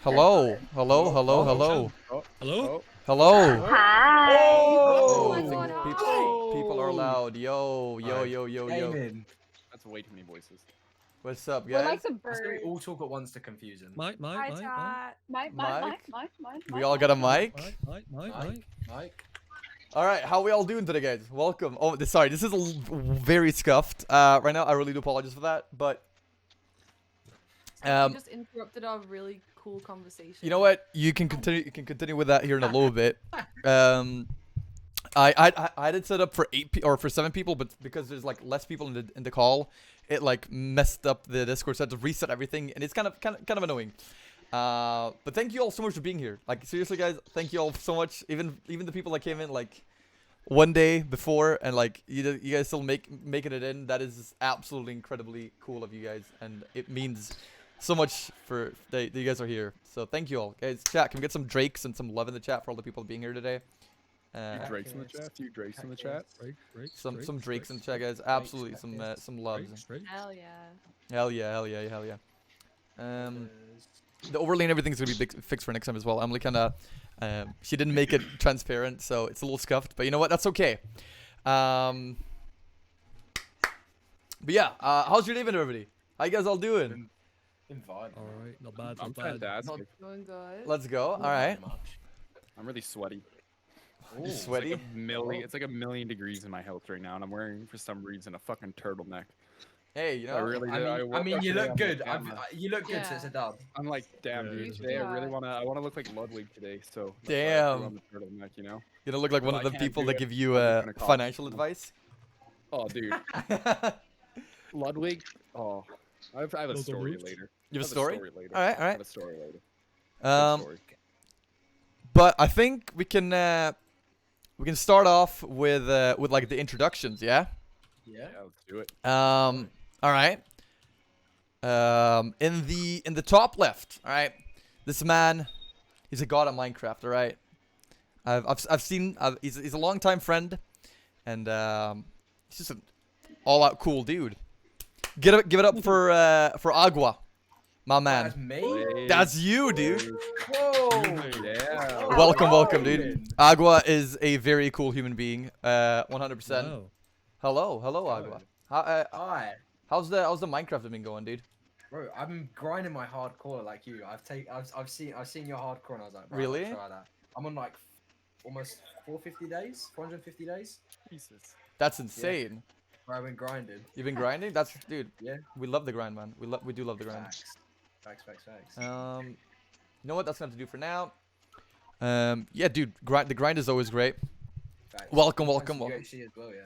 Hello, hello, hello, hello, Hello? hello. Hi. Oh, Oh, I think people are loud. Yo, yo, Alright. yo, yo, yo. Gaming. That's way too many voices. What's up, We're like guys? the Let's birds. all talk at once to confuse him. Mike. Hi, chat. Mike. We all got a mic. Mike. All right, how we all doing today, guys? Welcome. Oh, sorry, this is very scuffed. Right now, I really do apologize for that, but You just interrupted our really cool conversation. you know what? You can continue. You can continue with that here in a little bit. I did set up for 8 or for 7 people, but because there's like less people in the call, it like messed up the Discord. So I had to reset everything, and it's kind of annoying. But thank you all so much for being here. Like seriously, guys, thank you all so much. Even the people that came in like one day before, and like you guys still making it in. That is absolutely incredibly cool of you guys, and it means so much for that you guys are here. So thank you all, guys. Chat, can we get some Drakes and some love in the chat for all the people being here today? Drakes in the chat. Few Drakes in the chat. Some Drakes in the chat, guys. Absolutely, some loves. Hell yeah. Hell yeah, hell yeah, hell yeah. The overlay and everything's gonna be fixed for next time as well. Emily kinda, she didn't make it transparent, so it's a little scuffed. But you know what? That's okay. But yeah, how's your day been, everybody? How you guys all doing? Invite. Alright, not bad. I'm Not bad. fantastic. Going good. Let's go. All right. I'm really sweaty. You It's sweaty? like it's like a million degrees in my house right now, and I'm wearing for some reason a fucking turtleneck. Hey, you know. I really I did. mean, woke up you today, look I'm good. like, damn, You look good, so it's a dub. I'm like, damn, Yeah, dude. you Today I really should. I wanna look like Ludwig today. So that's why I Damn. threw on the turtleneck, you know. You don't look like one If of I the can't people do that it, give you I'm gonna call financial you. advice. Oh, dude, Ludwig. Oh, I have a Local story roots? later. You have a I story? later. All right, all I right. have a story later. Good story. But I think we can start off with like the introductions, yeah. Yeah. Yeah, let's do it. All right. In the top left, all right. This man, he's a god at Minecraft, all right. I've seen. He's a longtime friend, and he's just an all-out cool dude. Give it up for Agua, my That's man. me. That's you, dude. Whoa. Yeah. Welcome, dude. Agua is a very cool human being. 100%. Wow. Hello, Agua. Hi. How's the Minecraft been going, dude? Bro, I've been grinding my hardcore like you. I've seen your hardcore and I was like, bro, Really? I'll try that. I'm on like almost 450 days, 450 days. Jesus. That's insane. Bro, I've been grinding. You've been grinding? That's dude. Yeah. We love the grind, man. We do love the grind. Facts. You know what? That's gonna have to do for now. Yeah, dude. The grind is always great. Facts. Welcome. UHC as well, yeah.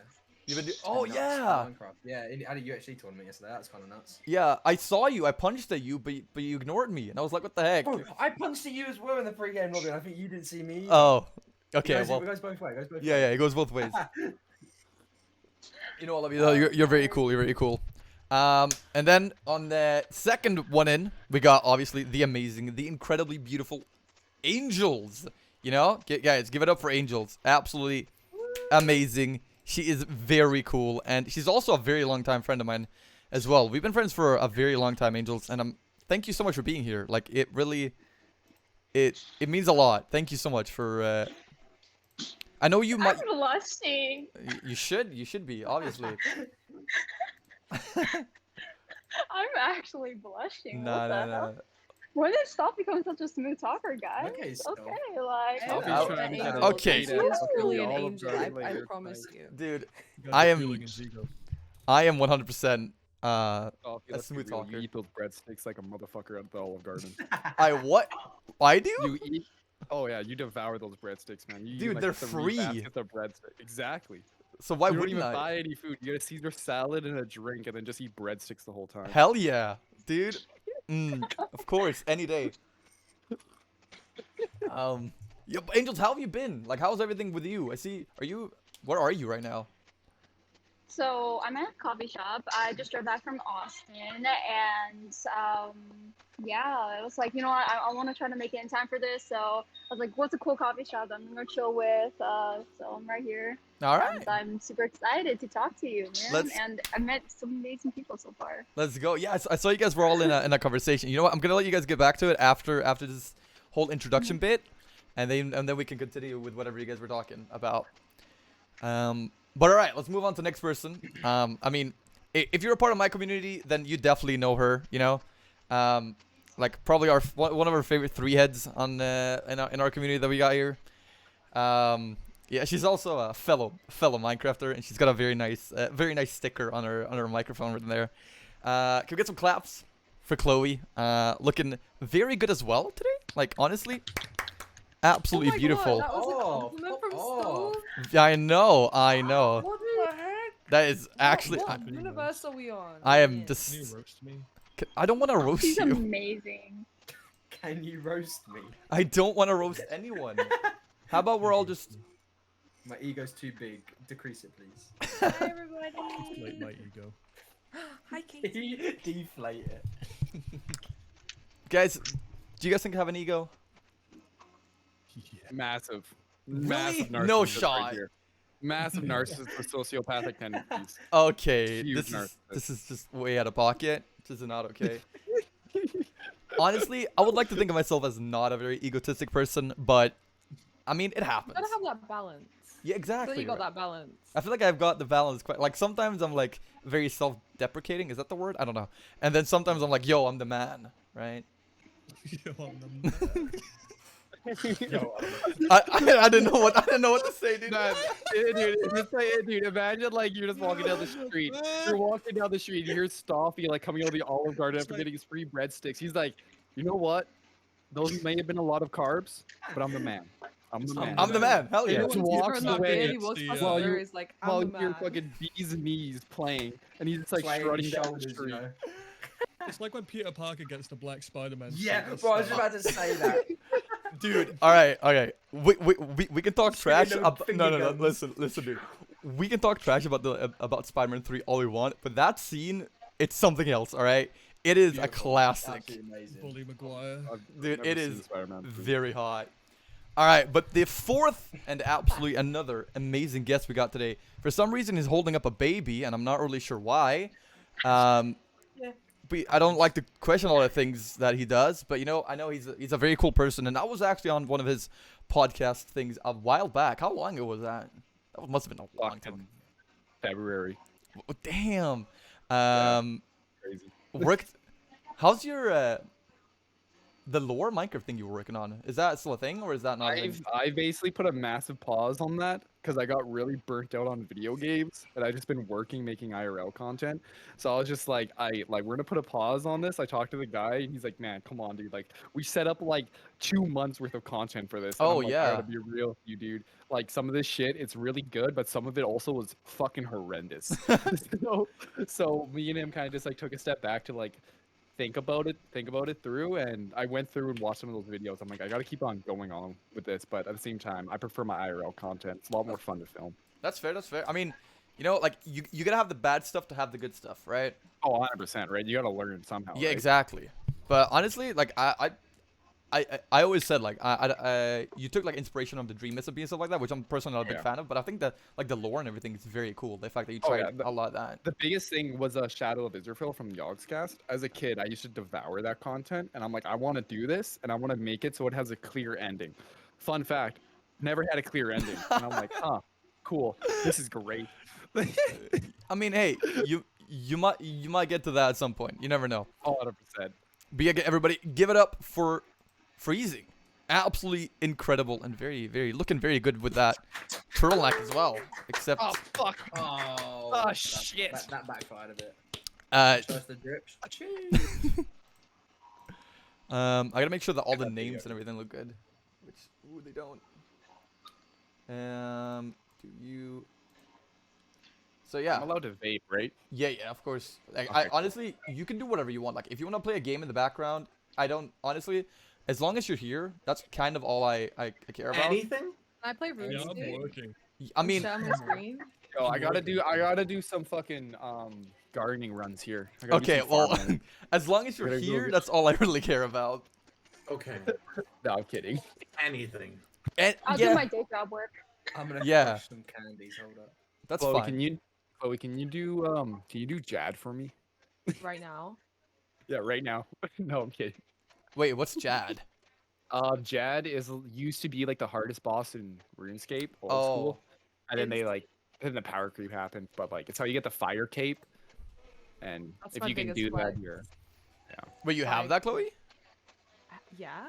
You've been oh Nuts, yeah. Minecraft. Yeah, I had a UHC tournament yesterday. That's kind of nuts. Yeah, I saw you. I punched at you, but you ignored me, and I was like, what the heck? Bro, I punched at you as well in the pre-game lobby. And I think you didn't see me. Oh. Okay. It Well. goes both ways. Yeah. It goes both ways. You know, I love you though. You're very cool. You're very cool. And then on the second one in, we got obviously the amazing, the incredibly beautiful Angels. You know, guys, give it up for Angels. Absolutely amazing. She is very cool, and she's also a very long time friend of mine as well. We've been friends for a very long time, Angels, and thank you so much for being here. Like it really, it means a lot. Thank you so much for. I know you might. I'm blushing. You should be obviously. I'm actually blushing. No. Hell? When did stop becoming such a smooth talker, guys? Okay, Stop. like. I'll be I'll- trying to get Okay. He is truly an All of angel. those I later, promise like- you. Dude, You I got am- the feeling it's ego. I am 100%. Oh, A let's be smooth real, talker. You eat those breadsticks like a motherfucker at the Olive Garden. I what? I do? You eat. Oh yeah, you devour those breadsticks, man. You Dude, like, they're the free. basket of breadsticks. Exactly. So why you don't wouldn't even I? buy any food. You get a Caesar salad and a drink, and then just eat breadsticks the whole time. Hell yeah, dude. Of course, any day. Yo, Angels, how have you been? Like, how's everything with you? I see. Where are you right now? So I'm at a coffee shop. I just drove back from Austin, and yeah, it was like, you know what, I want to try to make it in time for this. So I was like, what's a cool coffee shop that I'm gonna chill with? So I'm right here, All and right. I'm super excited to talk to you, man. Let's- And I met some amazing people so far. Let's go. Yeah, I saw you guys were all in a conversation. You know what? I'm gonna let you guys get back to it after this whole introduction bit, and then we can continue with whatever you guys were talking about. But all right, let's move on to the next person. I mean, if you're a part of my community, then you definitely know her. You know, like probably one of our favorite three heads on in our community that we got here. Yeah, she's also a fellow Minecrafter, and she's got a very nice sticker on her microphone right there. Can we get some claps for Chloe? Looking very good as well today. Like honestly, absolutely Oh my beautiful. God, that was a Oh, compliment from fuck Stove. Yeah, I know. What the heck? That is actually. What universe are we on? I am Yeah. just. Can you roast me? I don't want to roast She's you. amazing. Can you roast me? I don't want to roast anyone. How about we're all just. My ego's too big. Decrease it, please. Hi everybody. Deflate my ego. Hi Kate. Deflate it. Guys, do you guys think I have an ego? Yeah. Massive. Really? Massive No narcissist shot. Right here. Massive narcissist with sociopathic tendencies. Okay, Huge this is just way out of pocket. This is not okay. Honestly, I would like to think of myself as not a very egotistic person, but I mean, it You happens. gotta have that balance. Yeah, I feel exactly. like you got right. that balance. I feel like I've got the balance quite. Like sometimes I'm like very self-deprecating. Is that the word? I don't know. And then sometimes I'm like, yo, I'm the man, right? Yo, I'm the man. Yo, I didn't know what to say, dude. Nah, dude, just like, dude, imagine like you're just walking down the street. You're walking down the street. You hear Stoffy like coming out of the Olive Garden after getting his free breadsticks. He's like, you know what? Those may have been a lot of carbs, but I'm the man. I'm the man. I'm the man. Hell yeah. Just Everyone's walks different, away. though. He walks It's past the, the uh, door, he's like, I'm While the you're man. fucking bees knees playing, and he's just like Playing strutting down the shoulders, street. you know? it's like when Peter Parker gets the Black Spider-Man. Yeah, suit and bro, I was stuff. about to say that. Dude, all right, okay. We can talk trash Finger about no, guns. listen, dude. We can talk trash about Spider-Man 3 all we want, but that scene, it's something else, all right? It is a Beautiful. classic. Absolutely amazing. Bully Maguire. I've Dude, never it seen is Spider-Man 3. very hot. All right, but the fourth and absolutely another amazing guest we got today. For some reason, he's holding up a baby, and I'm not really sure why. But I don't like to question a lot of things that he does, but you know, I know he's a very cool person, and I was actually on one of his podcast things a while back. How long ago was that? That must have been a long time. Fucking February. Oh, damn. Crazy. Worked. How's your the lore Minecraft thing you were working on? Is that still a thing, or is that not a thing? I basically put a massive pause on that because I got really burnt out on video games and I just been working making IRL content. So I was just like, we're gonna put a pause on this. I talked to the guy and he's like, man, come on, dude. Like we set up like 2 months worth of content for this. And Oh, I'm like, yeah. I gotta be real with you, dude. Like some of this shit, it's really good, but some of it also was fucking horrendous. so me and him kind of just like took a step back to like think about it through, and I went through and watched some of those videos. I'm like, I gotta keep on going on with this, but at the same time, I prefer my IRL content. It's a lot more fun to film. That's fair. That's fair. I mean, you know, like you gotta have the bad stuff to have the good stuff, right? Oh, 100%, right? You gotta learn somehow. Yeah, right? exactly. But honestly, like I always said like you took like inspiration from the Dream Recipe and stuff like that, which I'm personally not a big Yeah. fan of. But I think that like the lore and everything is very cool. The fact that you Oh, tried yeah, a lot of that. The biggest thing was a Shadow of Israel from the Yogscast. As a kid, I used to devour that content, and I'm like, I want to do this, and I want to make it so it has a clear ending. Fun fact: never had a clear ending, and I'm like, huh, cool, this is great. I mean, hey, you might get to that at some point. You never know. 100%. But yeah, everybody, give it up for Freezing. Absolutely incredible and very looking very good with that turtleneck as well. Except Oh fuck! Oh, shit. That backfired a bit. Just the drips. I gotta make sure that all the got the, names and everything look good. Which they don't. Do you? So yeah. I'm allowed to vape, right? Yeah, of course. Like, Okay, I cool. honestly, you can do whatever you want. Like, if you want to play a game in the background, I don't honestly. As long as you're here, that's kind of all I care about. Anything? Can I play Yeah, I'm RuneScape? working. I mean, Share my screen? Yo, I gotta do some fucking gardening runs here. I gotta do Okay, some well, farming. as long as you're Gotta go here, get- that's all I really care about. Okay. No, I'm kidding. Anything. And I'll yeah, do my day job work. I'm gonna Yeah. crush some candies. Hold up. that's Chloe, fine. can you do Jad for me? Right now. Yeah, right now. No, I'm kidding. Wait, what's Jad? Jad used to be like the hardest boss in RuneScape, old Oh. school, and then It's- then the power creep happened. But like, it's how you get the fire cape, and That's if my you can biggest do that, flex. you're Wait, you have that, Chloe? Yeah.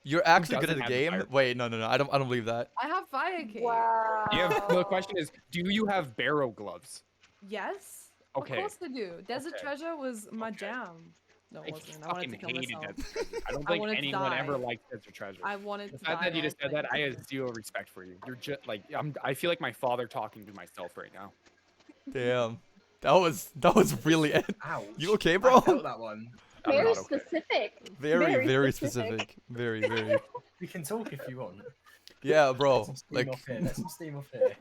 You're actually good at doesn't the have the game? fire? Wait, no, I don't believe that. I have fire cake. Wow. The question is, do you have barrow gloves? Yes. Okay. Of course I do. Desert Okay. Treasure was my Okay. jam. No, it I wasn't. I wanted to fucking kill hated myself. Desert Treasure. I don't I think wanted to anyone ever die. liked Desert Treasure. I wanted The to fact die. that you and I just was said that, like, I have zero respect for you. You're just like I feel like my father talking to myself right now. Damn. That was really Ouch. You okay, I bro? felt that one. I'm Very not okay. specific. Very specific. Very. We can talk if you want. Yeah, Let bro. some steam Like, off here. Let some steam off here.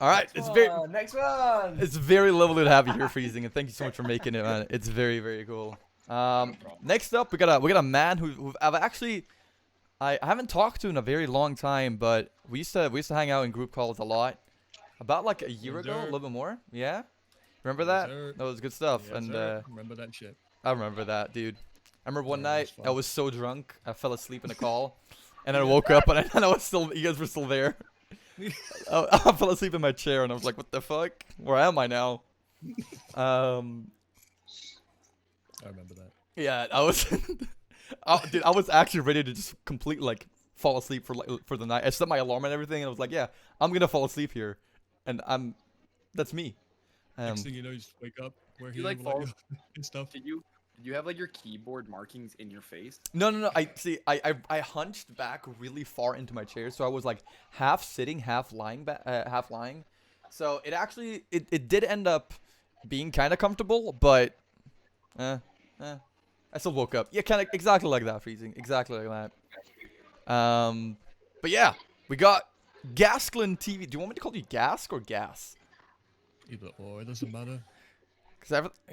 all right, Next one. it's very lovely to have you here, Freezing, and thank you so much for making it, man. It's very cool. Next up, we got a man who I've actually I haven't talked to in a very long time, but we used to hang out in group calls a lot. About like a year Yes, ago, a sir. little bit more. Yeah, remember Yes, that? sir. That was good stuff. Yes, And sir. Remember that shit. I remember that, dude. I remember one Yeah, that night was I fun. was so drunk I fell asleep in a call, and then I woke up and I was still, you guys were still there. I fell asleep in my chair and I was like, what the fuck? Where am I now? I remember that. Yeah, I was, dude, I was actually ready to just completely like fall asleep for the night. I set my alarm and everything, and I was like, yeah, I'm gonna fall asleep here, and that's me. Next thing you know, you just wake up, we're You here, like we're fall- and stuff. Did you have like your keyboard markings in your face? No. I hunched back really far into my chair, so I was like half sitting, half lying, half lying. So it actually it did end up being kind of comfortable, but I still woke up. Yeah, kind of exactly like that, Freezing. Exactly like that. But yeah, we got GhasklinTV. Do you want me to call you Gask or Gas? Either or, it doesn't matter.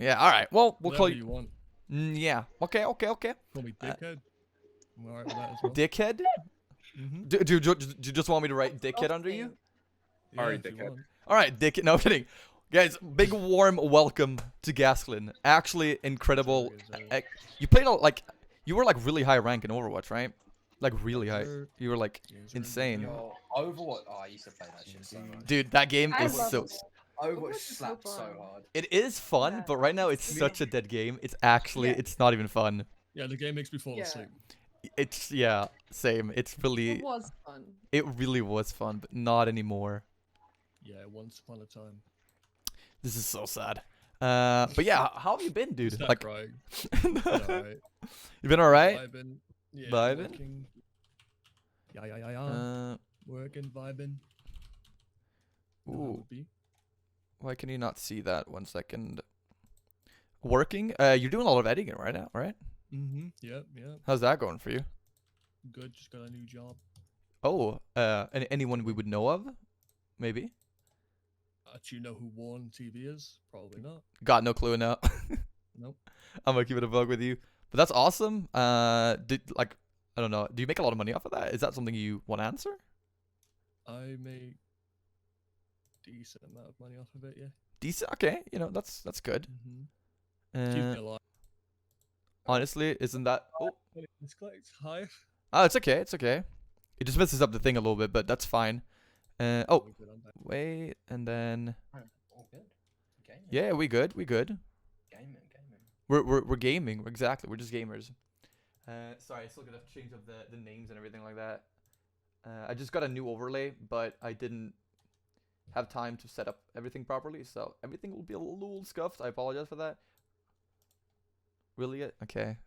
Yeah. All right. Well, we'll call Whatever you. you want. Yeah. Okay. Call me dickhead. I'm alright with that as well. Dickhead. Mm-hmm. Do you just want me to write Dickhead under you? Yeah, Alright, if you dickhead. want. All right, Dick. No I'm kidding, guys. Big warm welcome to Gasklin. Actually, incredible. Sorry, sorry. You played you were like really high rank in Overwatch, right? Like really high. Sir. You were like Yes, sir. insane, Yo, Overwatch. Oh, I used to play that shit so much. dude. That game I is love so. it. Overwatch Overwatch is so slapped so fun. hard. It is fun, Yeah. but right now it's such a dead game. It's actually Yeah. it's not even fun. Yeah, the game makes me fall Yeah. asleep. It's yeah, same. It's It really was fun. it really was fun, but not anymore. Yeah, once upon a time. This is so sad. But yeah, how have you been, dude? Stop Like, crying. you Alright. been alright? Vibing. Yeah, Vibing? working. Yeah. Working, vibing. Know how Ooh. it be. Why can you not see that? 1 second. Working? You're doing a lot of editing right now, right? Mm-hmm. Yep. How's that going for you? Good. Just got a new job. Oh, anyone we would know of? Maybe? Do you know who Warren TV is? Probably not. Got no clue now. Nope. I'm gonna keep it a bug with you. But that's awesome. I don't know. Do you make a lot of money off of that? Is that something you want to answer? I make decent amount of money off of it. Yeah. Decent. Okay. You know, that's good. Mm-hmm. Keep me alive. Honestly, isn't that? Oh, It's quite high. it's okay. It's okay. It just messes up the thing a little bit, but that's fine. Oh, We're good on that. wait, and then All good. Gaming. yeah, we good. Gaming. We're gaming. Exactly. We're just gamers. Sorry, I still gotta change up the names and everything like that. I just got a new overlay, but I didn't have time to set up everything properly, so everything will be a little scuffed. I apologize for that. Really? Okay.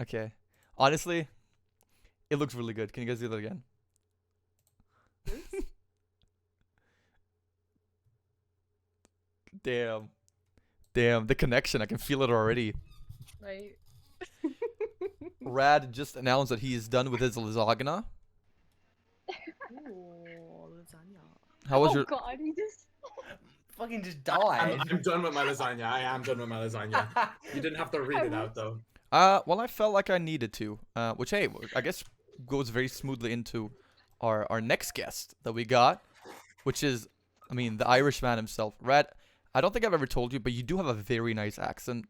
Okay. Honestly, it looks really good. Can you guys do that again? Damn, the connection. I can feel it already. Right? Rad just announced that he is done with his lasagna. Ooh, How was Oh your? God, he just. Fucking just I'm, died. I'm done with my lasagna. I am done with my lasagna. You didn't have to read it out though. Well, I felt like I needed to. Which hey, I guess goes very smoothly into our next guest that we got, which is, I mean, the Irishman himself, Rad. I don't think I've ever told you, but you do have a very nice accent.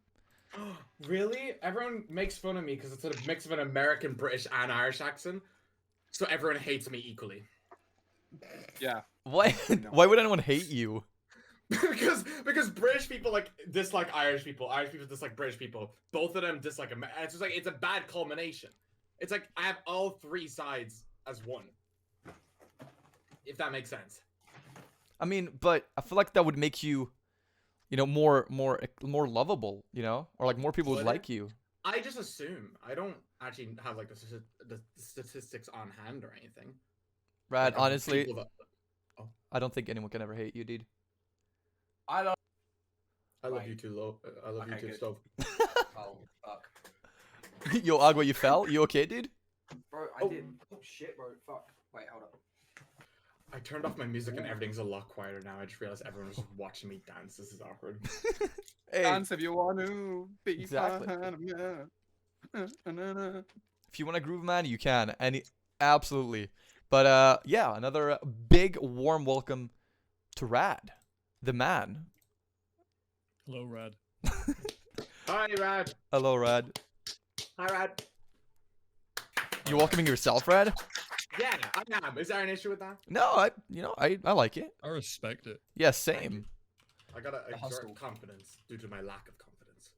Really? Everyone makes fun of me because it's a mix of an American, British, and Irish accent. So everyone hates me equally. Yeah. Why? Why would anyone hate you? because British people like dislike Irish people. Irish people dislike British people. Both of them dislike America. It's just like it's a bad culmination. It's like I have all three sides as one. If that makes sense. I mean, but I feel like that would make you, you know, more lovable, you know, or like more people would Would like it? you. I just assume. I don't actually have like the statistics on hand or anything. Rad, Like, of honestly, people that- I don't think anyone can ever hate you, dude. I love. I love Right. you too, Lo. I love you Okay, too, good. Stove. Oh fuck, Yo, Agua, you fell? You okay, dude? bro! I Oh. did. Oh shit, bro! Fuck. Wait, hold up. I turned off my music and everything's a lot quieter now. I just realized everyone's just watching me dance. This is awkward. Hey, Dance if you want to be Exactly. behind a man. if you want to groove, man, you can. Absolutely. But yeah, another big warm welcome to Rad, the man. Hello, Rad. Hi, Rad. Hello, Rad. Hi, Rad. You welcoming yourself, Rad? Yeah, I am. Is there an issue with that? No, I like it. I respect it. Yeah, same. I gotta The hustle. exert confidence due to my lack of confidence.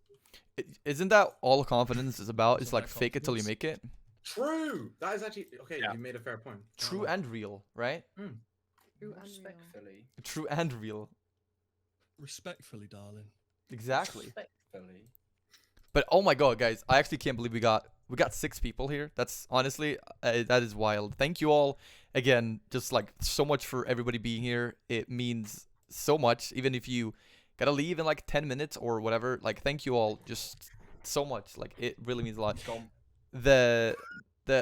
Isn't that all confidence is about? It's Isn't like that fake it till you confidence? make it. True. That is actually okay. Yeah. You made a fair point. True Oh, and real, right? True and real. Respectfully. True and real. Respectfully, darling. Exactly. Respectfully. But oh my god, guys, I actually can't believe we got 6 people here. That's honestly that is wild. Thank you all again. Just like so much for everybody being here. It means so much. Even if you gotta leave in like 10 minutes or whatever. Like thank you all just so much. Like it really means a lot. The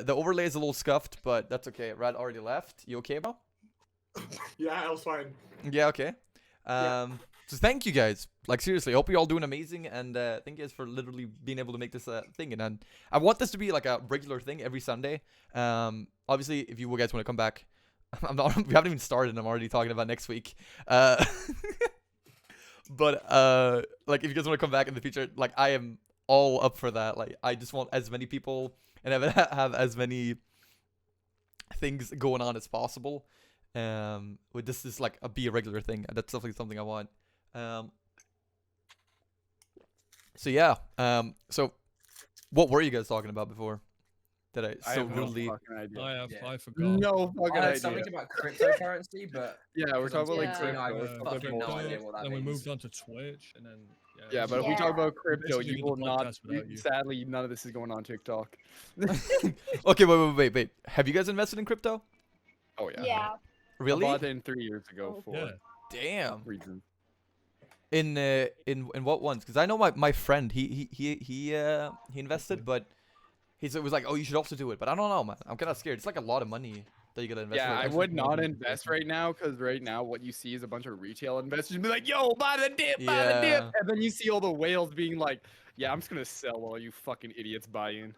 overlay is a little scuffed, but that's okay. Rad already left. You okay, bro? Yeah, I was fine. Yeah, okay. So thank you guys. Like seriously, I hope you all doing amazing, and thank you guys for literally being able to make this thing. And I want this to be like a regular thing every Sunday. Obviously, if you guys want to come back, I'm not. We haven't even started, and I'm already talking about next week. But like if you guys want to come back in the future, like I am all up for that. Like I just want as many people and have as many things going on as possible. With this is like be a regular thing. That's definitely something I want. So yeah. So what were you guys talking about before? That I so have no rudely. fucking idea. I forgot. No fucking I heard idea. something about cryptocurrency, but Yeah, we're talking about like Yeah. crypto. I have a bit fucking no more. idea what that Then we means. moved on to Twitch, and then Yeah, but if we Yeah. talk about crypto, Basically you the will not. podcast without you. Sadly, none of this is going on TikTok. Okay, wait. Have you guys invested in crypto? Oh yeah. Yeah. I Really? bought in 3 years ago for yeah. Damn. reasons. In what ones? Because I know my friend he invested, but he was like, oh, you should also do it. But I don't know, man. I'm kind of scared. It's like a lot of money that you gotta invest. Yeah, for, like, I actually would more not than- invest right now because right now what you see is a bunch of retail investors be like, "Yo, buy the dip, buy the dip," Yeah. and then you see all the whales being like, "Yeah, I'm just gonna sell while you fucking idiots buy in."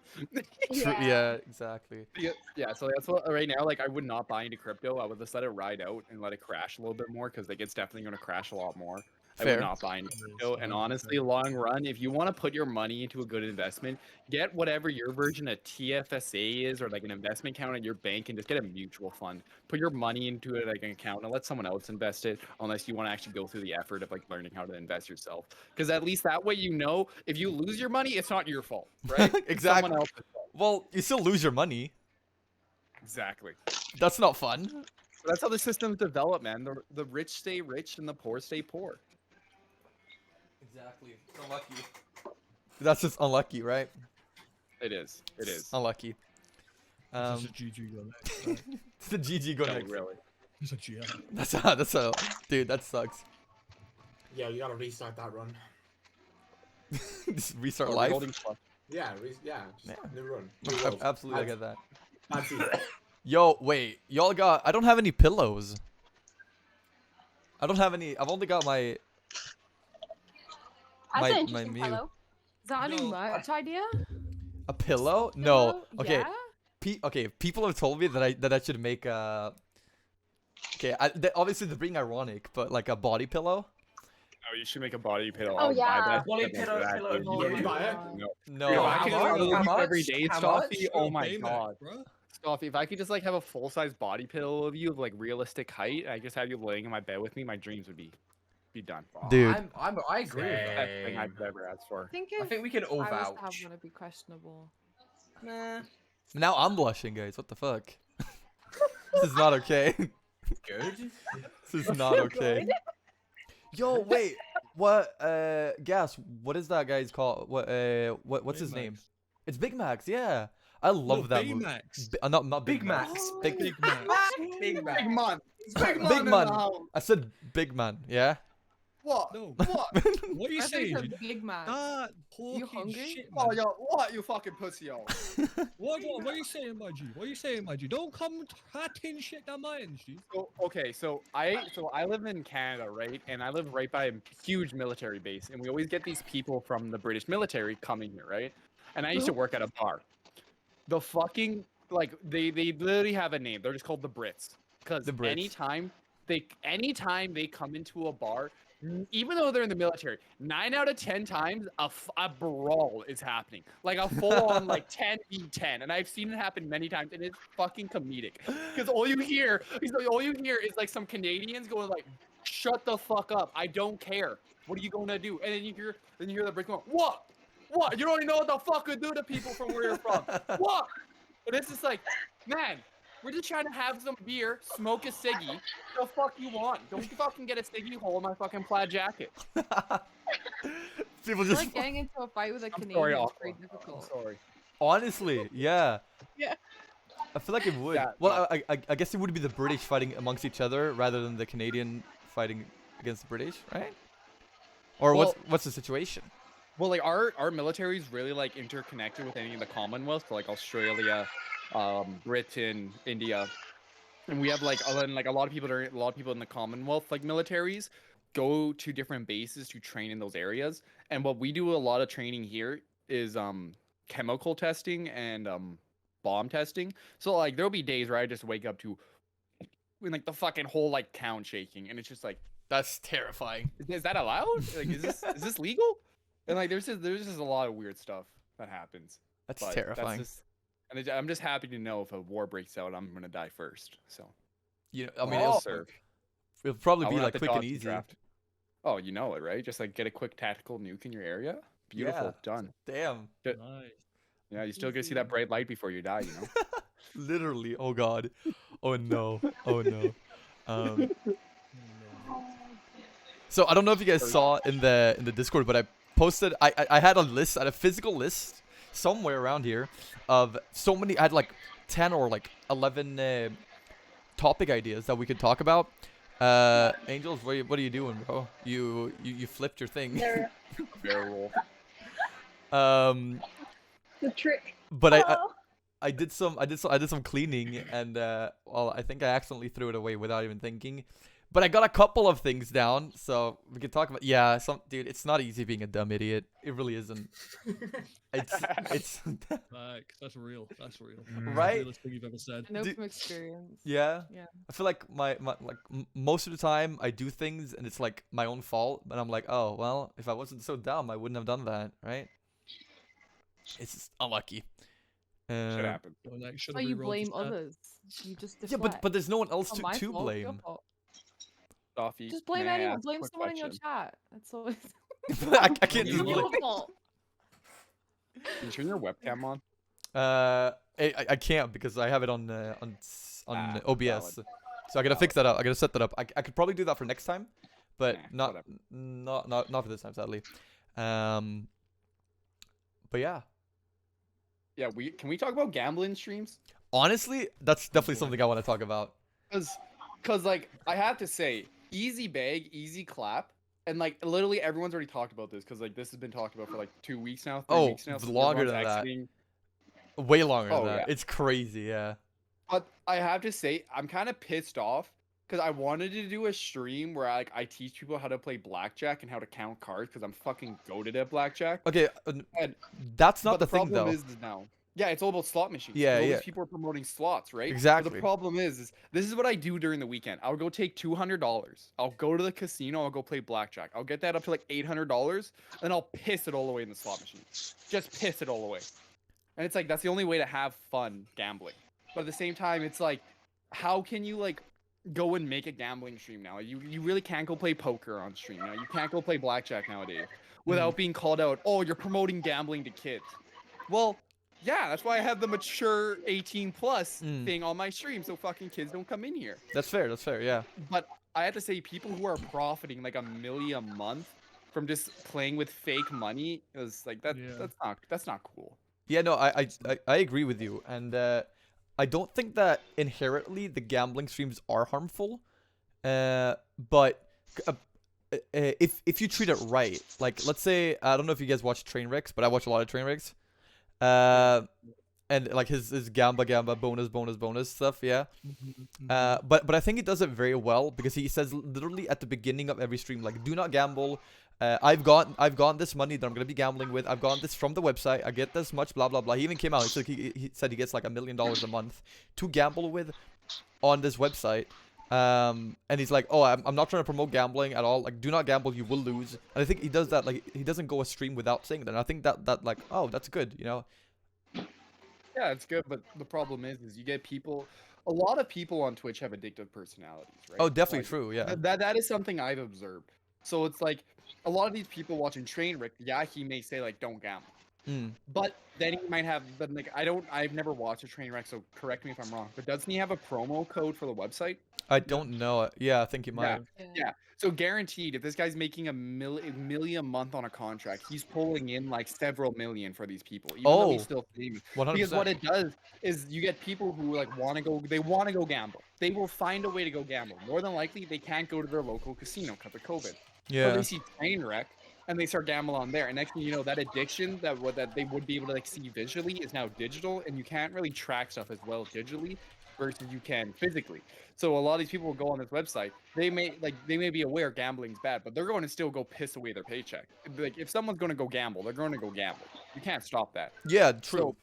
Yeah, exactly. Yeah, so that's what right now. Like, I would not buy into crypto. I would just let it ride out and let it crash a little bit more because like it's definitely gonna crash a lot more. I Fair. would not buy into crypto. And 100%. honestly, long run, if you want to put your money into a good investment, get whatever your version of TFSA is or like an investment account at your bank and just get a mutual fund. Put your money into it like an account and let someone else invest it unless you want to actually go through the effort of like learning how to invest yourself. Because at least that way you know if you lose your money, it's not your fault, right? It's Exactly. someone else's fault. Well, you still lose your money. Exactly. That's not fun. So that's how the systems develop, man. The rich stay rich and the poor stay poor. Exactly. Unlucky. That's just unlucky, right? It is. It is. Unlucky. It's just a GG go next. Right? It's the GG go No, next. really. It's a GM. That's a dude. That sucks. Yeah, you gotta restart that run. Just restart Are we life. holding plus? Yeah, just Yeah. new run. New I world. absolutely get that. Fancy. Yo, wait. Y'all got. I don't have any pillows. I don't have any. I've only got my That's an my interesting Mew. pillow. Is that a new merch idea? A pillow? Soft No. pillow? Okay. Yeah? Okay. People have told me that I should make a. Okay. Obviously they're being ironic, but like a body pillow. Oh, you should make a body pillow. Oh, I'll yeah. buy that. Body shit like pillow, that, pillow, dude. Oh You my can buy it? God. No. If Yo, I how could much? just How use much? every day, How Stuffy. much? Oh my Baymax, god. bruh. Stuffy, if I could just like have a full size body pillow of you of like realistic height, and I just have you laying in my bed with me, my dreams would be done. Dude. I agree with that. Best thing I could ever ask for. I think I if think we can all I was to have vouch. one, it'd be questionable. Nah, Now I'm blushing, guys. What the fuck? This is not okay. good. This is not okay. Yo, wait. What? Gas. What is that guy's called? What's his name? Baymax. It's Big Max. Yeah. I love that movie. Baymax. Not Big Max. Big. Big Max. Big Max. Big man. Big man. I said big man. Yeah. What? No. What? What are you I think saying? it's G? a Big Mac. That porky hungry? shit, Oh, man. yo, what you fucking pussy, yo? What are you saying, my G? What are you saying, my G? Don't come hatting shit down my end, G. So, okay, so I live in Canada, right? And I live right by a huge military base, and we always get these people from the British military coming here, right? And I used to work at a bar. The fucking like they literally have a name. They're just called the Brits. Because The Brits. anytime they come into a bar, even though they're in the military, 9 out of 10 times a brawl is happening. Like a full on like 10v10. And I've seen it happen many times, and it's fucking comedic. Because all you hear is like some Canadians going like, shut the fuck up. I don't care. What are you gonna do? And then you hear the Brits going, what? What? You don't even know what the fuck to do to people from where you're from. What? But it's just like, man, we're just trying to have some beer, smoke a ciggy. The fuck you want? Don't fucking get a ciggy hole in my fucking plaid jacket. People I feel just like getting into a fight with a I'm Canadian sorry, is Aqua. pretty I'm difficult. sorry. honestly, yeah. Yeah. I feel like it would. Yeah, Well, I guess it would be the British fighting amongst each other rather than the Canadian fighting against the British, right? Or Well- what's the situation? Well, like our military is really like interconnected with any of the Commonwealth, so like Australia, Britain, India, and we have like a lot of people in the Commonwealth like militaries go to different bases to train in those areas. And what we do a lot of training here is chemical testing and bomb testing. So like there'll be days where I just wake up to when like the fucking whole like town shaking, and it's just like, That's terrifying. is that allowed? Like is this legal? And like there's just a lot of weird stuff that happens. That's But terrifying. I'm just happy to know if a war breaks out, I'm gonna die first. So You know, I mean, I'll it'll, serve. it'll probably I be won't have like to quick and dodge the easy. draft. Oh, you know it, right? Just like get a quick tactical nuke in your area. Beautiful, Yeah. done. Damn. Nice. Yeah, you still gonna see Easy. that bright light before you die, you know. Literally. Oh god. Oh no. Oh no. Um. So I don't know if you guys saw in the Discord, but I posted. I had a list, a physical list somewhere around here of so many. I had like 10 or like 11 topic ideas that we could talk about. Angels, what are you doing, bro? You flipped your thing. They're Barrel roll. the trick. But Oh. I did some cleaning, and well, I think I accidentally threw it away without even thinking. But I got a couple of things down, so we can talk about. Yeah, dude, it's not easy being a dumb idiot. It really isn't. It's Like, that's real. That's real. Right? Realest thing you've ever said. I know Dude- from experience. yeah. Yeah. I feel like most of the time I do things and it's like my own fault, but I'm like, oh well, if I wasn't so dumb, I wouldn't have done that, right? It's just unlucky. Should happen. So, like, should So have you rerolled blame his stat. others. You just Yeah, deflect. but there's no one else It's not my to fault, it's your blame. fault. Coffee. Just blame May I anyone. ask a Blame quick someone in your question? chat. That's all. I can't It's just your blame. fault. Can you turn your webcam on? I can't because I have it on OBS. valid. So I gotta fix that up. I gotta set that up. I could probably do that for next time, but Nah, not for this time, sadly. But yeah, Yeah, can we talk about gambling streams? honestly, that's definitely something I want to talk about. Cause like I have to say, easy bag, easy clap, and like literally everyone's already talked about this because like this has been talked about for like 2 weeks now, 3 Oh, weeks now. so longer everyone's than that. exiting. Way longer Oh, than that. yeah. It's crazy, yeah. But I have to say, I'm kind of pissed off because I wanted to do a stream where I teach people how to play blackjack and how to count cards because I'm fucking goated at blackjack. Okay, And that's not but the the thing problem though. is now. Yeah, it's all about slot machines. Yeah, All yeah. these people are promoting slots, right? But Exactly. the problem is this is what I do during the weekend. I'll go take $200. I'll go to the casino. I'll go play blackjack. I'll get that up to like $800, and I'll piss it all away in the slot machine. Just piss it all away. And it's like that's the only way to have fun gambling. But at the same time, it's like, how can you like go and make a gambling stream now? You really can't go play poker on stream now. You can't go play blackjack nowadays without being called out. Oh, you're promoting gambling to kids. Well, yeah, that's why I have the mature 18 plus thing on my stream, so fucking kids don't come in here. That's fair. That's fair. Yeah. But I have to say, people who are profiting like $1 million a month from just playing with fake money is like that. Yeah. That's not cool. Yeah. No, I agree with you, and I don't think that inherently the gambling streams are harmful, but if you treat it right, like let's say I don't know if you guys watch Trainwrecks, but I watch a lot of Trainwrecks. And like his gamba bonus stuff, yeah. But I think he does it very well because he says literally at the beginning of every stream, like, do not gamble. I've gotten this money that I'm gonna be gambling with. I've gotten this from the website. I get this much, blah blah blah. He even came out. He said he gets like $1 million a month to gamble with on this website. And he's like, oh, I'm not trying to promote gambling at all. Like, do not gamble, you will lose. And I think he does that. Like, he doesn't go a stream without saying that. And I think that like, oh, that's good, you know. Yeah, it's good, but the problem is you get people. A lot of people on Twitch have addictive personalities, right? Oh, definitely Like, true. Yeah. That is something I've observed. So it's like a lot of these people watching Trainwreck, yeah, he may say like don't gamble. But then he might have, but like I've never watched a Trainwreck, so correct me if I'm wrong. But doesn't he have a promo code for the website? I don't know. Yeah, I think he might. Yeah. So guaranteed, if this guy's making $1 million a month on a contract, he's pulling in like several million for these people. Even though he's still famous. 100%. Because what it does is you get people who like want to go gamble. They will find a way to go gamble. More than likely, they can't go to their local casino because of COVID. Yeah. So they see Trainwreck and they start gambling on there. And next thing you know, that addiction that they would be able to like see visually is now digital, and you can't really track stuff as well digitally versus you can physically. So a lot of these people will go on this website. They may be aware gambling's bad, but they're going to still go piss away their paycheck. Like if someone's going to go gamble, they're going to go gamble. You can't stop that. Yeah, true. So,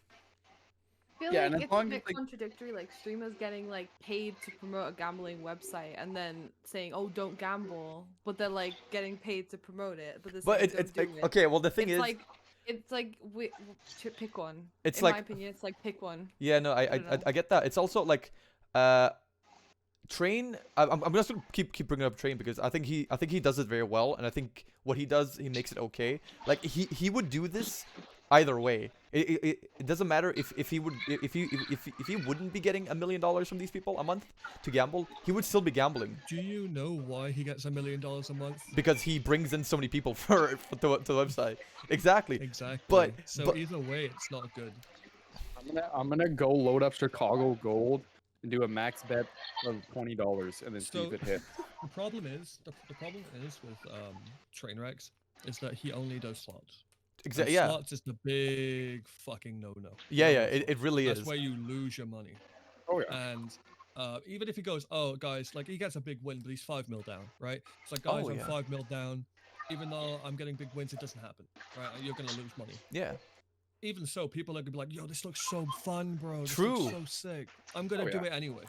I feel Yeah, like and as it's a long bit as, like- contradictory, like streamers getting like paid to promote a gambling website and then saying, "Oh, don't gamble," but they're like getting paid to promote it. But But it's it's okay. Well, the thing is, it's like pick one. It's in like- my opinion, it's like pick one. yeah, no, don't know. I get that. It's also like, Train. I'm just gonna keep bringing up Train because I think he does it very well, and I think what he does, he makes it okay. Like he would do this either way. It doesn't matter if he wouldn't be getting $1 million from these people a month to gamble, he would still be gambling Do you know why he gets $1 million a month? because he brings in so many people to the website. Exactly. Exactly. But- so but- either way, it's not good. I'm gonna go load up Chicago Gold and do a max bet of $20 and then see So- if it hits. The problem is with Trainwrecks is that he only does slots. Exactly. And Yeah. Slots is the big fucking no-no. Yeah. Yeah. It really That's is. where you lose your money. Oh yeah. And even if he goes, oh guys, like he gets a big win, but he's 5 mil down, right? It's like, guys, Oh, I'm yeah. 5 mil down. Even though I'm getting big wins, it doesn't happen, right? You're gonna lose money. Yeah. Even so, people are gonna be like, yo, this looks so fun, bro. This True. looks so sick. I'm gonna Oh, do yeah. it anyway.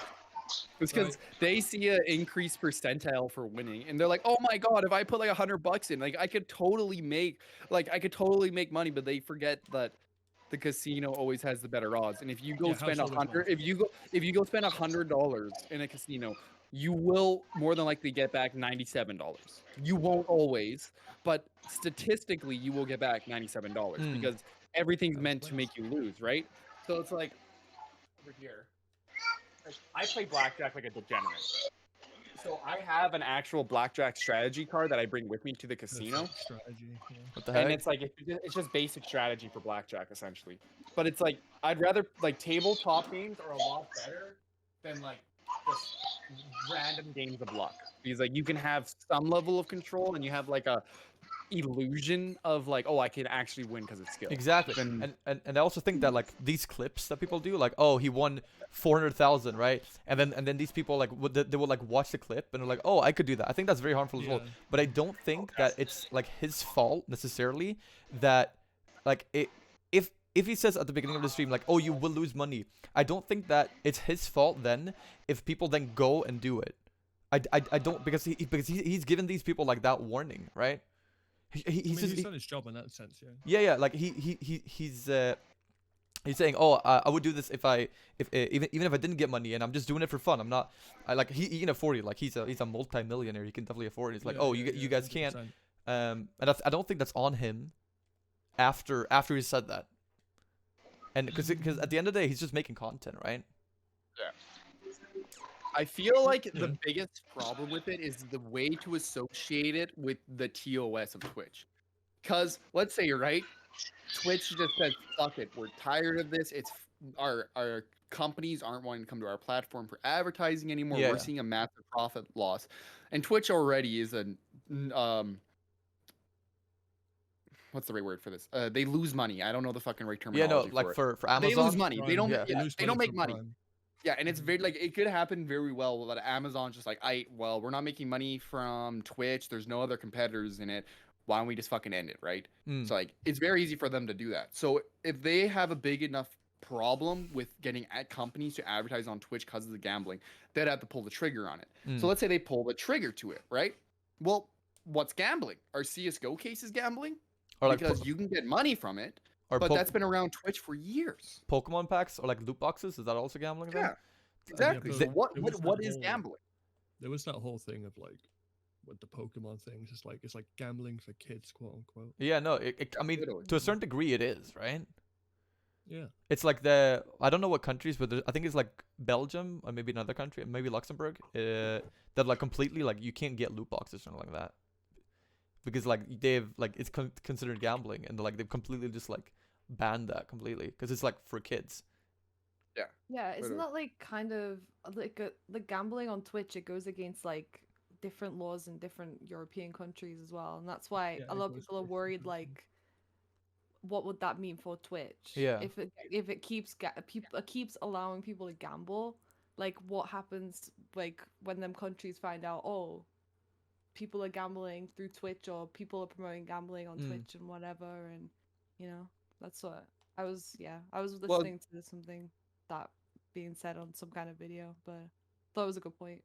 It's because they see an increased percentile for winning, and they're like, "Oh my god, if I put like $100 in, like I could totally make money." But they forget that the casino always has the better odds. And if you go Yeah, spend household as well. if you go spend $100 in a casino, you will more than likely get back $97. You won't always, but statistically, you will get back $97 because everything's meant to make you lose, right? So it's like over here. Like, I play blackjack like a degenerate. So I have an actual blackjack strategy card that I bring with me to the casino. Strategy. Yeah. What the And heck? it's like it's just basic strategy for blackjack essentially. But it's like I'd rather like tabletop games are a lot better than like just random games of luck. Because like you can have some level of control and you have like a illusion of like, oh, I can actually win because it's skill. Exactly. Then And I also think that like these clips that people do, like, oh, he won 400,000, right? And then these people like they will like watch the clip and they're like, oh, I could do that. I think that's very harmful as well. Yeah. But I don't think that it's like his fault necessarily that like if he says at the beginning of the stream like, oh, you will lose money, I don't think that it's his fault then if people then go and do it. I don't, because he's given these people like that warning, right? I mean, He's he's done his job in that sense, yeah. yeah, like he's saying, oh, I would do this if even if I didn't get money and I'm just doing it for fun. I'm not, he can afford it. Like he's a multi-millionaire. He can definitely afford it. It's like, Yeah, oh, yeah, you guys can't. 100%. And I don't think that's on him. After he said that, and because at the end of the day, he's just making content, right? I feel like Yeah. the biggest problem with it is the way to associate it with the TOS of Twitch. Because let's say, right, Twitch just says, fuck it, we're tired of this. It's our companies aren't wanting to come to our platform for advertising anymore. Yeah. We're seeing a massive profit loss. And Twitch already is what's the right word for this? They lose money. I don't know the fucking right Yeah, terminology no, like for for it. Amazon. They lose money. They Prime, don't. yeah. Yeah, lose they don't make for money. Prime. Yeah, and it's very like it could happen very well that Amazon's just like, well, we're not making money from Twitch. There's no other competitors in it. Why don't we just fucking end it, right? Mm. So like, it's very easy for them to do that. So if they have a big enough problem with getting companies to advertise on Twitch because of the gambling, they'd have to pull the trigger on it. So Mm. let's say they pull the trigger to it, right? Well, what's gambling? Are CS:GO cases gambling? Or like Because you can get money from it, or but that's been around Twitch for years. Pokemon packs or like loot boxes. Is that also gambling? Then? Yeah, exactly. but So what there was what that is whole- gambling? There was that whole thing of like, with the Pokemon things, it's like gambling for kids, quote unquote. Yeah, no. I mean, Literally. to a certain degree, it is, right? Yeah. It's like I don't know what countries, but I think it's like Belgium or maybe another country, maybe Luxembourg, that like completely like you can't get loot boxes or something like that, because like they've like it's considered gambling and like they've completely just like banned that completely because it's like for kids. Yeah, isn't Literally. that like kind of like the gambling on Twitch? It goes against like different laws in different European countries as well, and that's why Yeah, a it lot of goes people are against worried. different Like, what would that mean for Twitch? Yeah. If it keeps keeps allowing people to gamble, like what happens like when them countries find out, oh, people are gambling through Twitch or people are promoting gambling on Mm. Twitch and whatever, and you know that's what I was. Yeah, I was Well- listening to something that being said on some kind of video, but I thought it was a good point.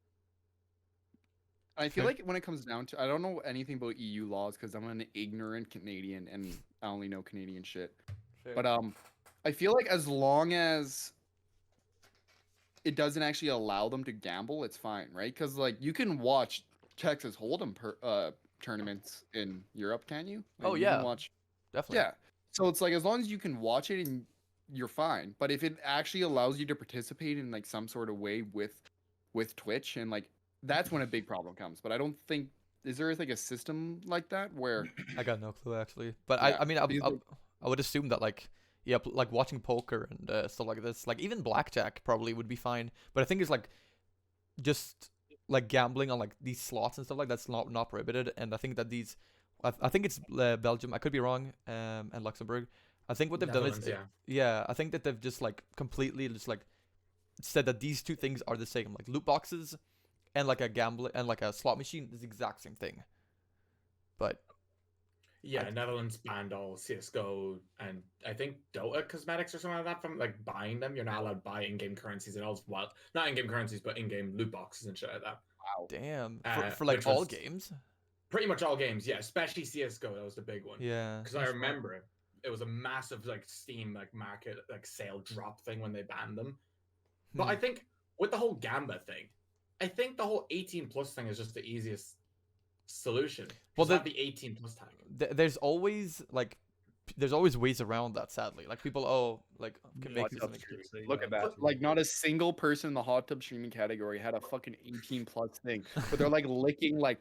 I feel Okay. like when it comes down to, I don't know anything about EU laws because I'm an ignorant Canadian and I only know Canadian shit. But I feel like as long as it doesn't actually allow them to gamble, it's fine, right? Because like you can watch Texas Hold'em tournaments in Europe, can you? Oh, You yeah. can watch. Definitely. Yeah. So it's like as long as you can watch it and you're fine. But if it actually allows you to participate in like some sort of way with Twitch and like that's when a big problem comes. But I don't think is there like a system like that where I got no clue actually, but Yeah, I mean because, I would assume that like yeah, like watching poker and stuff like this, like even blackjack probably would be fine. But I think it's like just like gambling on like these slots and stuff like that's not prohibited. And I think that these, I think it's Belgium. I could be wrong. And Luxembourg. I think what they've done is Netherlands, yeah, I think that they've just like completely just like said that these two things are the same. Like loot boxes and like a gambling and like a slot machine is the exact same thing. But Yeah, Netherlands banned all CS:GO and I think Dota cosmetics or something like that from like buying them. You're not allowed to buy in-game currencies at all. Well, not in-game currencies, but in-game loot boxes and shit like that. damn, Uh, for like which all was- games. Pretty much all games, yeah, especially CS:GO. That was the big one. Yeah. Because I remember it was a massive like Steam like market like sale drop thing when they banned them. But Hmm. I think with the whole Gamba thing, I think the whole 18+ thing is just the easiest solution. Well, Well, the 18+ tag. There's always like there's always ways around that. Sadly, like people can Yeah, make Hot this tub something. Could say look at that. Like not a single person in the hot tub streaming category had a fucking 18+ thing. But they're like licking like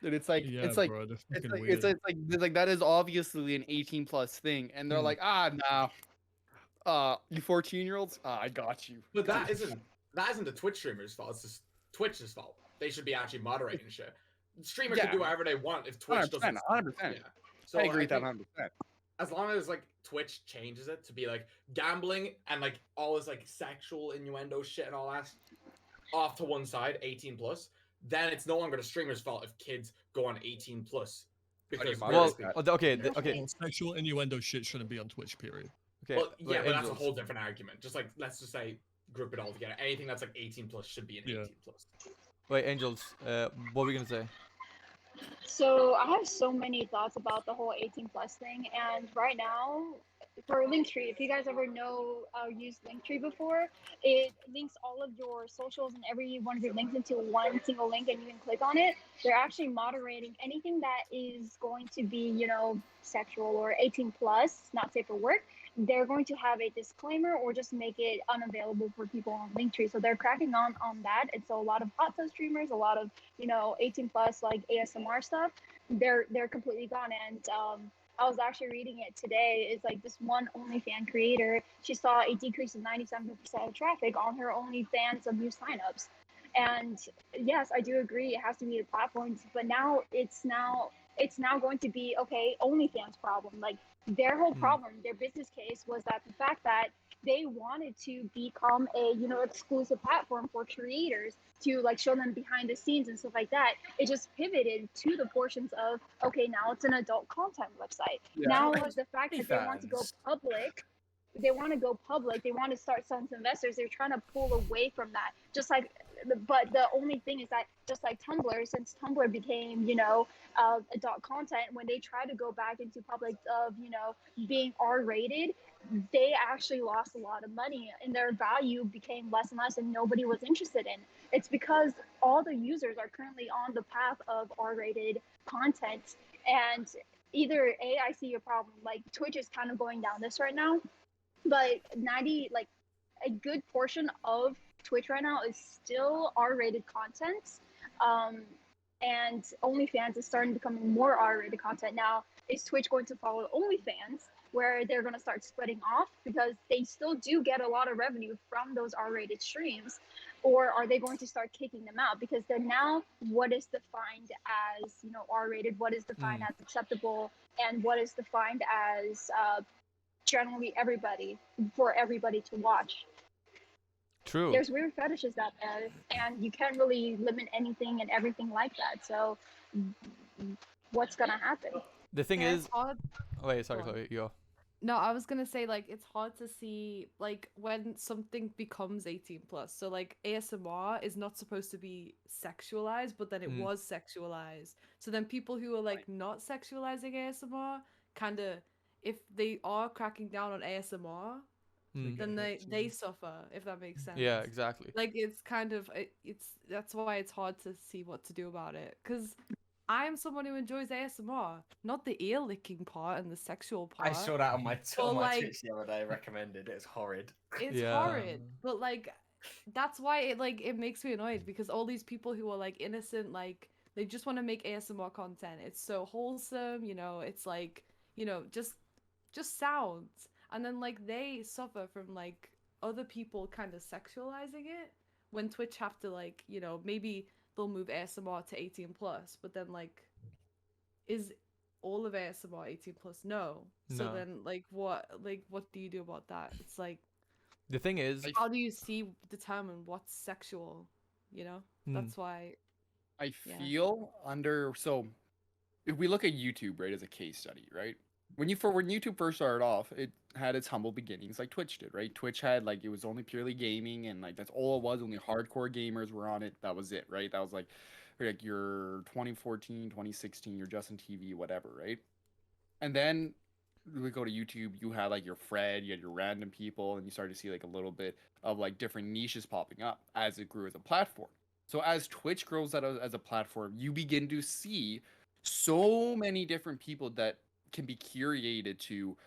and it's like Yeah, it's like bro, they're it's fucking like, weird. it's like that is obviously an 18+ thing, and they're Hmm. like, you 14-year-olds, I got you. But that isn't the Twitch streamers' fault. It's just Twitch's fault. They should be actually moderating shit. streamer Yeah. can do whatever they want if Twitch 100%, doesn't. 100%. Yeah. So I agree with that think 100%. as long as like Twitch changes it to be like gambling and like all this like sexual innuendo shit and all that off to one side, 18 plus, then it's no longer the streamer's fault if kids go on 18 plus. How do you Because moderate Well, that? okay. Well, sexual innuendo shit shouldn't be on Twitch. Period. Okay. Well, yeah, wait, but that's a Angels. whole different argument. Just like let's just say group it all together. Anything that's like 18 plus should be an Yeah. 18 plus. Wait, Angels. What were we gonna say? So I have so many thoughts about the whole 18 plus thing, and right now for Linktree, if you guys ever know used Linktree before, it links all of your socials and every one of your links into one single link, and you can click on it. They're actually moderating anything that is going to be, you know, sexual or 18 plus, not safe for work. They're going to have a disclaimer or just make it unavailable for people on Linktree. So they're cracking on that, and so a lot of hot tub streamers, a lot of 18 plus like ASMR stuff, they're completely gone. And I was actually reading it today. It's like this one OnlyFans creator, she saw a decrease of 97% of traffic on her OnlyFans of new signups. And yes, I do agree it has to be the platforms, but now it's now going to be okay, OnlyFans problem. Like their whole problem, their business case was that the fact that they wanted to become a exclusive platform for creators to like show them behind the scenes and stuff like that. It just pivoted to the portions of okay, now it's an adult content website. Yeah. Now the fact that they want to go OnlyFans. public, they want to start selling to investors. They're trying to pull away from that. But the only thing is that just like Tumblr, since Tumblr became adult content, when they try to go back into public of being R-rated, they actually lost a lot of money and their value became less and less, and nobody was interested in. It's because all the users are currently on the path of R-rated content, and either I see a problem. Like Twitch is kind of going down this right now, but a good portion of Twitch right now is still R-rated content, and OnlyFans is starting to become more R-rated content. Now, is Twitch going to follow OnlyFans, where they're going to start splitting off because they still do get a lot of revenue from those R-rated streams, or are they going to start kicking them out because they're now what is defined as R-rated, what is defined as acceptable, and what is defined as generally for everybody to watch. True. There's weird fetishes out there, and you can't really limit anything and everything like that. So what's gonna happen? The thing Yeah, is. it's hard. Oh, wait, sorry, Go on. Chloe, you go. No, I was gonna say like it's hard to see like when something becomes 18 plus. So like ASMR is not supposed to be sexualized, but then it was sexualized. So then people who are like not sexualizing ASMR kind of, if they are cracking down on ASMR, then they suffer, if that makes sense. Yeah, exactly. Like it's kind of that's why it's hard to see what to do about it, because I'm someone who enjoys ASMR, not the ear licking part and the sexual part. I saw that on my like, Twitch the other day. Recommended. It was horrid. It's horrid, but like that's why it makes me annoyed, because all these people who are like innocent, like they just want to make ASMR content. It's so wholesome, it's like just sounds, and then like they suffer from like other people kind of sexualizing it, when Twitch have to like maybe they'll move ASMR to 18 plus, but then like is all of ASMR 18 plus? No. So No. then like what do you do about that? It's like, The thing is, how do you determine what's sexual? That's why I feel so if we look at YouTube, right, as a case study, right? When YouTube first started off, it had its humble beginnings like Twitch did, right? Twitch had like, it was only purely gaming, and like that's all it was. Only hardcore gamers were on it. That was it, right? That was like your 2014, 2016, your Justin TV, whatever, right? And then we go to YouTube, you had like your Fred, you had your random people, and you started to see like a little bit of like different niches popping up as it grew as a platform. So as Twitch grows as a platform, you begin to see so many different people that can be curated to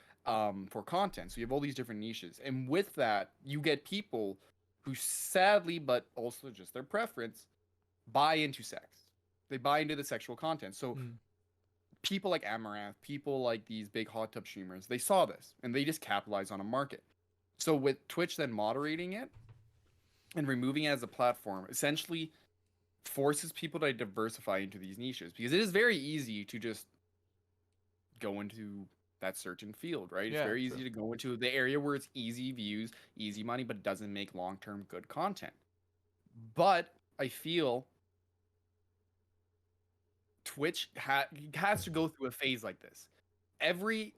for content. So you have all these different niches, and with that, you get people who sadly, but also just their preference, buy into sex. They buy into the sexual content. So people like Amaranth, people like these big hot tub streamers, they saw this and they just capitalized on a market. So with Twitch then moderating it and removing it as a platform, essentially forces people to diversify into these niches because it is very easy to just go into that certain field, right? Yeah, It's very true. easy to go into the area where it's easy views, easy money, but it doesn't make long-term good content. But I feel Twitch has to go through a phase like this. Every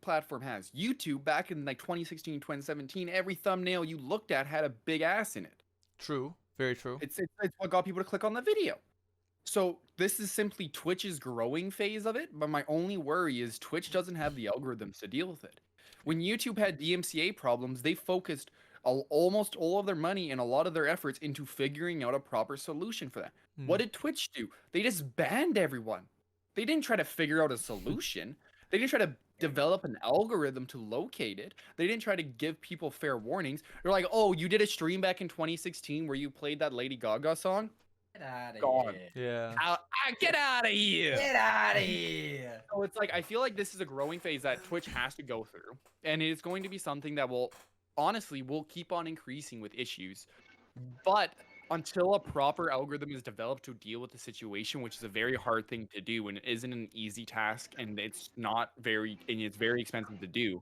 platform has. YouTube back in like 2016, 2017, every thumbnail you looked at had a big ass in it. True. Very true. It's what got people to click on the video. So this is simply Twitch's growing phase of it, but my only worry is Twitch doesn't have the algorithms to deal with it. When YouTube had DMCA problems, they focused almost all of their money and a lot of their efforts into figuring out a proper solution for that. What did Twitch do? They just banned everyone. They didn't try to figure out a solution. They didn't try to develop an algorithm to locate it. They didn't try to give people fair warnings. They're like, oh, you did a stream back in 2016 where you played that Lady Gaga song? Get out of Gone. here. Yeah. Get out of here. Get out of here. So it's like, I feel like this is a growing phase that Twitch has to go through. And it's going to be something that will keep on increasing with issues. But until a proper algorithm is developed to deal with the situation, which is a very hard thing to do and it isn't an easy task and it's very expensive to do,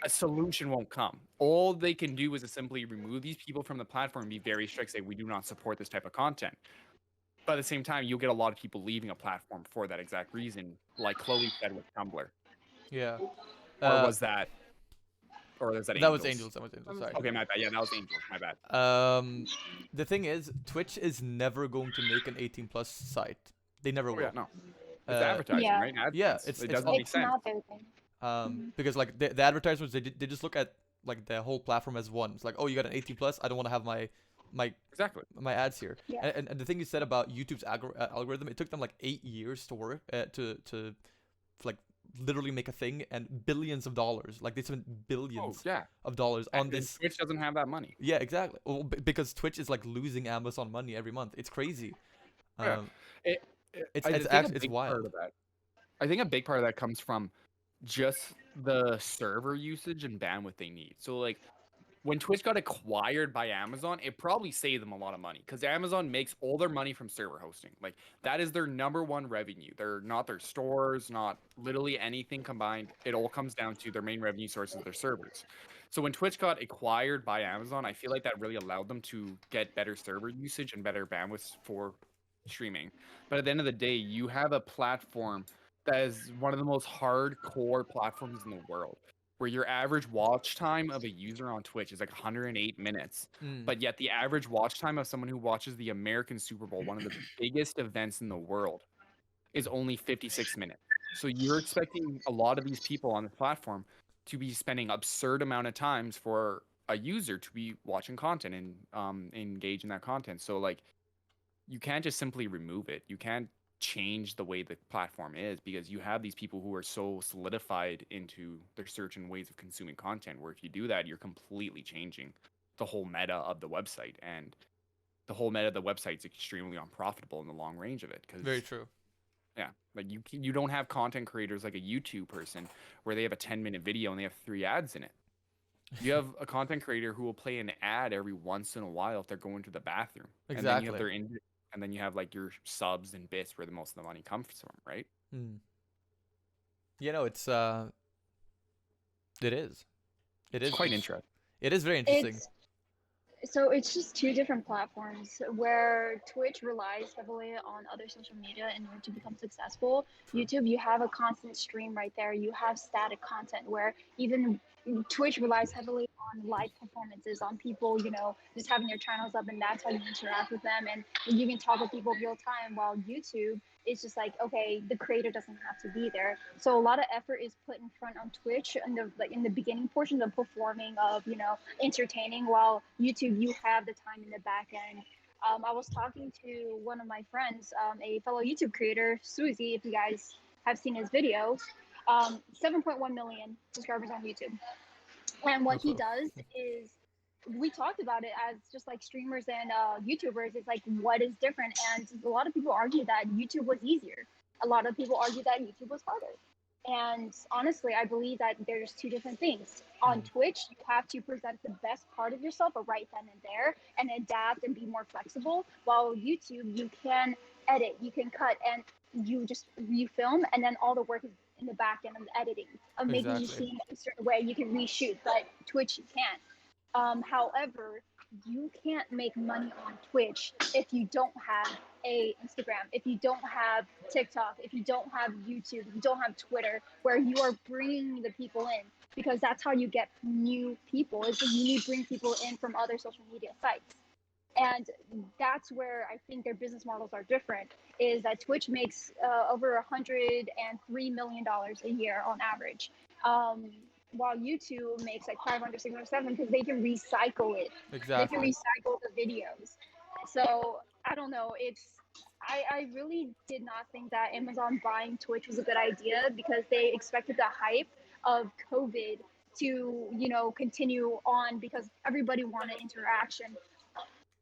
a solution won't come. All they can do is to simply remove these people from the platform and be very strict, say we do not support this type of content. But at the same time, you'll get a lot of people leaving a platform for that exact reason, like Chloe said with Tumblr. Yeah. Or was that That was Angels. Sorry. Okay, my bad. Yeah, that was Angels. My bad. The thing is, Twitch is never going to make an 18+ site. They never will. Yeah, no. It's advertising, Yeah. right? Yeah, it it's doesn't all- make It's sense. not their thing. Because like the advertisements, they just look at like the whole platform as one. It's like, oh, you got an 18+. I don't want to have my Exactly. ads here. Yeah. And the thing you said about YouTube's algorithm, it took them like 8 years to work to like literally make a thing, and billions of dollars. Like they spent billions Yeah. of dollars on And this. Twitch doesn't have that money. Yeah, exactly. Well, because Twitch is like losing Amazon money every month. It's crazy. Yeah. It's I think a actually it's big part wild. of that- I think a big part of that comes from just the server usage and bandwidth they need. So like when Twitch got acquired by Amazon, it probably saved them a lot of money because Amazon makes all their money from server hosting. Like that is their #1 revenue. They're not their stores, not literally anything combined. It all comes down to their main revenue source is their servers. So when Twitch got acquired by Amazon, I feel like that really allowed them to get better server usage and better bandwidth for streaming. But at the end of the day, you have a platform that is one of the most hardcore platforms in the world, where your average watch time of a user on Twitch is like 108 minutes. But yet the average watch time of someone who watches the American Super Bowl, one of the biggest events in the world, is only 56 minutes. So you're expecting a lot of these people on the platform to be spending absurd amount of times for a user to be watching content and engage in that content. So like you can't just simply remove it. You can't change the way the platform is because you have these people who are so solidified into their certain ways of consuming content, where if you do that, you're completely changing the whole meta of the website, and the whole meta of the website is extremely unprofitable in the long range of it. Very true. Yeah, like you don't have content creators like a YouTube person where they have a 10-minute video and they have 3 ads in it. You have a content creator who will play an ad every once in a while if they're going to the bathroom. Exactly. And then you have and then you have like your subs and bits where the most of the money comes from, right? You know, it's it is. It is Quite interesting. It is very interesting. It's just two different platforms where Twitch relies heavily on other social media in order to become successful. YouTube, you have a constant stream right there. You have static content where even Twitch relies heavily on live performances, on people, just having their channels up, and that's how you interact with them. And you can talk with people real time, while YouTube, it's just like, okay, the creator doesn't have to be there. So a lot of effort is put in front on Twitch in the beginning portion of performing, of entertaining, while YouTube, you have the time in the back end. I was talking to one of my friends, a fellow YouTube creator, Suzy, if you guys have seen his videos, 7.1 million subscribers on YouTube. And what he does is, we talked about it as just like streamers and YouTubers. It's like, what is different? And a lot of people argue that YouTube was easier. A lot of people argue that YouTube was harder. And honestly, I believe that there's two different things. On Twitch, you have to present the best part of yourself right then and there and adapt and be more flexible. While YouTube, you can edit, you can cut, and you film, and then all the work is in the back end of the editing of making you Exactly. seem a certain way. You can reshoot, but Twitch you can't. However, you can't make money on Twitch if you don't have a Instagram, if you don't have TikTok, if you don't have YouTube, if you don't have Twitter, where you are bringing the people in, because that's how you get new people. Is that you need to bring people in from other social media sites, and that's where I think their business models are different. Is that Twitch makes over $103 million a year on average. While YouTube makes like 500, 607 because they can recycle it. They can Exactly. recycle the videos. So I don't know. I really did not think that Amazon buying Twitch was a good idea because they expected the hype of COVID to, continue on because everybody wanted interaction.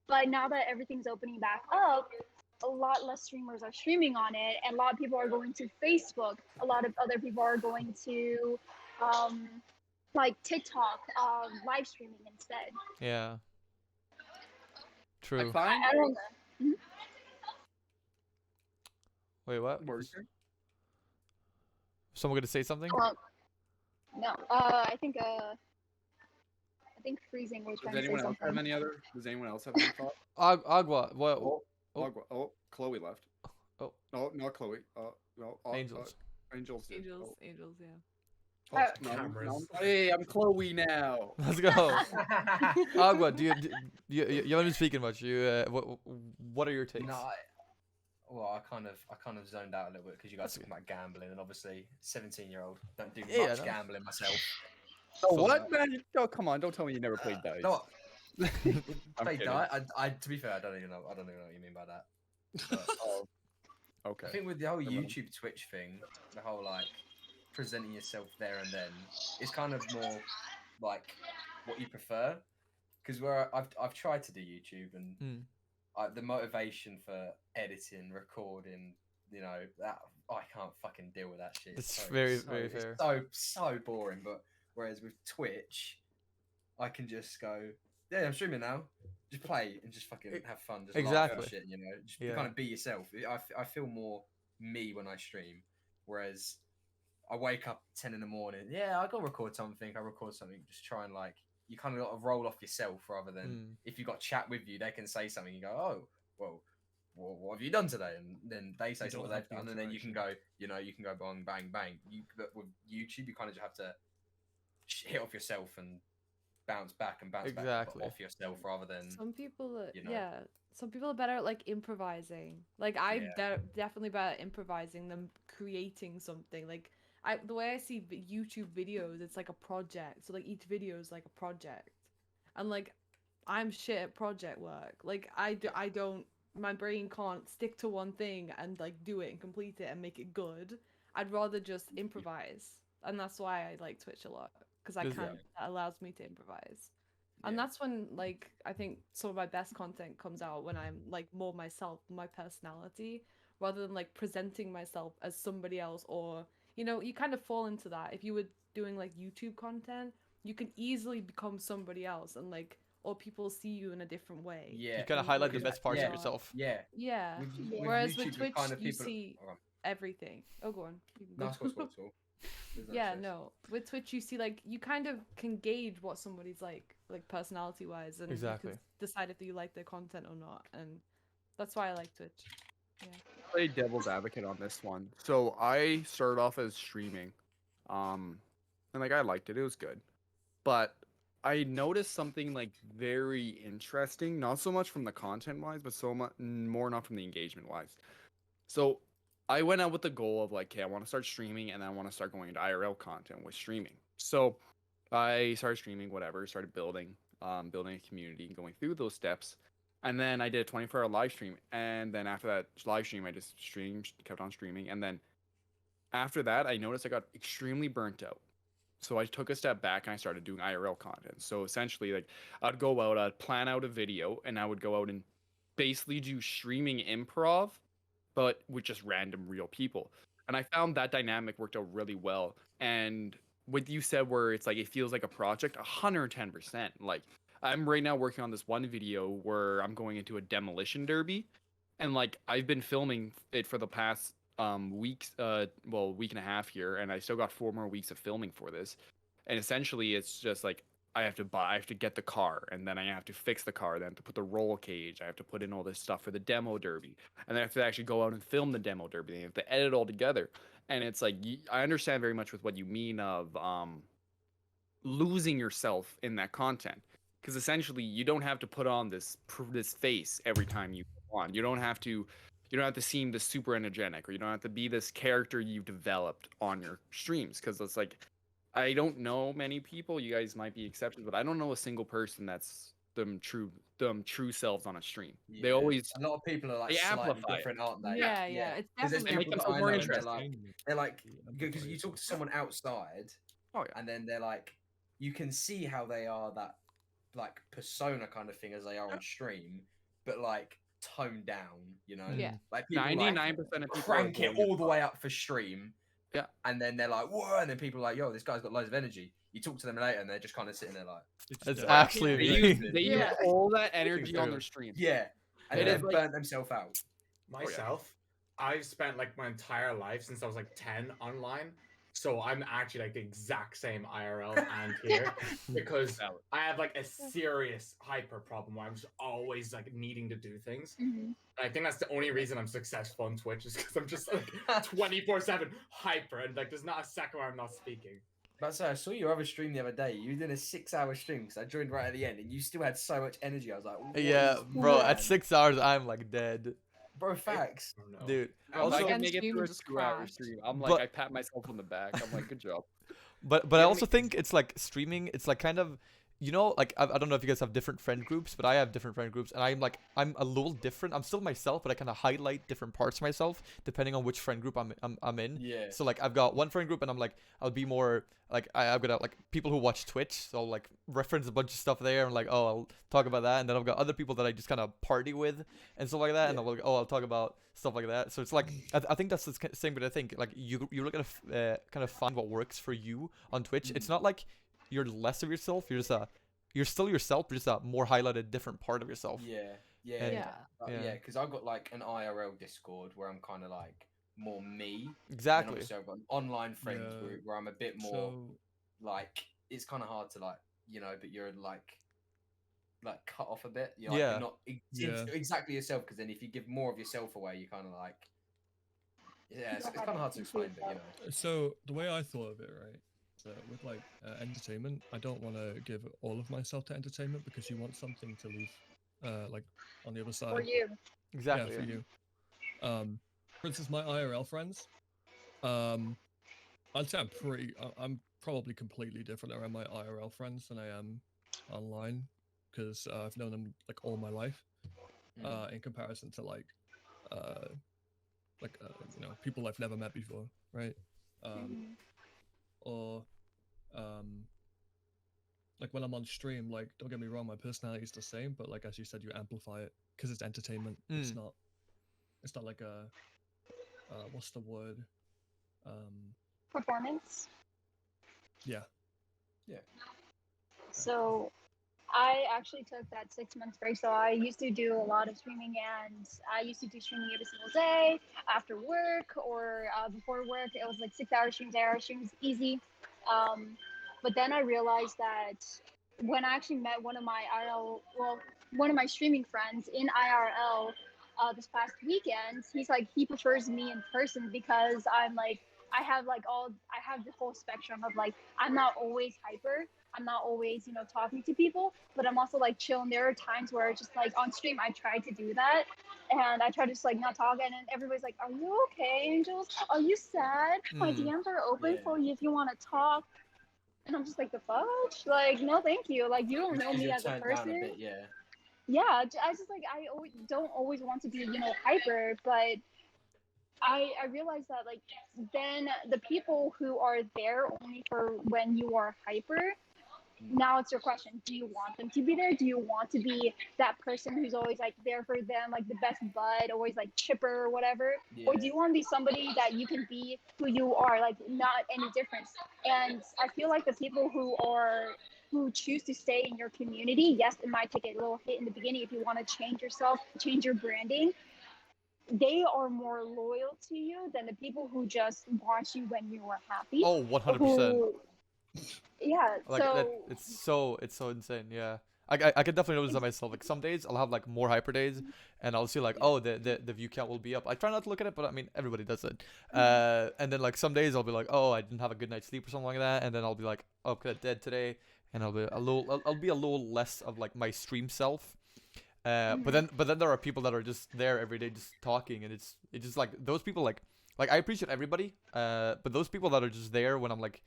But now that everything's opening back up, a lot less streamers are streaming on it, and a lot of people are going to Facebook. A lot of other people are going to um, like TikTok, live streaming instead. Yeah. I True. find I don't know. Wait, what? What were you saying? Someone gonna say something? No, I think freezing was trying Does to say anyone else have something. any other? Does anyone else have any thoughts? Agua. What? Oh, oh. oh, Chloe left. Oh. No, not Chloe. No, Angels. Angels did. Angels, Oh, angels, yeah. oh, no, Cameras. hey, I'm Chloe now. Let's go. Agua, you haven't been speaking much. What are your takes? No, I kind of zoned out a little bit because you guys talking about gambling, and obviously 17-year-old don't do Yeah, much no. gambling myself. Oh, So- what, man? Oh, come on! Don't tell me you never played dice. No, I'm played kidding. dice. To be fair, I don't even know what you mean by that. But Oh, okay. I think with the whole Never mind. YouTube Twitch thing, the whole like presenting yourself there and then, it's kind of more like what you prefer. Because where I've tried to do YouTube and Hmm. the motivation for editing, recording, that I can't fucking deal with that shit. It's so, very, so, very it's fair. so boring. But whereas with Twitch, I can just go, yeah, I'm streaming now. Just play and just fucking have fun. Just laugh Exactly. and shit, Just Yeah. kind of be yourself. I feel more me when I stream. Whereas I wake up 10 in the morning. Yeah, I gotta record something. Just try and you kind of got to roll off yourself rather than if you got chat with you, they can say something. You go, oh, well, what have you done today? And then they say You something don't what they've have the done, and then you can go, you can go bang, bang, bang. But with YouTube, you kind of just have to hit off yourself and bounce back Exactly. off yourself rather than Some people, you know. yeah, some people are better at like improvising. Like I'm definitely better at improvising than creating something. Like the way I see YouTube videos, it's like a project. So like each video is like a project, and like I'm shit at project work. Like I don't, my brain can't stick to one thing and like do it and complete it and make it good. I'd rather just improvise, and that's why I like Twitch a lot because I Is- can. That allows me to improvise. And that's when, like, I think some of my best content comes out when I'm, like, more myself, my personality, rather than, like, presenting myself as somebody else or, you kind of fall into that. If you were doing, like, YouTube content, you can easily become somebody else and, like, or people see you in a different way. Yeah. You kind of highlight the Because- best parts yeah. of yourself. Yeah. Yeah. With Whereas with YouTube, Twitch, kind of you people... see Oh, everything. Oh, go on. You can no, go. it's cool. Yeah, no. With Twitch, you see, like, you kind of can gauge what somebody's like personality-wise, and Exactly. you can decide if you like their content or not, and that's why I like Twitch. Play devil's advocate on this one. So I started off as streaming, and like I liked it. It was good, but I noticed something like very interesting. Not so much from the content wise, but so much more not from the engagement wise. So I went out with the goal of like, okay, I want to start streaming, and I want to start going into IRL content with streaming. So I started streaming, whatever, started building a community, going through those steps. And then I did a 24-hour live stream. And then after that live stream, I just kept on streaming. And then after that, I noticed I got extremely burnt out. So I took a step back and I started doing IRL content. So essentially, like, I'd go out, I'd plan out a video, and I would go out and basically do streaming improv, but with just random real people. And I found that dynamic worked out really well. And what you said, where it's like it feels like a project, 110%. Like I'm right now working on this one video where I'm going into a demolition derby, and like I've been filming it for the past weeks, week and a half here, and I still got 4 more weeks of filming for this. And essentially, it's just like I have to get the car, and then I have to fix the car, then I have to put the roll cage, I have to put in all this stuff for the demo derby, and then I have to actually go out and film the demo derby, and I have to edit all together. And it's like I understand very much with what you mean of losing yourself in that content, because essentially you don't have to put on this face every time you go on. You don't have to seem this super energetic, or you don't have to be this character you've developed on your streams, because it's like I don't know many people. You guys might be exceptions, but I don't know a single person that's them true selves on a stream. Yeah. They always a lot of people are like they slightly amplify it. different, aren't they? Yeah, it's 'Cause there's definitely They make people themselves that I more know, and interesting. they're like because you talk to someone outside, Oh yeah. and then they're like, you can see how they are that like persona kind of thing as they are on stream, but like toned down, you know. Yeah. Like people 99% of people crank are it going all the way up for stream. Yeah. And then they're like, whoa, and then people are like, yo, this guy's got loads of energy. You talk to them later, and they're just kind of sitting there like, It's actually They me. use Yeah. all that energy on true. their stream. yeah, and It then is like- burnt themselves out. Myself, I've spent like my entire life since I was like 10 online. So I'm actually like the exact same IRL and here because Valid. I have like a serious hyper problem where I'm just always like needing to do things. Mhm. And I think that's the only reason I'm successful on Twitch is because I'm just like 24/7 hyper and like there's not a second where I'm not speaking. But so I saw your other stream the other day. You were doing a 6-hour stream because I joined right at the end, and you still had so much energy. I was like, what Yeah, is bro. going At on? 6 hours, I'm like dead, Bro, facts. I don't know. dude. I Also, can make it stream through a just 2-hour crashed. stream. I'm like, But- I pat myself on the back. I'm like, good job. but I Yeah, also me- think it's like streaming. It's like kind of, you know, like I don't know if you guys have different friend groups, but I have different friend groups, and I'm a little different. I'm still myself, but I kind of highlight different parts of myself depending on which friend group I'm in. Yeah. So like I've got one friend group, and I'm like I'll be more like I've got like people who watch Twitch, so I'll like reference a bunch of stuff there, and like oh I'll talk about that, and then I've got other people that I just kind of party with and stuff like that, and Yeah. I'm like oh I'll talk about stuff like that. So it's like I think that's the same, but I think like you look at kind of find what works for you on Twitch. It's not like you're less of yourself. You're still yourself, but just a more highlighted different part of yourself. Yeah. And- Yeah. Yeah. Because I've got like an IRL Discord where I'm kind of like more me. And Exactly. obviously I've got an online friends Yeah. group where I'm a bit more So like it's kind of hard to like but you're like cut off a bit. You're Yeah. you're not Yeah. exactly yourself, because then if you give more of yourself away, you kind of like it's kind of hard to explain, but you know. So the way I thought of it, right, so with like entertainment, I don't want to give all of myself to entertainment because you want something to leave, like on the other side. For you. Exactly. Yeah, for you. For instance, my IRL friends, I'd say I'm probably completely different around my IRL friends than I am online, because I've known them like all my life. In comparison to like you know, people I've never met before, right? Mhm. Or like when I'm on stream, like don't get me wrong, my personality is the same, but like as you said, you amplify it because it's entertainment. It's not like a what's the word? Performance. Yeah. So I actually took that 6 months break. So I used to do a lot of streaming, and I used to do streaming every single day after work or before work. It was like 6-hour streams, 8-hour streams, easy. But then I realized that when I actually met one of my streaming friends in IRL this past weekend, he's like, he prefers me in person because I'm like, I have the whole spectrum of like, I'm not always hyper. I'm not always, talking to people, but I'm also like chill. And there are times where just like on stream, I try to do that, and I try to just like not talk, and then everybody's like, "Are you okay, Angels? Are you sad? My DMs are open Yeah. for you if you want to talk." And I'm just like, the fudge? Like, no, thank you. Like, you don't know me You're as a turned down person. a bit, yeah. Yeah, I just like, don't always want to be, hyper, but I realized that like then the people who are there only for when you are hyper, Now it's your question. Do you want them to be there? Do you want to be that person who's always like there for them, like the best bud, always like chipper or whatever? Or do you want to be somebody that you can be who you are, like not any difference? And I feel like the people who choose to stay in your community, yes, it might take a little hit in the beginning if you want to change yourself, change your branding. They are more loyal to you than the people who just watch you when you are happy. Oh, 100%. Who, yeah, Like that, so it's so insane. Yeah, I can definitely notice that myself. Like some days I'll have like more hyper days, and I'll see like, oh, the view count will be up. I try not to look at it, but I mean everybody does it. And then like some days I'll be like, oh, I didn't have a good night's sleep or something like that, and then I'll be like, oh, I'm dead today, and I'll be a little less of like my stream self. But then there are people that are just there every day just talking, and it's just like those people like I appreciate everybody, but those people that are just there when I'm like.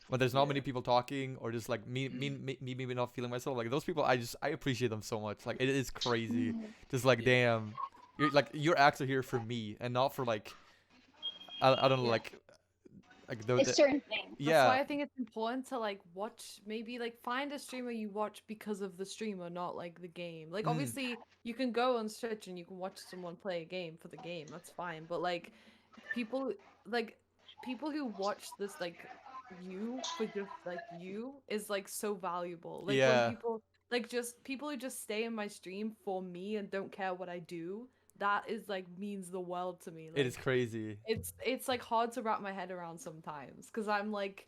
When there's not many people talking, or just like me maybe not feeling myself, like those people, I appreciate them so much. Like it is crazy, just like damn, your acts are here for me and not for like, I don't know, like those. it's certain things. That's why I think it's important to like watch, maybe like find a streamer you watch because of the streamer, not like the game. Like obviously you can go on Twitch and you can watch someone play a game for the game, that's fine. But like people who watch this like you for just like you is like so valuable. Like when people like just people who just stay in my stream for me and don't care what I do, that is like means the world to me. Like, it is crazy. It's like hard to wrap my head around sometimes because I'm like,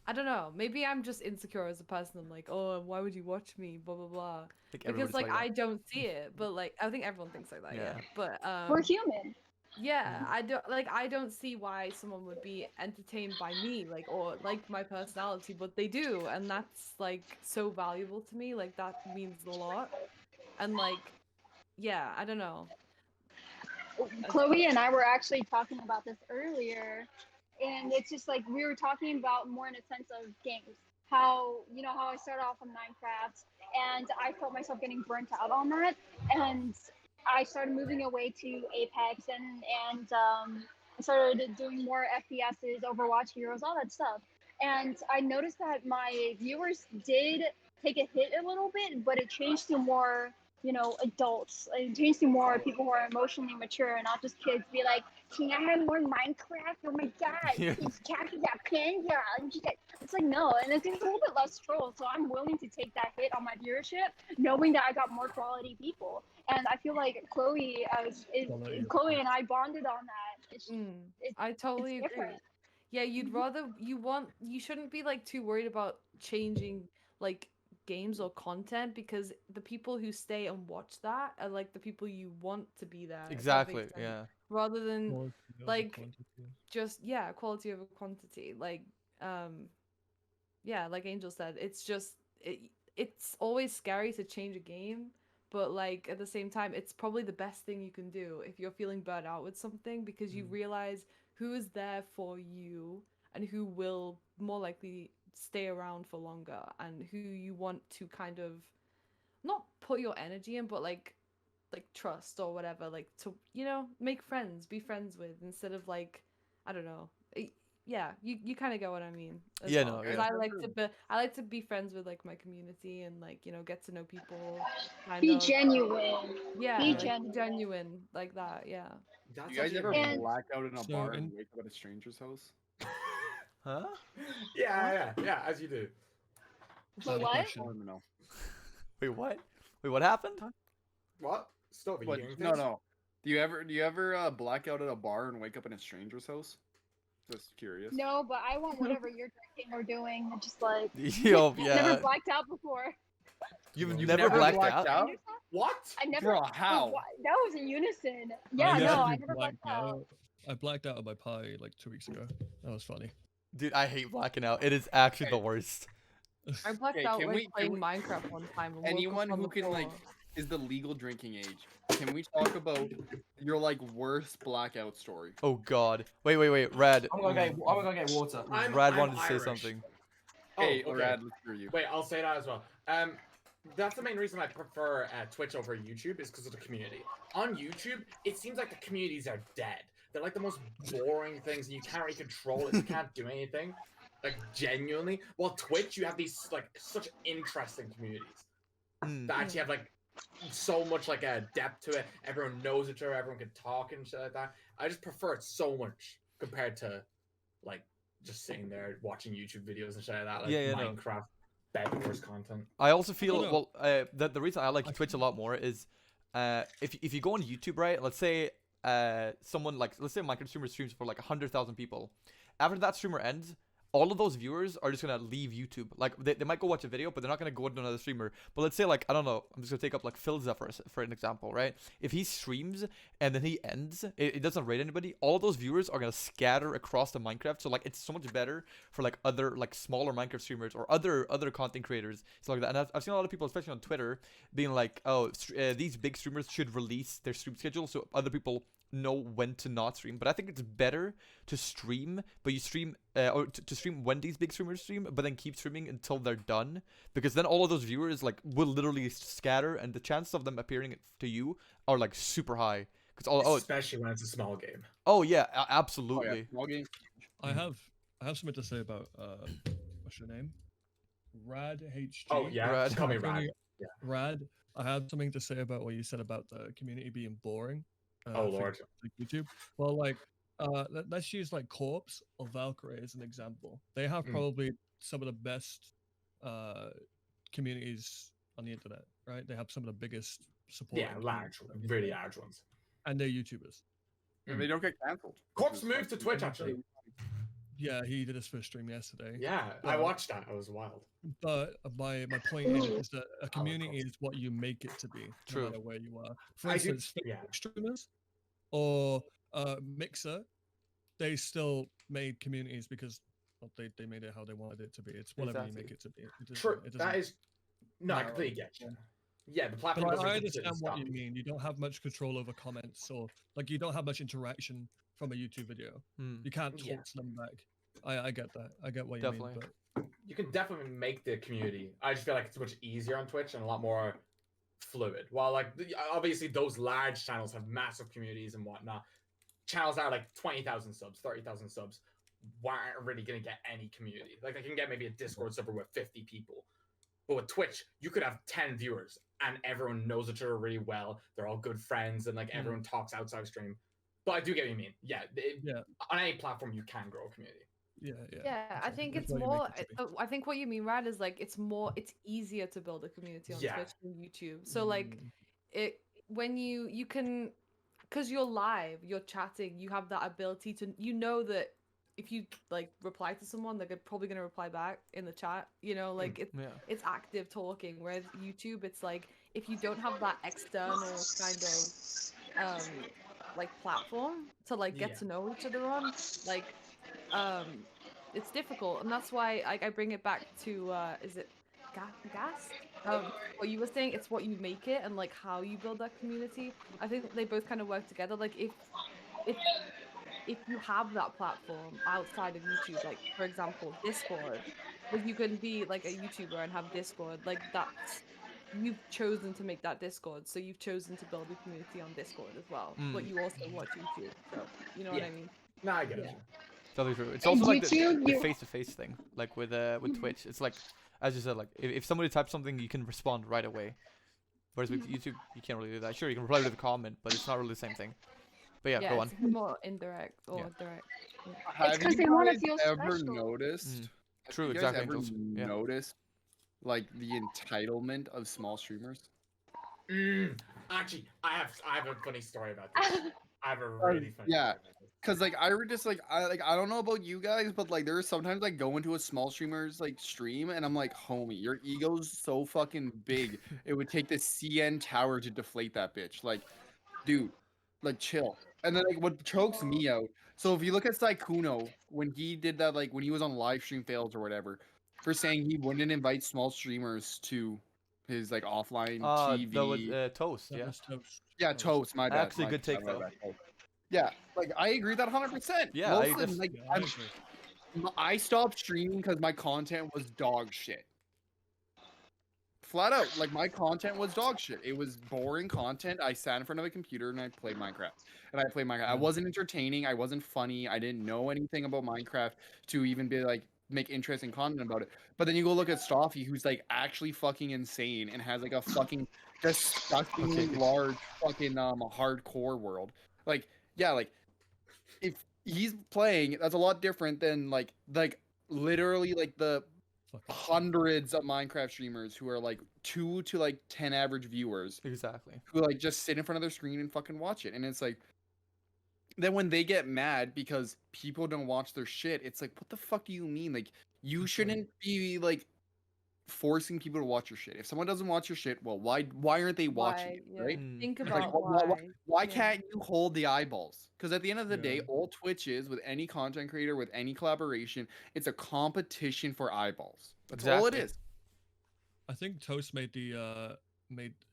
I don't know, maybe I'm just insecure as a person. I'm like, oh, why would you watch me, blah blah blah, because like I don't see it, but like I think everyone thinks like that. Yeah, but we're human. Yeah, I don't see why someone would be entertained by me, like, or like my personality, but they do, and that's like so valuable to me. Like that means a lot. And like, yeah, I don't know. Chloe and I were actually talking about this earlier, and it's just like we were talking about more in a sense of games. How I started off on Minecraft, and I felt myself getting burnt out on that, and I started moving away to Apex, and I started doing more FPSs, Overwatch, Heroes, all that stuff. And I noticed that my viewers did take a hit a little bit, but it changed to more, adults. It changed to more people who are emotionally mature and not just kids. Be like, can I have more Minecraft? Oh my god, he's catching that panda. It's like, no, and it's a little bit less troll, so I'm willing to take that hit on my viewership, knowing that I got more quality people. And I feel like Chloe and I bonded on that. I totally agree. Yeah, you shouldn't be like too worried about changing like games or content, because the people who stay and watch that are like the people you want to be there. Exactly. Yeah. Rather than like just quality over quantity. Like like Angel said, it's just it's always scary to change a game, but like at the same time it's probably the best thing you can do if you're feeling burnt out with something, because you realize who is there for you and who will more likely stay around for longer, and who you want to kind of not put your energy in, but like trust or whatever, like to make friends, be friends with, instead of like, I don't know. Yeah, you kind of get what I mean. I like to be friends with like my community and like get to know people. Be genuine. Yeah, be genuine like that. Yeah. You guys ever black out in a bar and wake up at a stranger's house? Huh? Yeah, as you do. So what? Wait, what? Wait, what happened? What? Stop hearing things? No. Do you ever black out at a bar and wake up in a stranger's house? Just curious. No, but I want whatever you're drinking or doing. Just like never blacked out before. You've never blacked out? What? I never. Girl, how? That was in unison. Yeah, I never blacked out. I blacked out at my party like 2 weeks ago. That was funny. Dude, I hate blacking out. It is actually the worst. I blacked out playing Minecraft one time. Anyone who can like is the legal drinking age. Can we talk about your like worst blackout story? Oh God! Wait, Rad. I'm gonna get water. Rad wanted to say something. Hey, okay. Rad, let's hear you. Wait, I'll say that as well. That's the main reason I prefer Twitch over YouTube, is because of the community. On YouTube, it seems like the communities are dead. They're like the most boring things, and you can't really control it. You can't do anything. like genuinely. While Twitch, you have these like such interesting communities Mm. that actually have like so much like a depth to it. Everyone knows each other. Everyone can talk and shit like that. I just prefer it so much compared to like just sitting there watching YouTube videos and shit like that. Like Yeah, no. Minecraft, Bedwars content. I also feel no. well. The reason I like Twitch a lot more is, if you go on YouTube, right? Let's say someone like, let's say a Minecraft streamer streams for like 100,000 people. After that streamer ends, all of those viewers are just gonna leave YouTube. Like they might go watch a video, but they're not gonna go to another streamer. But let's say like, I don't know, I'm just gonna take up like Philza for an example, right? If he streams and then he ends, it doesn't rate anybody. All of those viewers are gonna scatter across the Minecraft. So like it's so much better for like other like smaller Minecraft streamers or other content creators. So like that. And I've seen a lot of people, especially on Twitter, being like, oh, these big streamers should release their stream schedule so other people know when to not stream. But I think it's better to stream, but you stream or to stream when these big streamers stream, but then keep streaming until they're done, because then all of those viewers like will literally scatter, and the chances of them appearing to you are like super high. Because Especially when it's a small game. oh yeah, Oh, yeah. absolutely. Small game. I have something to say about what's your name? RadHG. Oh yeah, Rad. just call me Rad. Rad. I have something to say about what you said about the community being boring. Oh for lord. like YouTube. Well, like, let's use like Corpse or Valkyrie as an example. They have probably some of the best communities on the internet, right? They have some of the biggest support. Yeah, large, really large ones. And they're YouTubers. And they don't get canceled. Corpse moved to Twitch actually. Yeah, he did his first stream yesterday. Yeah, I watched that. It was wild. But my point is that a community is what you make it to be, True. no matter where you are. For I do- instance, yeah. Facebook streamers or Mixer, they still made communities because they made it how they wanted it to be. It's whatever you make it to be. True. It That doesn't is. No, I narrow completely it get you. down. Yeah, the platform But doesn't I completely understand what stop you mean. You don't have much control over comments, or like you don't have much interaction from a YouTube video. You can't talk Yeah. to them back. I get that. I get what you Definitely. mean. But You can definitely make the community. I just feel like it's much easier on Twitch and a lot more fluid. While like obviously those large channels have massive communities and whatnot. Channels that are like 20,000 subs, 30,000 subs, aren't really gonna get any community. Like they can get maybe a Discord server with 50 people. But with Twitch, you could have 10 viewers and everyone knows each other really well. They're all good friends and like everyone talks outside of stream. But I do get what you mean. Yeah, on any platform you can grow a community. Yeah, I think That's it's what you more. make it to be. I think what you mean, Rad, is like it's easier to build a community on Yeah. Twitch than YouTube. So like, when you can, because you're live, you're chatting, you have that ability to, that if you like reply to someone, they're probably gonna reply back in the chat. Like it's active talking. Whereas YouTube, it's like if you don't have that external kind of like platform to like get to know each other on, like it's difficult. And that's why I bring it back to is it gas what you were saying, it's what you make it and like how you build that community. I think they both kind of work together. Like if you have that platform outside of YouTube, like for example Discord, like you can be like a YouTuber and have Discord, like that's, you've chosen to make that Discord, so you've chosen to build a community on Discord as well, but you also watch YouTube, so you know what I mean. No, I get it. Totally true. It's And also like the YouTube, face-to-face thing, like with Twitch. It's like, as you said, like if somebody types something, you can respond right away. Whereas with YouTube, you can't really do that. Sure, you can reply with a comment, but it's not really the same thing. But yeah, go on. It's more indirect or Yeah. direct. Have 'cause you they wanna guys feel ever special. noticed? have True, you guys exactly, ever Angels. Yeah. noticed like the entitlement of small streamers? Actually, I have a funny story about this. I have a really funny yeah. story about this. Cause like I would just I don't know about you guys, but like there's sometimes like go into a small streamer's like stream and I'm like, homie, your ego's so fucking big. It would take the CN tower to deflate that bitch. Like, dude, like chill. And then like what chokes me out. So if you look at Saikuno, when he did that, like when he was on live stream fails or whatever, for saying he wouldn't invite small streamers to his like offline TV. That was Toast, that yeah. was Toast. Yeah, Toast, my bad. Actually, my good take, bad, my though. bad, Toast. Yeah, like I agree that 100%. Yeah, Most I of them, just- like Yeah, I agree. I stopped streaming because my content was dog shit. Flat out, like my content was dog shit. It was boring content. I sat in front of a computer and I played Minecraft. I wasn't entertaining. I wasn't funny. I didn't know anything about Minecraft to even be like make interesting content about it. But then you go look at Stoffy, who's like actually fucking insane and has like a fucking disgustingly Okay. large fucking hardcore world. Like, yeah, like if he's playing, that's a lot different than like literally like the Fucking hundreds of Minecraft streamers who are like 2 to like 10 average viewers Exactly. who like just sit in front of their screen and fucking watch it. And it's like, then when they get mad because people don't watch their shit, it's like, what the fuck do you mean? Like, you shouldn't be like forcing people to watch your shit. If someone doesn't watch your shit, well, why aren't they watching Why? it, Yeah. right? Mm. Think It's about like, why Yeah. can't you hold the eyeballs? Because at the end of the day, Yeah. all Twitch is with any content creator, with any collaboration, it's a competition for eyeballs. That's all it Exactly. is. I think Toast made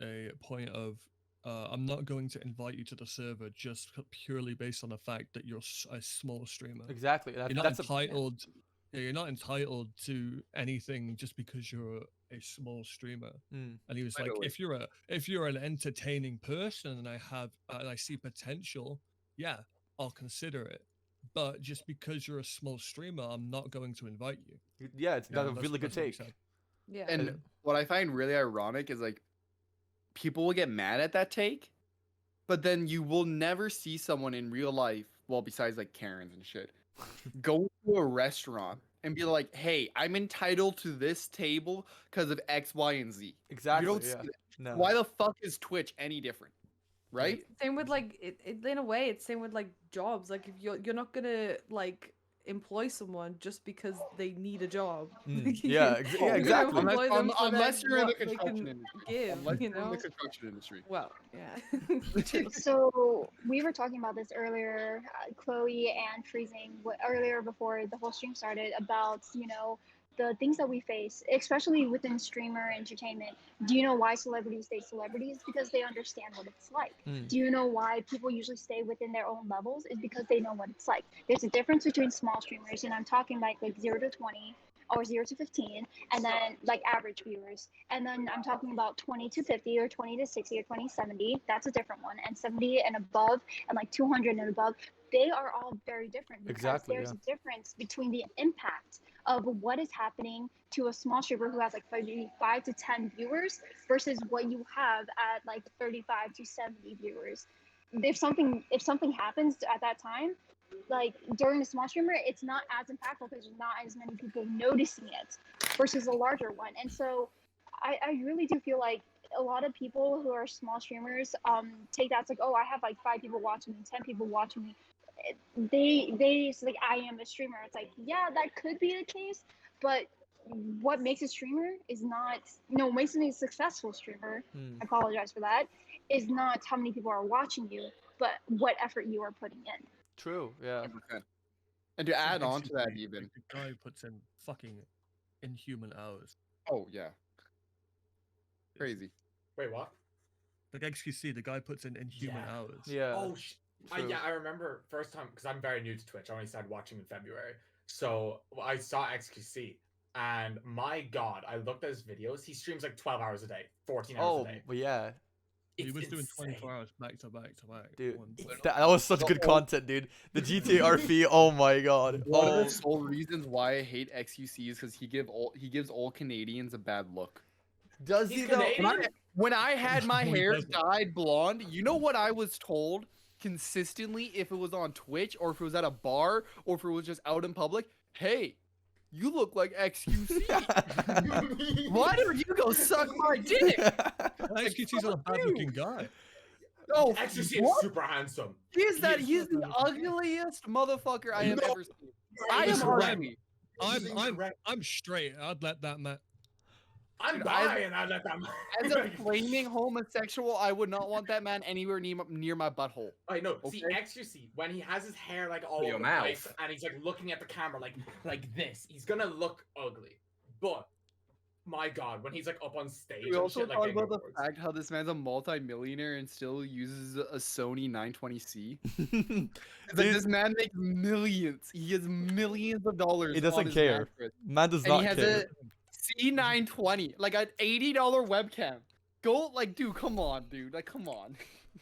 a point of I'm not going to invite you to the server just purely based on the fact that you're a small streamer. Exactly. You're not That's entitled. Yeah, you're not entitled to anything just because you're a small streamer. Mm. And he was By like, the way. if you're an entertaining person and I see potential, yeah, I'll consider it. But just because you're a small streamer, I'm not going to invite you. Yeah, it's that's a that's- really good that's what he take. said. Yeah. And what I find really ironic is like people will get mad at that take, but then you will never see someone in real life, well, besides like Karens and shit, go to a restaurant and be like, "Hey, I'm entitled to this table because of X, Y, and Z." Exactly. You don't see Yeah. that. No. Why the fuck is Twitch any different? Right? Same with like in a way, it's same with like jobs. Like if you're not gonna like employ someone just because they need a job. Mm. Like, Yeah. you- Yeah. you're gonna Exactly. employ them for Unless you're in the what they construction can industry. give, Unless you you're in know. the construction industry. Well, yeah. So we were talking about this earlier, Chloe and Freezing, earlier before the whole stream started, about the things that we face, especially within streamer entertainment. Do you know why celebrities stay celebrities? Because they understand what it's like. Mm. Do you know why people usually stay within their own levels? Is because they know what it's like. There's a difference between small streamers, and I'm talking like 0 to 20 or 0 to 15, and then like average viewers. And then I'm talking about 20 to 50 or 20 to 60 or 20 to 70. That's a different one. And 70 and above and like 200 and above, they are all very different because Exactly, there's yeah. a difference between the impact of what is happening to a small streamer who has like 5 to 10 viewers versus what you have at like 35 to 70 viewers. If something happens at that time, like during a small streamer, it's not as impactful because there's not as many people noticing it versus a larger one. And so I really do feel like a lot of people who are small streamers take that as like, oh, I have like 5 people watching me, 10 people watching me. It's like, I am a streamer. It's like, yeah, that could be the case, but what makes a streamer is not, what makes me a successful streamer, Mm. I apologize for that, is not how many people are watching you, but what effort you are putting in. True. Yeah. 100%. And to add on to that, XQC, even. the guy who puts in fucking inhuman hours. Oh, yeah. Crazy. Wait, what? Like XQC, the guy puts in inhuman Yeah. hours. Yeah. Oh, True. yeah, I remember first time because I'm very new to Twitch. I only started watching in February, so I saw XQC, and my God, I looked at his videos. He streams like 12 hours a day, 14 hours Oh, a day. but yeah, He It's was doing insane. 24 hours back to back to back. dude. One- That was such good content, dude. The GTA RP. Oh my God. One of Oh. the sole reasons why I hate XQC is because he gives all Canadians a bad look. Does He's he though? Canadian? When I had my No, he hair doesn't. dyed blonde, you know what I was told consistently if it was on Twitch or if it was at a bar or if it was just out in public? Hey, you look like XQC. Why don't you go suck my dick? XQC's not a bad looking guy. Oh, XQC is what? super handsome. He's He that. is He's the super ugliest motherfucker I have No. ever seen. I He's am correct. ugly. I'm straight. I'd let that man. I'm Dude, bi and I let them. As a flaming homosexual, I would not want that man anywhere near my butthole. I know. See, Okay. XQC, when he has his hair like all Your over the mouth. place and he's like looking at the camera like this, he's gonna look ugly. But my God, when he's like up on stage We and also shit, like talk getting about the awards. fact how this man's a multi-millionaire and still uses a Sony 920C. It's like Dude, this man makes millions. He has millions of dollars. He doesn't on his care. mattress. Man does And not he has care. a C920, like an $80 webcam. Go like, dude, come on, dude. Like, come on.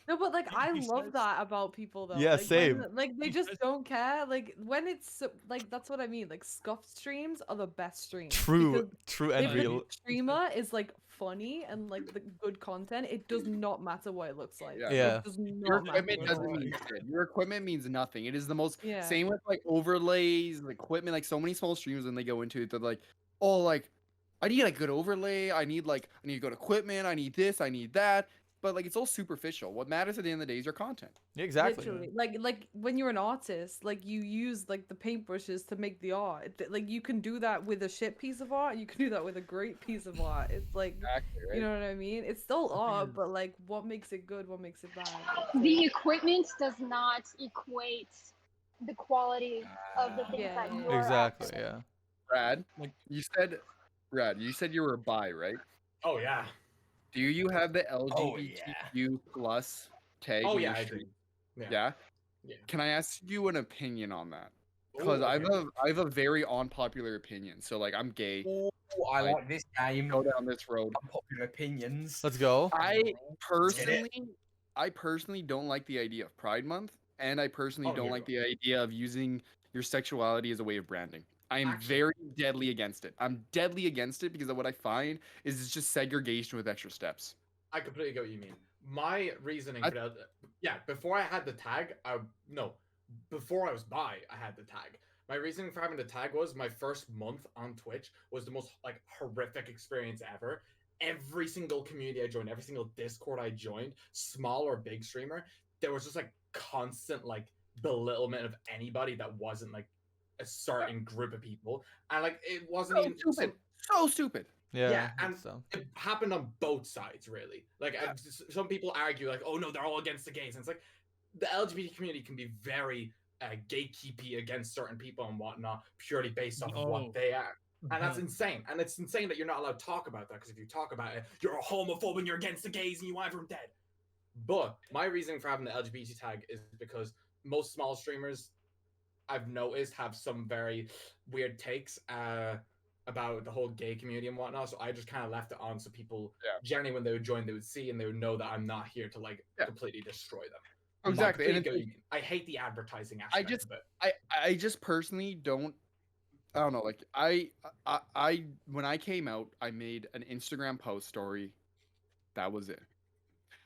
No, but like I He love says- that about people though. Yeah, like, same. Like they He just says- don't care. Like when it's like that's what I mean. Like scuffed streams are the best streams. True, because true if and the real. streamer is like funny and like the good content, it does not matter what it looks like. Yeah. Yeah. It does Your not matter. equipment at doesn't all. mean shit. Your equipment means nothing. It is the most Yeah. same with like overlays, like equipment. Like so many small streams when they go into it, they're like, oh, like I need a good overlay. I need good equipment. I need this. I need that. But like it's all superficial. What matters at the end of the day is your content. Yeah, exactly. Literally, like when you're an artist, like you use like the paintbrushes to make the art. Like you can do that with a shit piece of art. You can do that with a great piece of art. It's like, Exactly, right? you know what I mean? It's still thing art, is- but like what makes it good? What makes it bad? The equipment does not equate the quality of the things Yeah, that yeah, you are Exactly. after. Yeah. Brad, Like- you said you were bi, right? Oh yeah. Do you have the Oh, LGBTQ plus tag? Oh in yeah, your I do. stream? Yeah. Yeah. Yeah. Can I ask you an opinion on that? Because Ooh, I okay. have a very unpopular opinion. So like I'm gay. Ooh, I Like, like this game. Go down this road. Unpopular opinions. Let's go. I personally don't like the idea of Pride Month, and I personally Oh, don't here like we the idea of using your sexuality as a way of branding. I am Actually- very deadly against it. I'm deadly against it because of what I find is it's just segregation with extra steps. I completely get what you mean. My reasoning I- for that, yeah, before I had the tag, before I was bi, I had the tag. My reasoning for having the tag was my first month on Twitch was the most like horrific experience ever. Every single community I joined, every single Discord I joined, small or big streamer, there was just like constant like belittlement of anybody that wasn't like a certain group of people, and like it wasn't So even stupid. So stupid. Yeah. yeah, and so. it happened on both sides, really. Like, some people argue, like, oh no, they're all against the gays. And it's like, the LGBT community can be very gatekeepy against certain people and whatnot, purely based off of No. what they are. And that's But- insane. And it's insane that you're not allowed to talk about that, because if you talk about it, you're a homophobe and you're against the gays and you want everyone dead. But my reasoning for having the LGBT tag is because most small streamers, I've noticed, have some very weird takes about the whole gay community and whatnot. So I just kind of left it on so people generally when they would join, they would see and they would know that I'm not here to like Yeah. completely destroy them. Exactly. And And it's like, I hate the advertising aspect just- of it. I just personally don't. I don't know. Like I when I came out, I made an Instagram post story. That was it.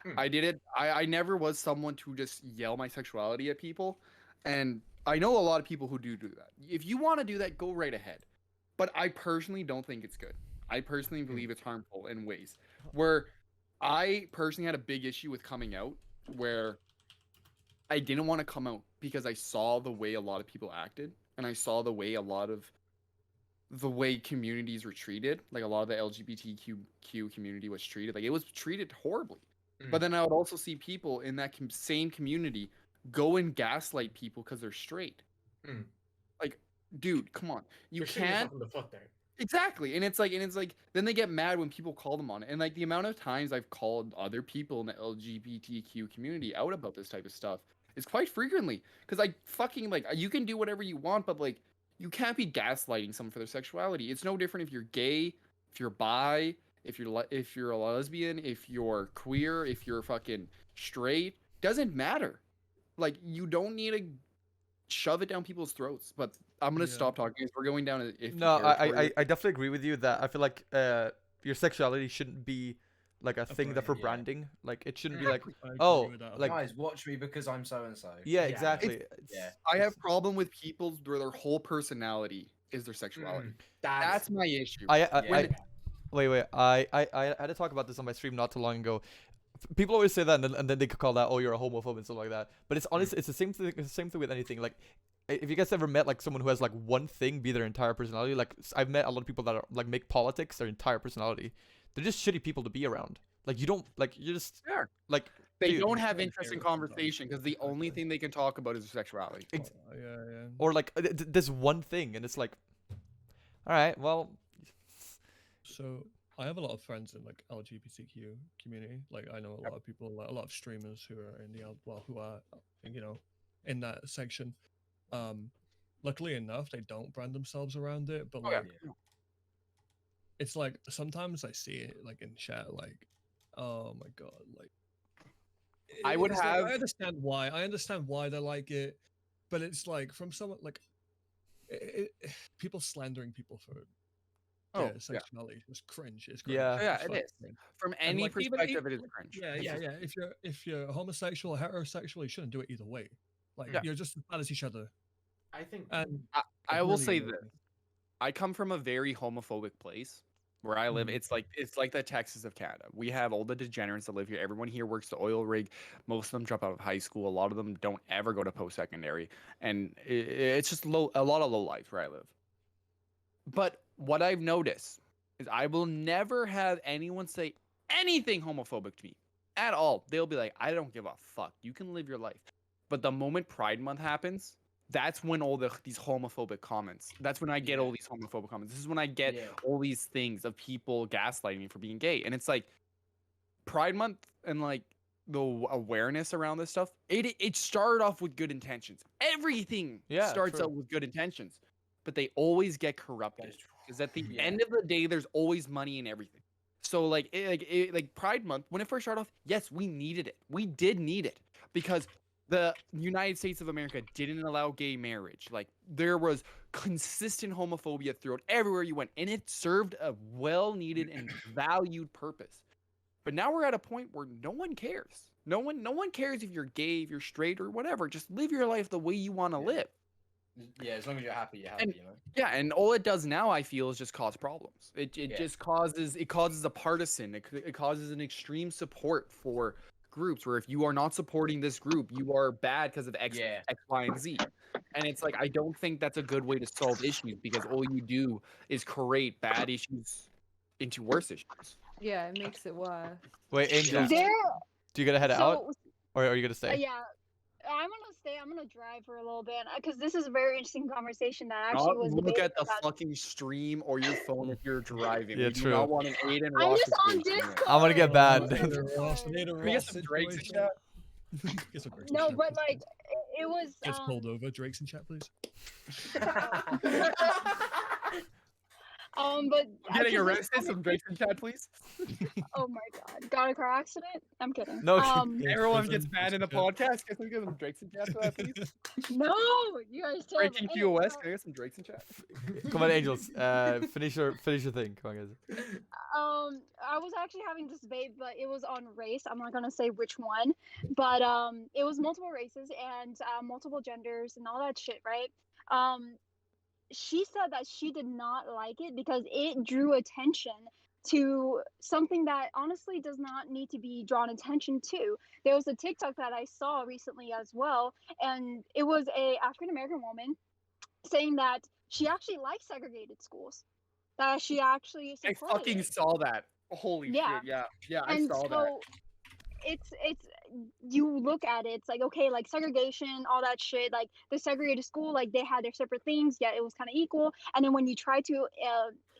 Hmm. I did it. I never was someone to just yell my sexuality at people, and I know a lot of people who do that. If you want to do that, go right ahead. But I personally don't think it's good. I personally believe it's harmful in ways where I personally had a big issue with coming out, where I didn't want to come out because I saw the way a lot of people acted, and I saw the way the way communities were treated. Like a lot of the LGBTQ community was treated. Like it was treated horribly. But then I would also see people in that same community go and gaslight people because they're straight. Mm. Like, dude, come on, you You're shooting can't. yourself in the foot there. Exactly. And it's like then they get mad when people call them on it. And like the amount of times I've called other people in the LGBTQ community out about this type of stuff is quite frequently. Because I fucking like you can do whatever you want, but like you can't be gaslighting someone for their sexuality. It's no different if you're gay, if you're bi, if you're a lesbian, if you're queer, if you're fucking straight. Doesn't matter. Like you don't need to shove it down people's throats. But I'm gonna Yeah. stop talking because we're going down a iffy No, territory. I definitely agree with you that I feel like your sexuality shouldn't be like a thing that for yeah. branding. Like it shouldn't be like I agree oh, with that. like- Guys, watch me because I'm so and so. yeah, Yeah, exactly. yeah. I have problem with people where their whole personality is their sexuality. That's my issue. I Yeah. wait. I had to talk about this on my stream not too long ago. People always say that, and then they could call that, oh, you're a homophobe and stuff like that. But it's honestly, it's the same thing. It's the same thing with anything. Like, if you guys ever met like someone who has like one thing be their entire personality, like I've met a lot of people that are like make politics their entire personality. They're just shitty people to be around. Like you don't like you're just Sure. like They dude, don't have don't interest in care about conversation because the only Exactly. thing they can talk about is their sexuality. ex- Yeah. or like this one thing, and it's like, all right, well, So I have a lot of friends in like LGBTQ community. Like I know a lot of people, like, a lot of streamers who are in the who are in that section. Luckily enough, they don't brand themselves around it, but Oh, yeah. like it's like sometimes I see it like in chat, like Oh my god! Like, I would it's like, have- I understand why. I understand why they like it, but it's like from someone like people slandering people for Oh, their yeah. sexuality is just cringe. It's cringe. Yeah. Yeah, It's it fucking is. cringe. From And, any like, even- perspective, it is cringe. Yeah, Yeah. yeah, yeah. If you're homosexual or heterosexual, you shouldn't do it either way. Like Yeah. you're just as bad as each other. I think And I it will really say annoys this. me. I come from a very homophobic place where I live. Mhm. It's like the Texas of Canada. We have all the degenerates that live here. Everyone here works the oil rig. Most of them drop out of high school. A lot of them don't ever go to post-secondary, and it's just a lot of low life where I live. But what I've noticed is I will never have anyone say anything homophobic to me at all. They'll be like, I don't give a fuck. You can live your life. But the moment Pride Month happens, that's when all these homophobic comments. That's when I get all these homophobic comments. This is when I get Yeah. all these things of people gaslighting me for being gay. And it's like Pride Month and like the awareness around this stuff. It started off with good intentions. Everything Yeah, starts true. out with good intentions, but they always get corrupted. Because at the end of the day, there's always money in everything. So like Pride Month, when it first started off, yes, we needed it. We did need it because the United States of America didn't allow gay marriage. Like there was consistent homophobia throughout everywhere you went, and it served a well-needed and valued purpose. But now we're at a point where no one cares. No one cares if you're gay, if you're straight, or whatever. Just live your life the way you want to live. Yeah, as long as you're happy, you know. Yeah, and all it does now, I feel, is just cause problems. It Yeah. just causes a partisan. It causes an extreme support for groups where if you are not supporting this group, you are bad because of X, Yeah. X, Y, and Z. And it's like I don't think that's a good way to solve issues because all you do is create bad issues into worse issues. Yeah, it makes it worse. Wait, Angel, There. do you gotta head out, So or are you gonna stay? yeah, I'm gonna stay. I'm gonna drive for a little bit because this is a very interesting conversation that actually Not was look debated at the about. fucking stream or your phone if you're driving. Yeah, We do true. not want an Aiden I'm Ross just on situation here. Discord. I'm gonna get Oh, banned. Ada Ross, Ada Can we get Ross some Drakes in situation. chat? Get some Drakes in No, chat, but please, like guys. it was. Gets pulled over. Drake's in chat, please. But I'm getting 'cause arrested. Some Drakes in chat, please. Oh my god, got a car accident? I'm kidding. No, Everyone gets banned in the podcast. Can we get some Drakes in chat for that, please? No, you guys tell Breaking QoS. Can I get some Drakes in chat? Come on, Angels. Finish your thing. Come on, guys. I was actually having this debate, but it was on race. I'm not gonna say which one, but it was multiple races and multiple genders and all that shit, right? She said that she did not like it because it drew attention to something that honestly does not need to be drawn attention to. There was a TikTok that I saw recently as well, and it was a African American woman saying that she actually likes segregated schools, that she actually I supported fucking it. saw that. Holy Yeah. shit! Yeah, I And saw that. so it's you look at it, it's like, okay, like segregation, all that shit, like the segregated school, like they had their separate things, yet it was kind of equal. And then when you try to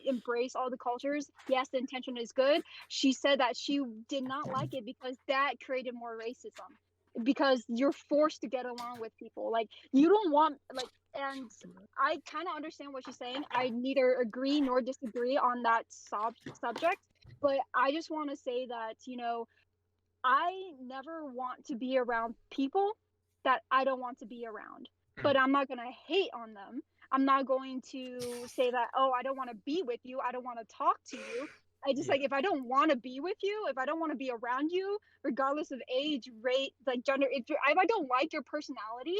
embrace all the cultures, yes, the intention is good. She said that she did not like it because that created more racism, because you're forced to get along with people, like you don't want like. And I kind of understand what she's saying. I neither agree nor disagree on that subject, but I just want to say that, you know, I never want to be around people that I don't want to be around, but I'm not going to hate on them. I'm not going to say that, oh, I don't want to be with you, I don't want to talk to you. I just like, if I don't want to be with you, if I don't want to be around you, regardless of age, race, like gender, if I don't like your personality,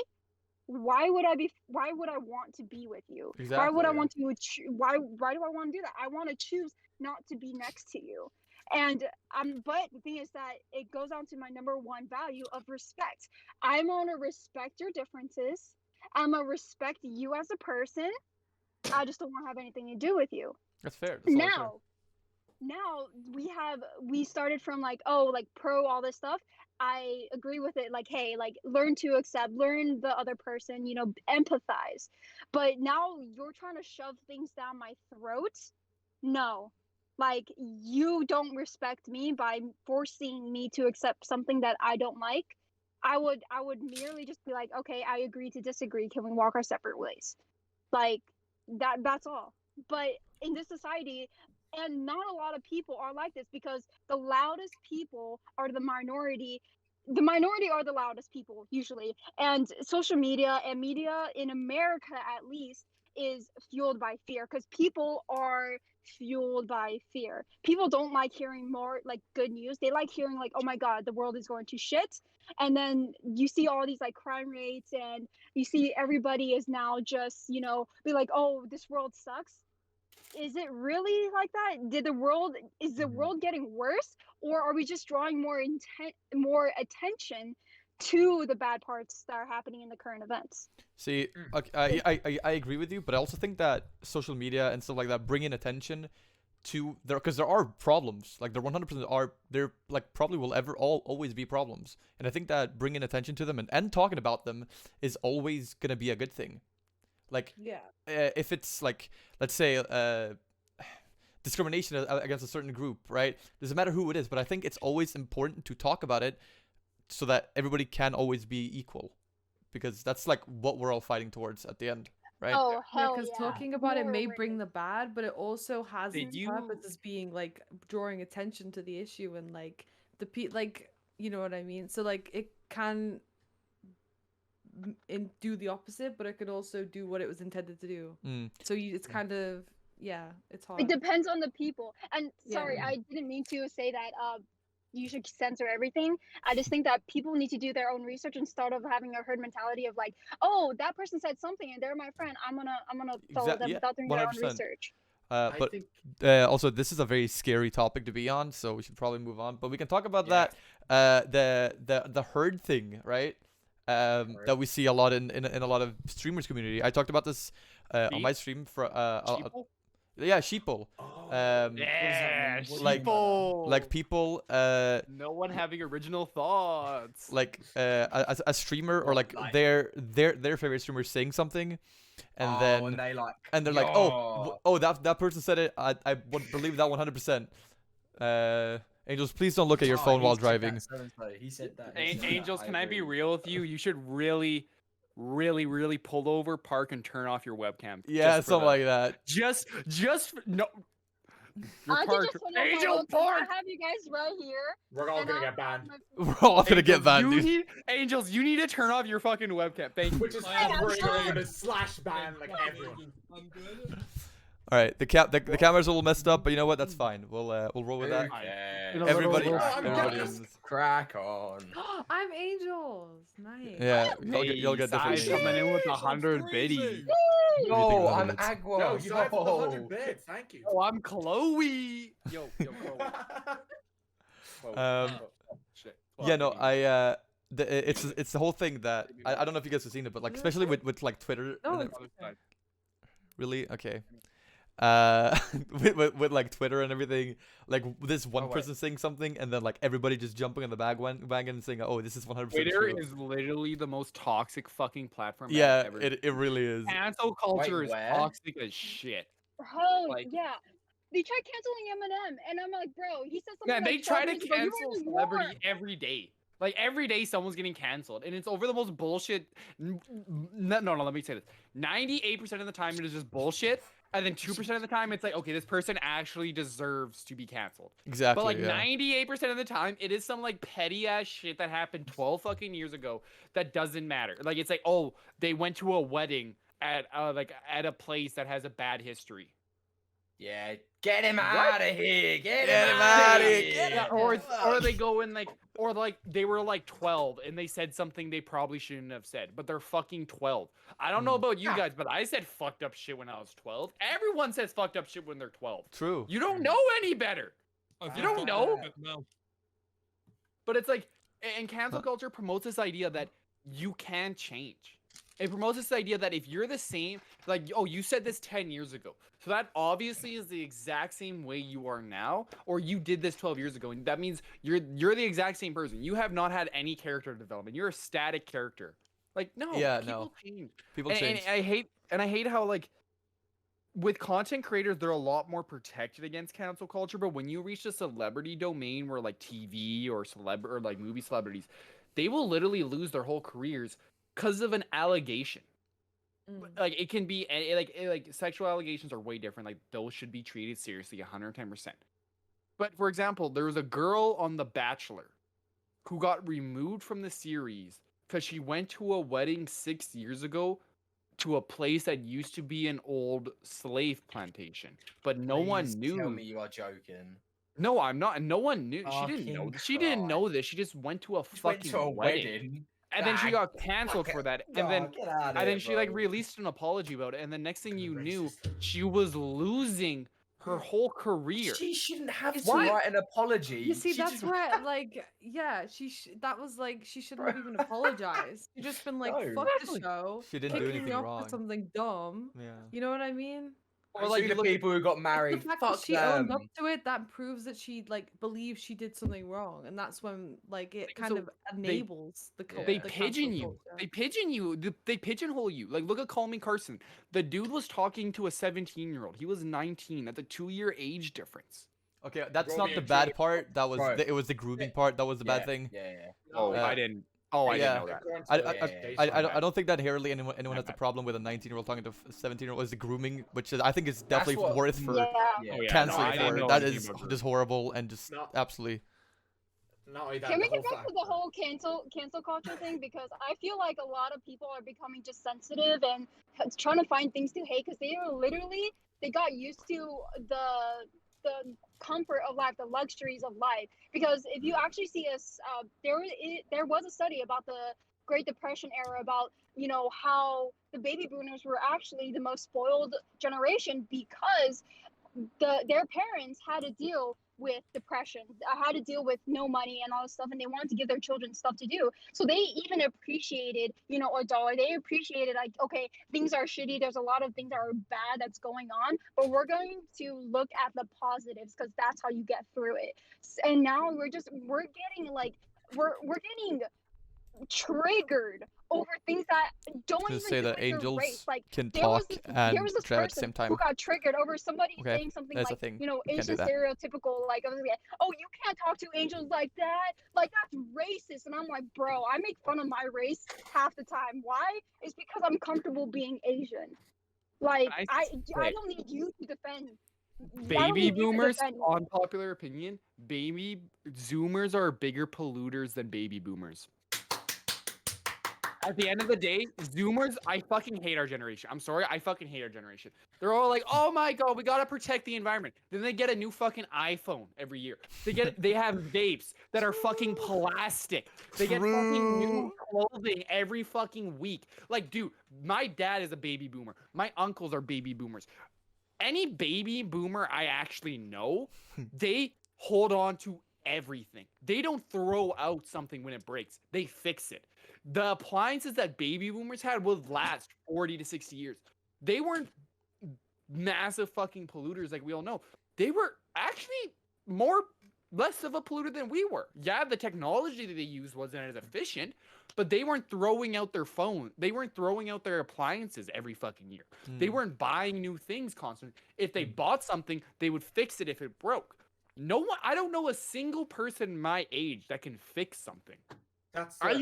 why would I want to be with you? Why would I want to why do I want to do that? I want to choose not to be next to you. And but the thing is that it goes on to my number one value of respect. I'm gonna respect your differences. I'm gonna respect you as a person. I just don't want to have anything to do with you. That's fair. That's fair. Now we started from like, oh, like pro all this stuff. I agree with it, like, hey, like learn to accept, learn the other person, you know, empathize. But now you're trying to shove things down my throat. No, like you don't respect me by forcing me to accept something that I don't like. I would merely just be like, okay, I agree to disagree, can we walk our separate ways? Like that's all. But in this society, And not a lot of people are like this because the loudest people are the minority. The minority are the loudest people usually. And social media and media in America, at least, is fueled by fear because people are fueled by fear. People don't like hearing more like good news. They like hearing like, oh my God, the world is going to shit. And then you see all these like crime rates and you see everybody is now just, be like, oh, this world sucks. Is it really like that? Is the world getting worse, or are we just drawing more attention to the bad parts that are happening in the current events? See, okay, I agree with you, but I also think that social media and stuff like that bring in attention to because there are problems. Like there 100% are there like probably will always be problems, and I think that bringing attention to them and talking about them is always gonna be a good thing. Like Yeah. if it's like, let's say discrimination against a certain group, right? Doesn't matter who it is, but I think it's always important to talk about it so that everybody can always be equal, because that's like what we're all fighting towards at the end, right? Oh Yeah, hell because yeah! talking about it More may bring the awareness. bad, but it also has Did its purpose you- as being like drawing attention to the issue and like like you know what I mean. So like it can do the opposite, but it could also do what it was intended to do. Mm. So it's kind of it's hard. It depends on the people. And sorry, Yeah. I didn't mean to say that. You should censor everything. I just think that people need to do their own research instead of having a herd mentality of like, oh, that person said something and they're my friend. I'm gonna follow them Yeah, without doing their own 100%. research. I But think also this is a very scary topic to be on, so we should probably move on. But we can talk about Yeah. that. The herd thing, right? That we see a lot in a lot of streamers community. I talked about this on my stream for Sheeple? yeah, sheeple. Yeah, like- sheeple. Like people No one having original thoughts. like a streamer or like Like- their favorite streamer saying something, and then and they like and they're like, oh, that person said it. I would believe that 100%. Angels, please don't look at your phone while driving. He said that. Angels, can I be real with you? You should really, really, really pull over, park, and turn off your webcam. Yeah, just for something the- like that. Just no. You're I could parked. just turn off my Angel, webcam. park. I have you guys right here. we're all and gonna I'll get banned. have my- We're all gonna get banned, you dude. Angels, you need to turn off your fucking webcam. Thank you. Which is I am why we're fine. gonna slash ban like everyone. I'm good. All right, the cameras are a little messed up, but you know what? That's fine. We'll roll with that. In a Everybody, little- everybody jealous. is- Crack on. I'm Angels. Nice. yeah, you'll get different Size names. coming in with Jeez, 100 I'm biddies. freezing. What do you think No, about I'm it? Agua. No, sorry for the Yo. 100 bits. Thank you. Oh, I'm Chloe. Yo, Chloe. Chloe. Um, Oh, shit. Yeah, no, Chloe. it's the whole thing that I don't know if you guys have seen it, but like especially with like Twitter. No, and it's Other side. really okay. With like Twitter and everything, like this one Oh, wait. person saying something, and then like everybody just jumping on the bandwagon and saying, "Oh, this is 100% Twitter true." is literally the most toxic fucking platform. Yeah, I've ever it really is. Cancel culture Wait, is where? toxic as shit. Hell Like- yeah. They tried canceling Eminem, and I'm like, bro, he said something. Yeah, and they like try 12 to years ago. You were cancel in the celebrity war. every day. Like every day, someone's getting canceled, and it's over the most bullshit. No, let me say this: 98% of the time, it is just bullshit, and then 2% of the time, it's like, okay, this person actually deserves to be canceled. Exactly. But like yeah. 98% of the time, it is some like petty ass shit that happened 12 fucking years ago that doesn't matter. Like it's like, oh, they went to a wedding at a place that has a bad history. Yeah, get him out of here. Get Get him him out outta of here, here. get Yeah, him or they go in like, or like they were like 12 and they said something they probably shouldn't have said, but they're fucking 12. I don't know about you guys, but I said fucked up shit when I was 12. Everyone says fucked up shit when they're 12. True. You don't know any better. I You feel don't fucked know? up now. But it's like, and cancel culture promotes this idea that you can change. It promotes this idea that if you're the same, like, oh, you said this 10 years ago. So that obviously is the exact same way you are now, or you did this 12 years ago. And that means you're the exact same person. You have not had any character development. You're a static character. Like, no, Yeah, people no. change. People And change. I hate how like with content creators, they're a lot more protected against cancel culture. But when you reach the celebrity domain where like TV or or like movie celebrities, they will literally lose their whole careers because of an allegation. Like it can be like sexual allegations are way different. Like those should be treated seriously 110%. But for example, there was a girl on The Bachelor who got removed from the series because she went to a wedding 6 years ago to a place that used to be an old slave plantation, but no one Please knew. Tell me you are joking. No, I'm not. And no one knew. She didn't know. Fucking She didn't know Christ. this. She just went to a Just went fucking to a wedding. wedding. And then she Ah, got canceled for that. God, And then get out of and then here, she like bro. released an apology about it. And the next thing you knew, Racist. she was losing her whole career. She shouldn't have to Why? write an apology. You see, She that's just- where, like, yeah, that was like, she shouldn't have even apologized. She just been like, No. fuck the Exactly. show. She didn't do kicking me anything off for wrong. something dumb. Yeah. You know what I mean? Or I've like seen you the look, people who got The married. fact Fuck that she owned them. up to it, that proves that she like believes she did something wrong, and that's when like it kind So of enables the Yeah. they the pigeon cancel you. culture. They pigeon you. They pigeonhole you. Like look at Call Me Carson. The dude was talking to a 17-year-old. He was 19. That's a 2-year age difference. Okay, that's Romeo not the and bad Juliet. part. That was Right. it was the grooming part. That was the bad Yeah, thing. Yeah. Oh, Uh, I didn't. Oh, I yeah. didn't know that. I don't think that inherently anyone has a bad. problem with a 19-year-old talking to a 17-year-old. Is the grooming, which is, I think is definitely what- worth for Yeah. Oh, yeah, canceling no, I didn't for. know That anything is about just horrible and just No. absolutely. Not only that, Can we the get whole back to fact. the whole cancel culture thing? Because I feel like a lot of people are becoming just sensitive and trying to find things to hate because they got used to the comfort of life, the luxuries of life. Because if you actually see there was a study about the Great Depression era about how the baby boomers were actually the most spoiled generation because their parents had to deal with depression. I had to deal with no money and all this stuff, and they wanted to give their children stuff to do. So they even appreciated, a dollar. They appreciated like, okay, things are shitty. There's a lot of things that are bad that's going on, but we're going to look at the positives because that's how you get through it. And now we're getting triggered over things that don't Gonna even say do that with your angels race. Like can there was talk this, and there was this drive at the person same time. who got triggered over somebody Okay, saying something that's a like, thing. You can't Asian do that. stereotypical, like, oh, you can't talk to angels like that. Like, that's racist. And I'm like, bro, I make fun of my race half the time. Why? It's because I'm comfortable being Asian. Like, I don't need you to defend. I don't Baby need you to boomers, defend me. unpopular opinion, baby zoomers are bigger polluters than baby boomers. At the end of the day, zoomers, I fucking hate our generation. I'm sorry, I fucking hate our generation. They're all like, oh my god, we gotta protect the environment. Then they get a new fucking iPhone every year. They have vapes that are fucking plastic. They get fucking new clothing every fucking week. Like, dude, my dad is a baby boomer. My uncles are baby boomers. Any baby boomer I actually know, they hold on to everything. They don't throw out something when it breaks. They fix it. The appliances that baby boomers had would last 40 to 60 years. They weren't massive fucking polluters like we all know. They were actually less of a polluter than we were. Yeah, the technology that they used wasn't as efficient, but they weren't throwing out their phone. They weren't throwing out their appliances every fucking year. They weren't buying new things constantly. If they bought something, they would fix it if it broke. No one, I don't know a single person my age that can fix something. That's I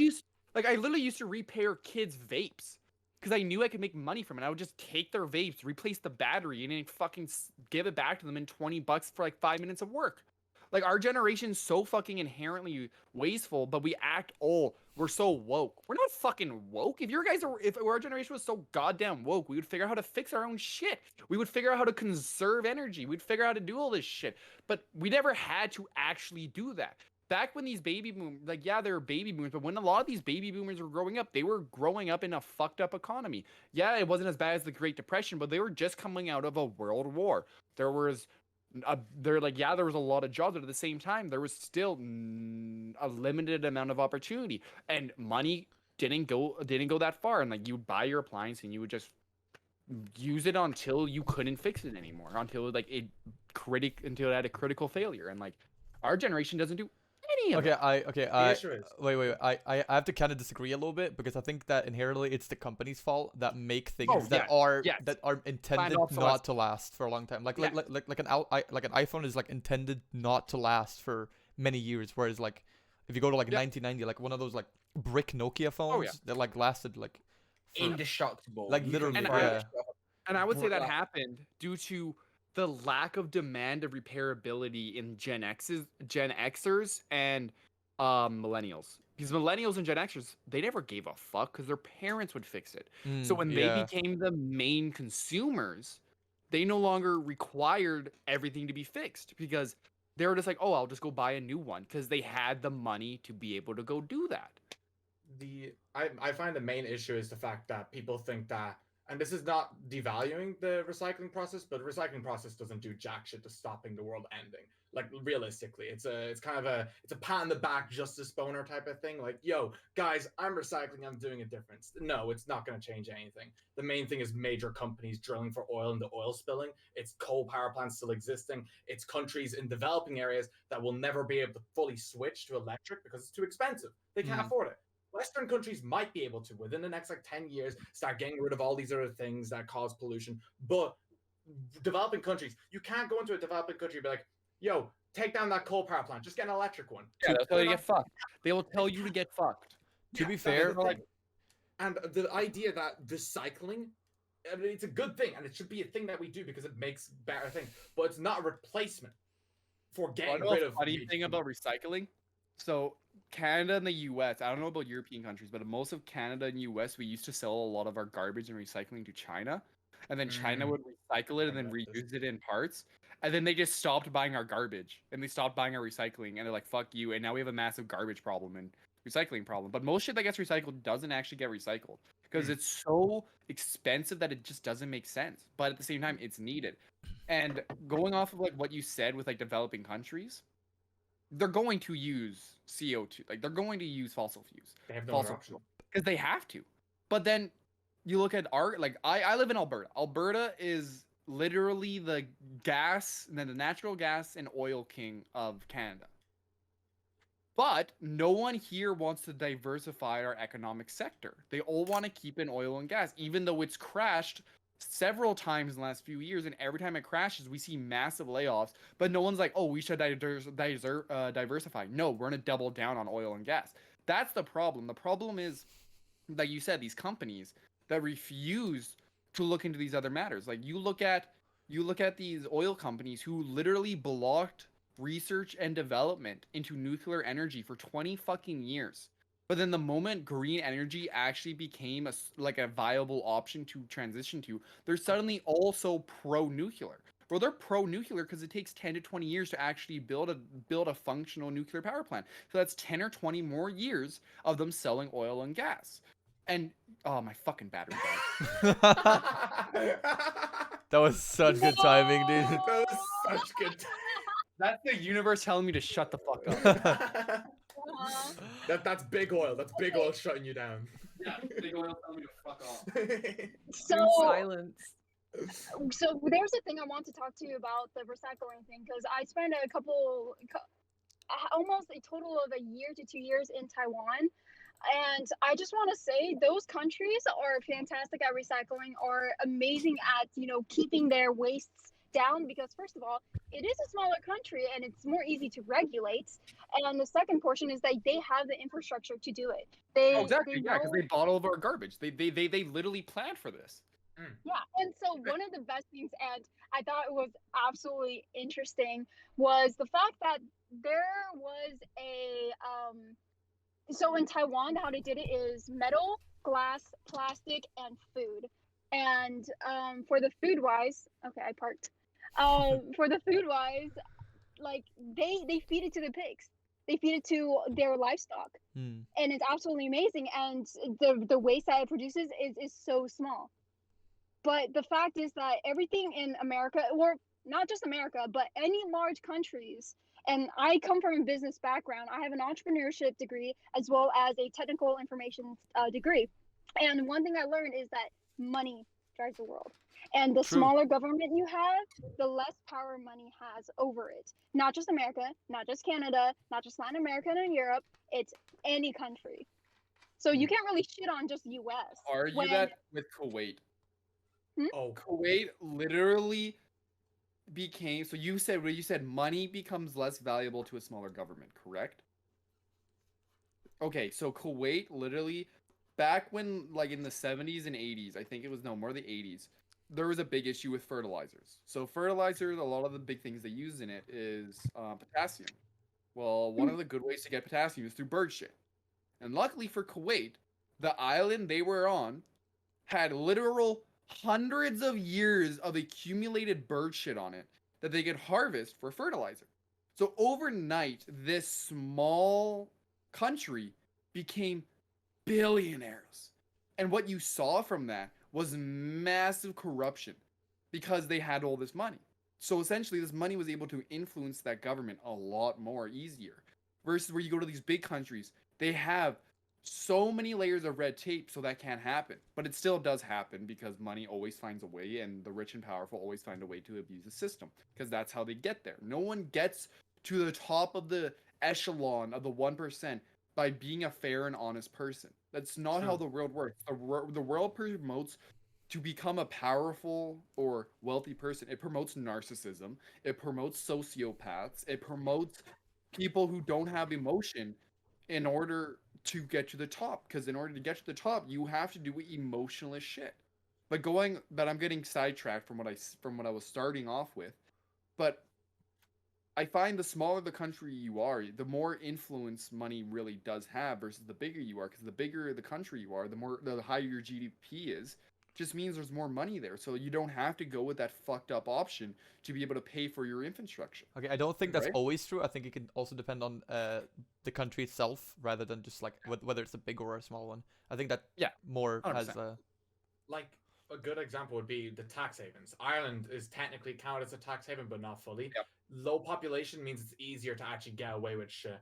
literally used to repair kids' vapes because I knew I could make money from it. I would just take their vapes, replace the battery, and then fucking give it back to them in $20 for like 5 minutes of work. Like, our generation's so fucking inherently wasteful, but we act we're so woke. We're not fucking woke. If our generation was so goddamn woke, we would figure out how to fix our own shit. We would figure out how to conserve energy. We'd figure out how to do all this shit. But we never had to actually do that. Back when these baby boomers, they were baby boomers, but when a lot of these baby boomers were growing up, they were growing up in a fucked up economy. Yeah, it wasn't as bad as the Great Depression, but they were just coming out of a world war. There was a lot of jobs, but at the same time, there was still a limited amount of opportunity, and money didn't go that far. And like, you would buy your appliance and you would just use it until you couldn't fix it anymore, until it had a critical failure. And like, our generation doesn't do any of that. The issue is, Wait. I have to kind of disagree a little bit because I think that inherently it's the company's fault that make things that are intended not to last for a long time. Like an iPhone is like intended not to last for many years, whereas like if you go to like 1990, like one of those like brick Nokia phones that like lasted like indestructible. Like, You can literally, throw yeah. stuff And I would say that Like- happened due to the lack of demand of repairability in Gen Xers and millennials. Because millennials and Gen Xers, they never gave a fuck because their parents would fix it. So when they yeah. became the main consumers, they no longer required everything to be fixed because they were just like, oh, I'll just go buy a new one because they had the money to be able to go do that. I find the main issue is the fact that people think that, and this is not devaluing the recycling process, but the recycling process doesn't do jack shit to stopping the world ending. Like, realistically, it's a pat in the back justice boner type of thing. Like, yo, guys, I'm recycling, I'm doing a difference. No, it's not going to change anything. The main thing is major companies drilling for oil and the oil spilling. It's coal power plants still existing. It's countries in developing areas that will never be able to fully switch to electric because it's too expensive. They can't afford it. Western countries might be able to, within the next like 10 years, start getting rid of all these other things that cause pollution. But developing countries, you can't go into a developing country and be like, yo, take down that coal power plant, just get an electric one. Yeah, they'll tell you to They're get fucked. They will tell you to get fucked. To be that's fair, the thing. And the idea that recycling, I mean, it's a good thing, and it should be a thing that we do because it makes better things, but it's not a replacement for getting rid of. Funny thing about recycling, so Canada and the US, I don't know about European countries, but most of Canada and US, we used to sell a lot of our garbage and recycling to China, and then China would recycle it and then reuse it in parts, and then they just stopped buying our garbage and they stopped buying our recycling, and they're like, fuck you, and now we have a massive garbage problem and recycling problem. But most shit that gets recycled doesn't actually get recycled because it's so expensive that it just doesn't make sense, but at the same time it's needed. And going off of like what you said with like developing countries, they're going to use CO2, like they're going to use fossil fuels, They have no other option. because they have to. But then you look at our, like I live in Alberta. Alberta is literally the gas and then the natural gas and oil king of Canada. But no one here wants to diversify our economic sector. They all want to keep in oil and gas, even though it's crashed several times in the last few years, and every time it crashes, we see massive layoffs. But no one's like, "Oh, we should diversify." No, we're gonna double down on oil and gas. That's the problem. The problem is, like you said, these companies that refuse to look into these other matters. Like you look at these oil companies who literally blocked research and development into nuclear energy for 20 fucking years. But then the moment green energy actually became a viable option to transition to, they're suddenly also pro-nuclear. Well, they're pro-nuclear because it takes 10 to 20 years to actually build a functional nuclear power plant. So that's 10 or 20 more years of them selling oil and gas. And oh, my fucking battery died. That was such good timing, dude. That was such good. That's the universe telling me to shut the fuck up. That's big oil. That's big oil shutting you down. Yeah, big oil telling me to fuck off. So, Silence. so there's a thing I want to talk to you about the recycling thing because I spent almost a total of a year to 2 years in Taiwan. And I just want to say those countries are fantastic at recycling, are amazing at, keeping their wastes down because first of all, it is a smaller country and it's more easy to regulate. And the second portion is that they have the infrastructure to do it. Exactly, yeah, because they bought all of our garbage. They literally planned for this. Yeah, and so one of the best things, and I thought it was absolutely interesting, was the fact that there was so in Taiwan, how they did it is metal, glass, plastic, and food. And for the food wise, okay, I parked. For the food wise, like they feed it to the pigs. They feed it to their livestock, and it's absolutely amazing. And the waste that it produces is so small. But the fact is that everything in America, or not just America, but any large countries, and I come from a business background. I have an entrepreneurship degree as well as a technical information degree. And one thing I learned is that money drives the world. And the smaller government you have, the less power money has over it. Not just America, not just Canada, not just Latin America and Europe. It's any country. So you can't really shit on just US. Argue that with Kuwait. Oh, Kuwait literally became, so you said money becomes less valuable to a smaller government, correct? Okay, so Kuwait literally back when, like in the 70s and 80s, I think it was more the 80s, there was a big issue with fertilizers. So fertilizers, a lot of the big things they use in it is potassium. Well, one of the good ways to get potassium is through bird shit. And luckily for Kuwait, the island they were on had literal hundreds of years of accumulated bird shit on it that they could harvest for fertilizer. So overnight, this small country became billionaires. And what you saw from that was massive corruption because they had all this money. So essentially, this money was able to influence that government a lot more easier. Versus where you go to these big countries, they have so many layers of red tape, so that can't happen. But it still does happen because money always finds a way, and the rich and powerful always find a way to abuse the system because that's how they get there. No one gets to the top of the echelon of the 1% by being a fair and honest person. That's not how the world works. The world promotes to become a powerful or wealthy person. It promotes narcissism. It promotes sociopaths. It promotes people who don't have emotion in order to get to the top. Because in order to get to the top, you have to do emotionless shit. But I'm getting sidetracked from what I was starting off with. But I find the smaller the country you are, the more influence money really does have versus the bigger you are. Because the bigger the country you are, the higher your GDP is. Just means there's more money there. So you don't have to go with that fucked up option to be able to pay for your infrastructure. Okay, I don't think that's Right? always true. I think it can also depend on the country itself rather than just like whether it's a big or a small one. I think that more has 100%. Like a good example would be the tax havens. Ireland is technically counted as a tax haven, but not fully. Yep. Low population means it's easier to actually get away with shit,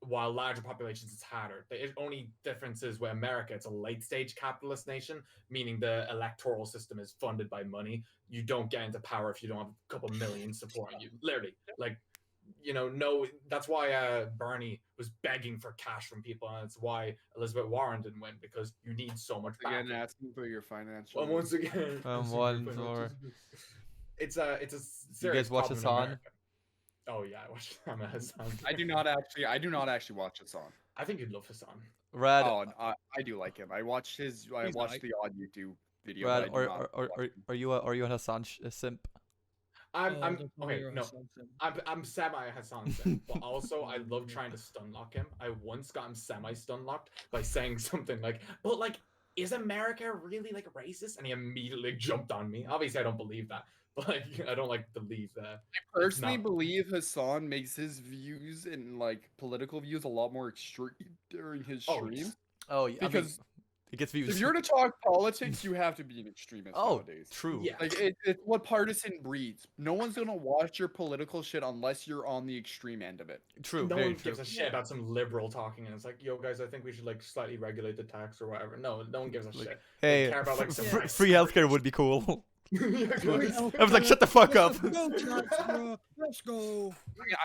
while larger populations it's harder. The only difference is with America, it's a late stage capitalist nation, meaning the electoral system is funded by money. You don't get into power if you don't have a couple million supporting you. Literally, like, no, that's why Bernie was begging for cash from people, and it's why Elizabeth Warren didn't win, because you need so much Again, backing. asking for your financial. Well, once again, once more. It's a You serious guys watch problem in Hassan? America. Oh yeah, I watch Hassan. I do not actually watch Hassan. I think you'd love Hassan. Rad, Oh, and I do like him. I watched He's the odd YouTube video. Rad, but I do not watch him. are you a Hassan simp? I'm don't tell me okay. you're a No, Hassan sim. I'm semi Hassan sim, but also I love trying to stun lock him. I once got him semi stun locked by saying something like, "But like, is America really like racist?" And he immediately jumped on me. Obviously, I don't believe that, but like, I don't like believe that. I personally not- believe Hassan makes his views and like political views a lot more extreme during his Oh, streams. Oh yeah, Because it gets views. if you're to talk politics, you have to be an extremist nowadays. true. Yeah. Like it's what partisan breeds. No one's gonna watch your political shit unless you're on the extreme end of it. True. No very one true. gives a shit about some liberal talking, and it's like, yo, guys, I think we should like slightly regulate the tax or whatever. No one gives a Like, shit. They Hey, care about, like, some free healthcare would be cool. Yeah, guys. I was like, shut the fuck up. Let's go.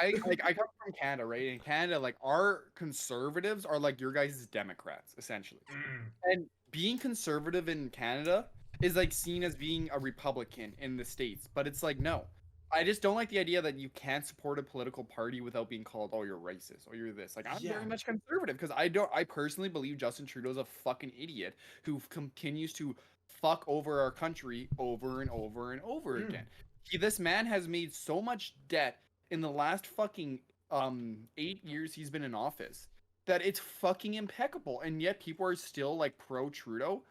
I come from Canada, right? In Canada, like our conservatives are like your guys' Democrats, essentially. Mm. And being conservative in Canada is like seen as being a Republican in the States, but it's like no. I just don't like the idea that you can't support a political party without being called, oh, you're racist or you're this. Like I'm Yeah. very much conservative because I personally believe Justin Trudeau's a fucking idiot who continues to fuck over our country over and over and over again. This man has made so much debt in the last fucking 8 years he's been in office that it's fucking impeccable, and yet people are still like pro Trudeau.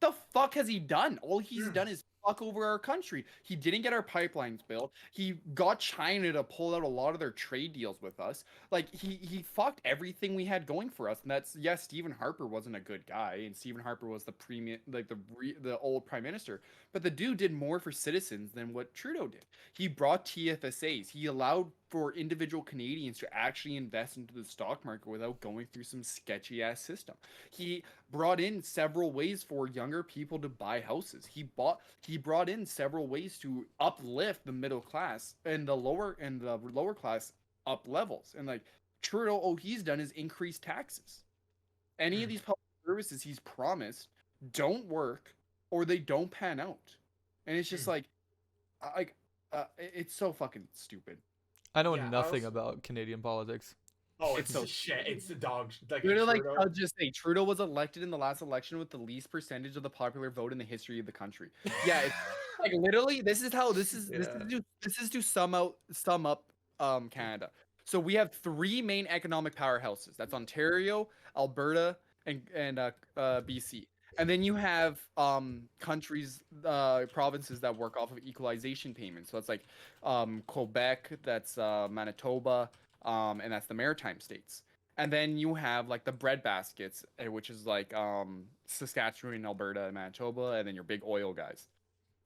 The fuck has he done? All he's done is fuck over our country. He didn't get our pipelines built. He got China to pull out a lot of their trade deals with us. Like he fucked everything we had going for us. And that's, yes, Stephen Harper wasn't a good guy, and Stephen Harper was the old prime minister. But the dude did more for citizens than what Trudeau did. He brought TFSAs. He allowed for individual Canadians to actually invest into the stock market without going through some sketchy ass system. He brought in several ways for younger people to buy houses. He brought in several ways to uplift the middle class and the lower class up levels. And like Trudeau, all he's done is increase taxes. Any of these public services he's promised don't work or they don't pan out. And it's just like it's so fucking stupid. I know Yeah, I nothing also- about Canadian politics. Oh, It's it's so shit. It's the dog. Like Literally, like, Trudeau. I'll just say Trudeau was elected in the last election with the least percentage of the popular vote in the history of the country. Yeah, it's, like literally, this is to sum up Canada. So we have three main economic powerhouses. That's Ontario, Alberta, and BC. And then you have provinces that work off of equalization payments. So it's like Quebec, that's Manitoba, and that's the maritime states. And then you have like the bread baskets, which is like Saskatchewan, Alberta, and Manitoba, and then your big oil guys.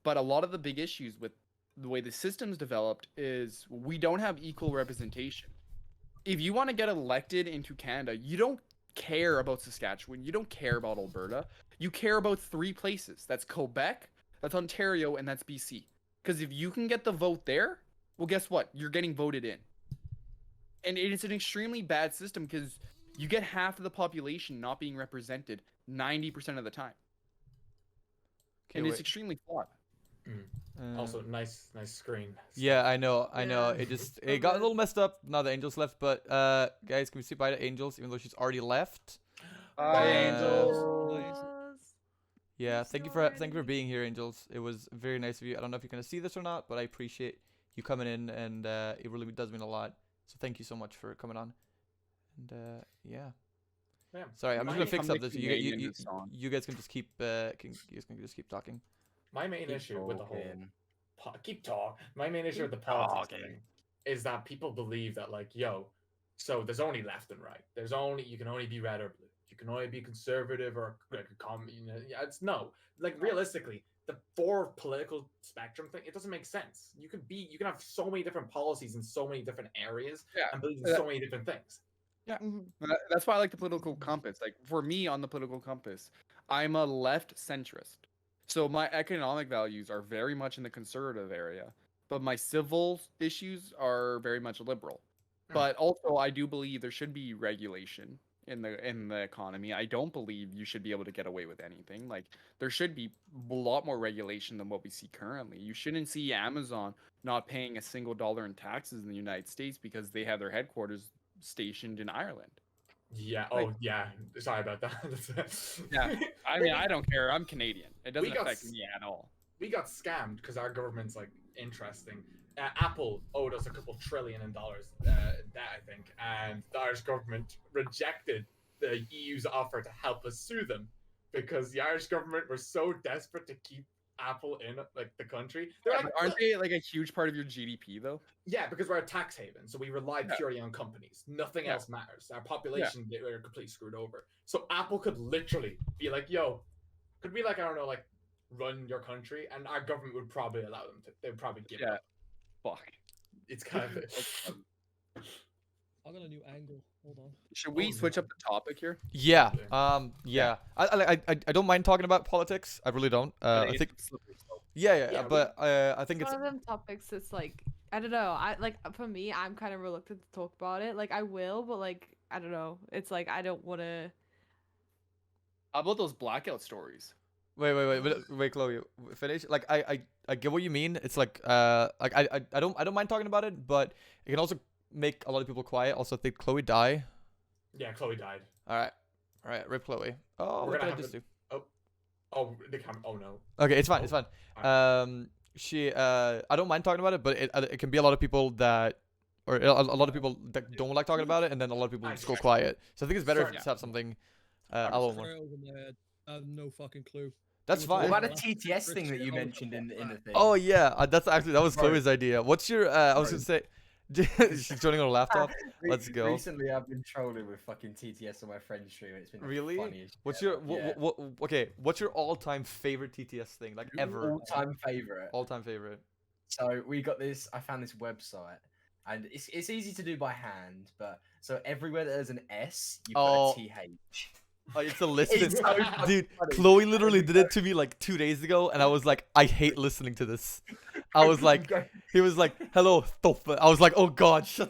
But a lot of the big issues with the way the system's developed is we don't have equal representation. If you want to get elected into Canada, you don't care about Saskatchewan, you don't care about Alberta, you care about three places. That's Quebec, that's Ontario, and that's BC. Because if you can get the vote there, well, guess what? You're getting voted in. And it is an extremely bad system because you get half of the population not being represented 90% of the time. Okay, And it's wait. extremely flawed. Also, nice screen. Yeah, I know. Yeah. It got a little messed up now that Angel's left, but guys, can we say bye to Angels even though she's already left? Bye, Angels. Yeah, I'm thank you sorry. for being here, Angels. It was very nice of you. I don't know if you're gonna see this or not, but I appreciate you coming in, and it really does mean a lot. So thank you so much for coming on. And yeah. Yeah. Sorry, I'm just Might gonna fix become up the this. Canadian this song. You guys can just keep talking. My main issue with the whole talking. My main issue with the politics thing is that people believe that like, yo, so there's only left and right. You can only be red or blue. You can only be conservative or like yeah, it's no. Like realistically, the four political spectrum thing, it doesn't make sense. You can have so many different policies in so many different areas and believe in so many different things. Yeah, that's why I like the political compass. Like for me on the political compass, I'm a left centrist. So my economic values are very much in the conservative area, but my civil issues are very much liberal. But also I do believe there should be regulation in the economy. I don't believe you should be able to get away with anything. Like there should be a lot more regulation than what we see currently. You shouldn't see Amazon not paying a single dollar in taxes in the United States because they have their headquarters stationed in Ireland. Yeah. Like- Oh, yeah. Sorry about that. Yeah, I mean, I don't care. I'm Canadian. It doesn't We got affect me at all. We got scammed because our government's like interesting. Apple owed us a couple trillion in dollars debt, I think, and the Irish government rejected the EU's offer to help us sue them because the Irish government were so desperate to keep Apple in like the country. They're like, Aren't they like a huge part of your GDP though? yeah, because we're a tax haven, so we rely purely on companies. Nothing Yeah. else matters. Our population, they were completely screwed over. So Apple could literally be like, yo, could we like, I don't know, like run your country, and our government would probably allow them to. They would probably give Yeah. up. Fuck. It's kind of I got a new angle. Hold on. Should we switch up the topic here? Yeah. Yeah. I don't mind talking about politics. I really don't. I think. Yeah. But I think It's it's. one of them topics that's like, I don't know. I like for me, I'm kind of reluctant to talk about it. Like I will, but like I don't know. It's like I don't want to. How about those blackout stories? Wait, Chloe, finish. Like I get what you mean. It's like I don't mind talking about it, but it can also make a lot of people quiet. Also, I think Chloe die. yeah. Chloe died. All right, rip Chloe. Oh, We're what gonna did I have just to- do? Oh, the camera. Oh no. Okay, it's fine. It's fine. Alright. She I don't mind talking about it, but it can be a lot of people that. Or a lot of people that don't like talking about it, and then a lot of people just go quiet. So I think it's better Sorry. to have something a little more. Straight over my head. I have no fucking clue. That's What fine. What about about a TTS thing that you mentioned in the thing? Oh yeah, that was Sorry. Chloe's idea. What's your? I was gonna say, she's joining on a laptop. Let's go. Recently, I've been trolling with fucking TTS on my friend's stream. And it's been Really? funny as What's shit. your Yeah. okay? What's your all-time favorite TTS thing, like ever? All-time favorite? All-time favorite. So we got this. I found this website, and it's easy to do by hand. But so everywhere that there's an S, you put Oh. a TH. Oh, it's a list. It's so Dude, funny. Chloe literally did it to me like 2 days ago, and I was like, I hate listening to this. I was like, he was like, hello, Thofa. I was like, oh god, shut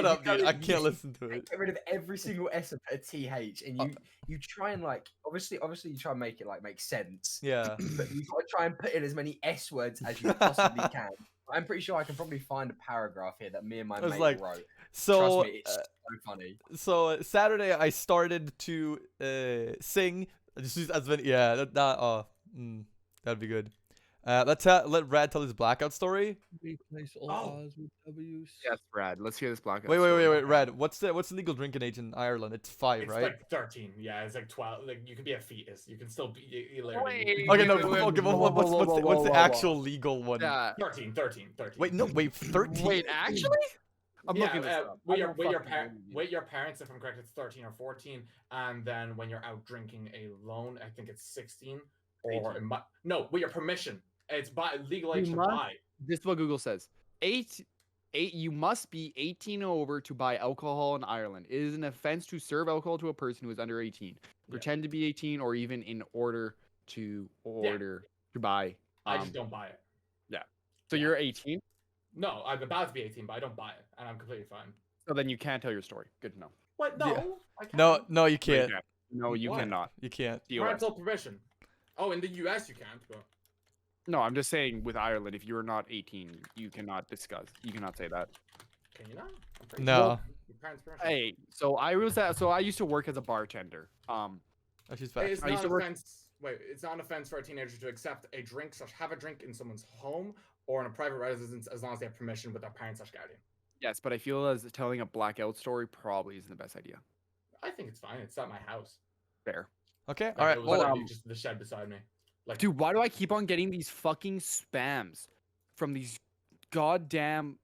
up, dude. I can't listen to it. Get rid of every single S and put a TH, and you try and like obviously you try and make it like make sense. Yeah. But you've got to try and put in as many S words as you possibly can. I'm pretty sure I can probably find a paragraph here that me and my I was mate like, wrote. So Trust me, it's so funny. So Saturday I started to sing. Just as many, yeah. That'd be good. Let Rad tell his blackout story. Replace all Oh. R's with W's. Yes, Brad. Let's hear this blackout. Wait, story. Rad. What's the legal drinking age in Ireland? It's 5, It's right? like 13. Yeah, it's like 12. Like you can be a fetus. You can still be. You literally- Wait, Okay, no. wait, wait, Okay, whoa, whoa, whoa, what's whoa, the whoa. actual legal one? Yeah. 13. Wait, no, wait, 13. Wait, actually? I'm yeah, looking this up. with I your don't with your fucking parents, believe you. with your parents, if I'm correct, it's 13 or 14, and then when you're out drinking alone, I think it's 16 or no, with your permission, it's by legal age to must- buy. This is what Google says. You must be 18 or over to buy alcohol in Ireland. It is an offense to serve alcohol to a person who is under 18. Pretend to be 18 or even in order to buy. I just don't buy it. So you're 18, No, I'm about to be 18, but I don't buy it, and I'm completely fine. so then you can't tell your story. Good to know. What? No, Yeah. I can't. No, you can't. No, you Why? cannot. You can't. DOS. Parental permission. Oh, in the US you can't, but No, I'm just saying with Ireland, if you're not 18, you cannot discuss. You cannot say that. can you not? I'm pretty No. sure. Your parents' permission. Hey, so I used to work as a bartender. Oh, she's back. It's I used not to an work- offense. Wait, it's not an offense for a teenager to accept a drink / have a drink in someone's home or in a private residence as long as they have permission with their parents / guardian. Yes, but I feel as telling a blackout story probably isn't the best idea. I think it's fine. It's at my house. Fair. Okay, Like, all right. it was Well, literally just the shed beside me. Like, Dude, why do I keep on getting these fucking spams from these goddamn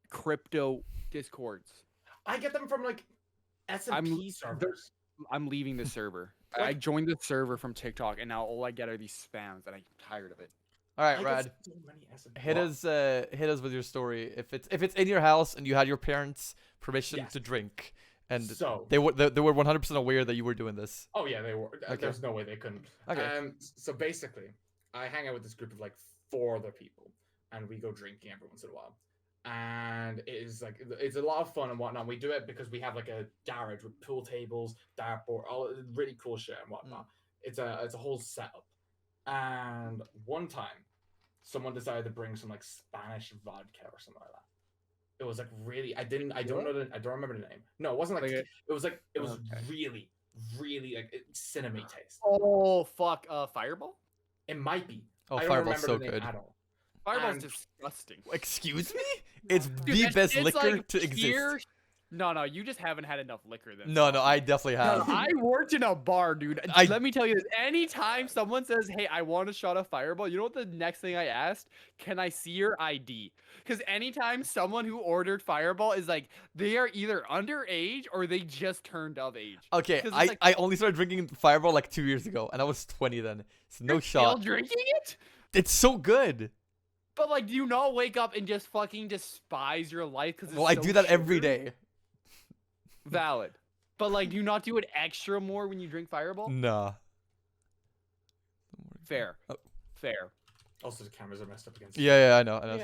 crypto discords? I get them from like S&P servers. I'm leaving the server. I Like- joined the server from TikTok, and now all I get are these spams, and I'm tired of it. all right, I get Rad. so many S&P. Hit us with your story. If it's in your house and you had your parents' permission Yes. to drink, and So they were 100% aware that you were doing this. Oh yeah, they were. Okay. There's no way they couldn't. Okay. So basically, I hang out with this group of like 4 other people, and we go drinking every once in a while. And it is like it's a lot of fun and whatnot. We do it because we have like a garage with pool tables, dartboard, all really cool shit and whatnot. It's a whole setup. And one time, someone decided to bring some like Spanish vodka or something like that. It was like really. I don't remember the name. No, it wasn't like. Like it was like it was Okay. really like cinnamon taste. Oh fuck! Fireball. It might be. Oh, I don't Fireball's remember so the name good. at all. Fireball's And- disgusting. Excuse me? It's Dude, the that best shit's liquor like to pure- exist. No, you just haven't had enough liquor then. No, I definitely No, have. I worked in a bar, dude. I- Let me tell you this. Anytime someone says, hey, I want a shot of Fireball, you know what the next thing I asked? Can I see your ID? Because anytime someone who ordered Fireball is like, they are either underage or they just turned of age. Okay, 'Cause it's I, like- I only started drinking Fireball like 2 years ago, and I was 20 then. So no You're still shot. drinking it? It's so good. But like, do you not wake up and just fucking despise your life? Because Well, I do that every day. Valid. But like, do you not do it extra more when you drink Fireball? Nah. Fair. Oh. Fair. Also, the cameras are messed up against. Yeah, I know. It's Yeah.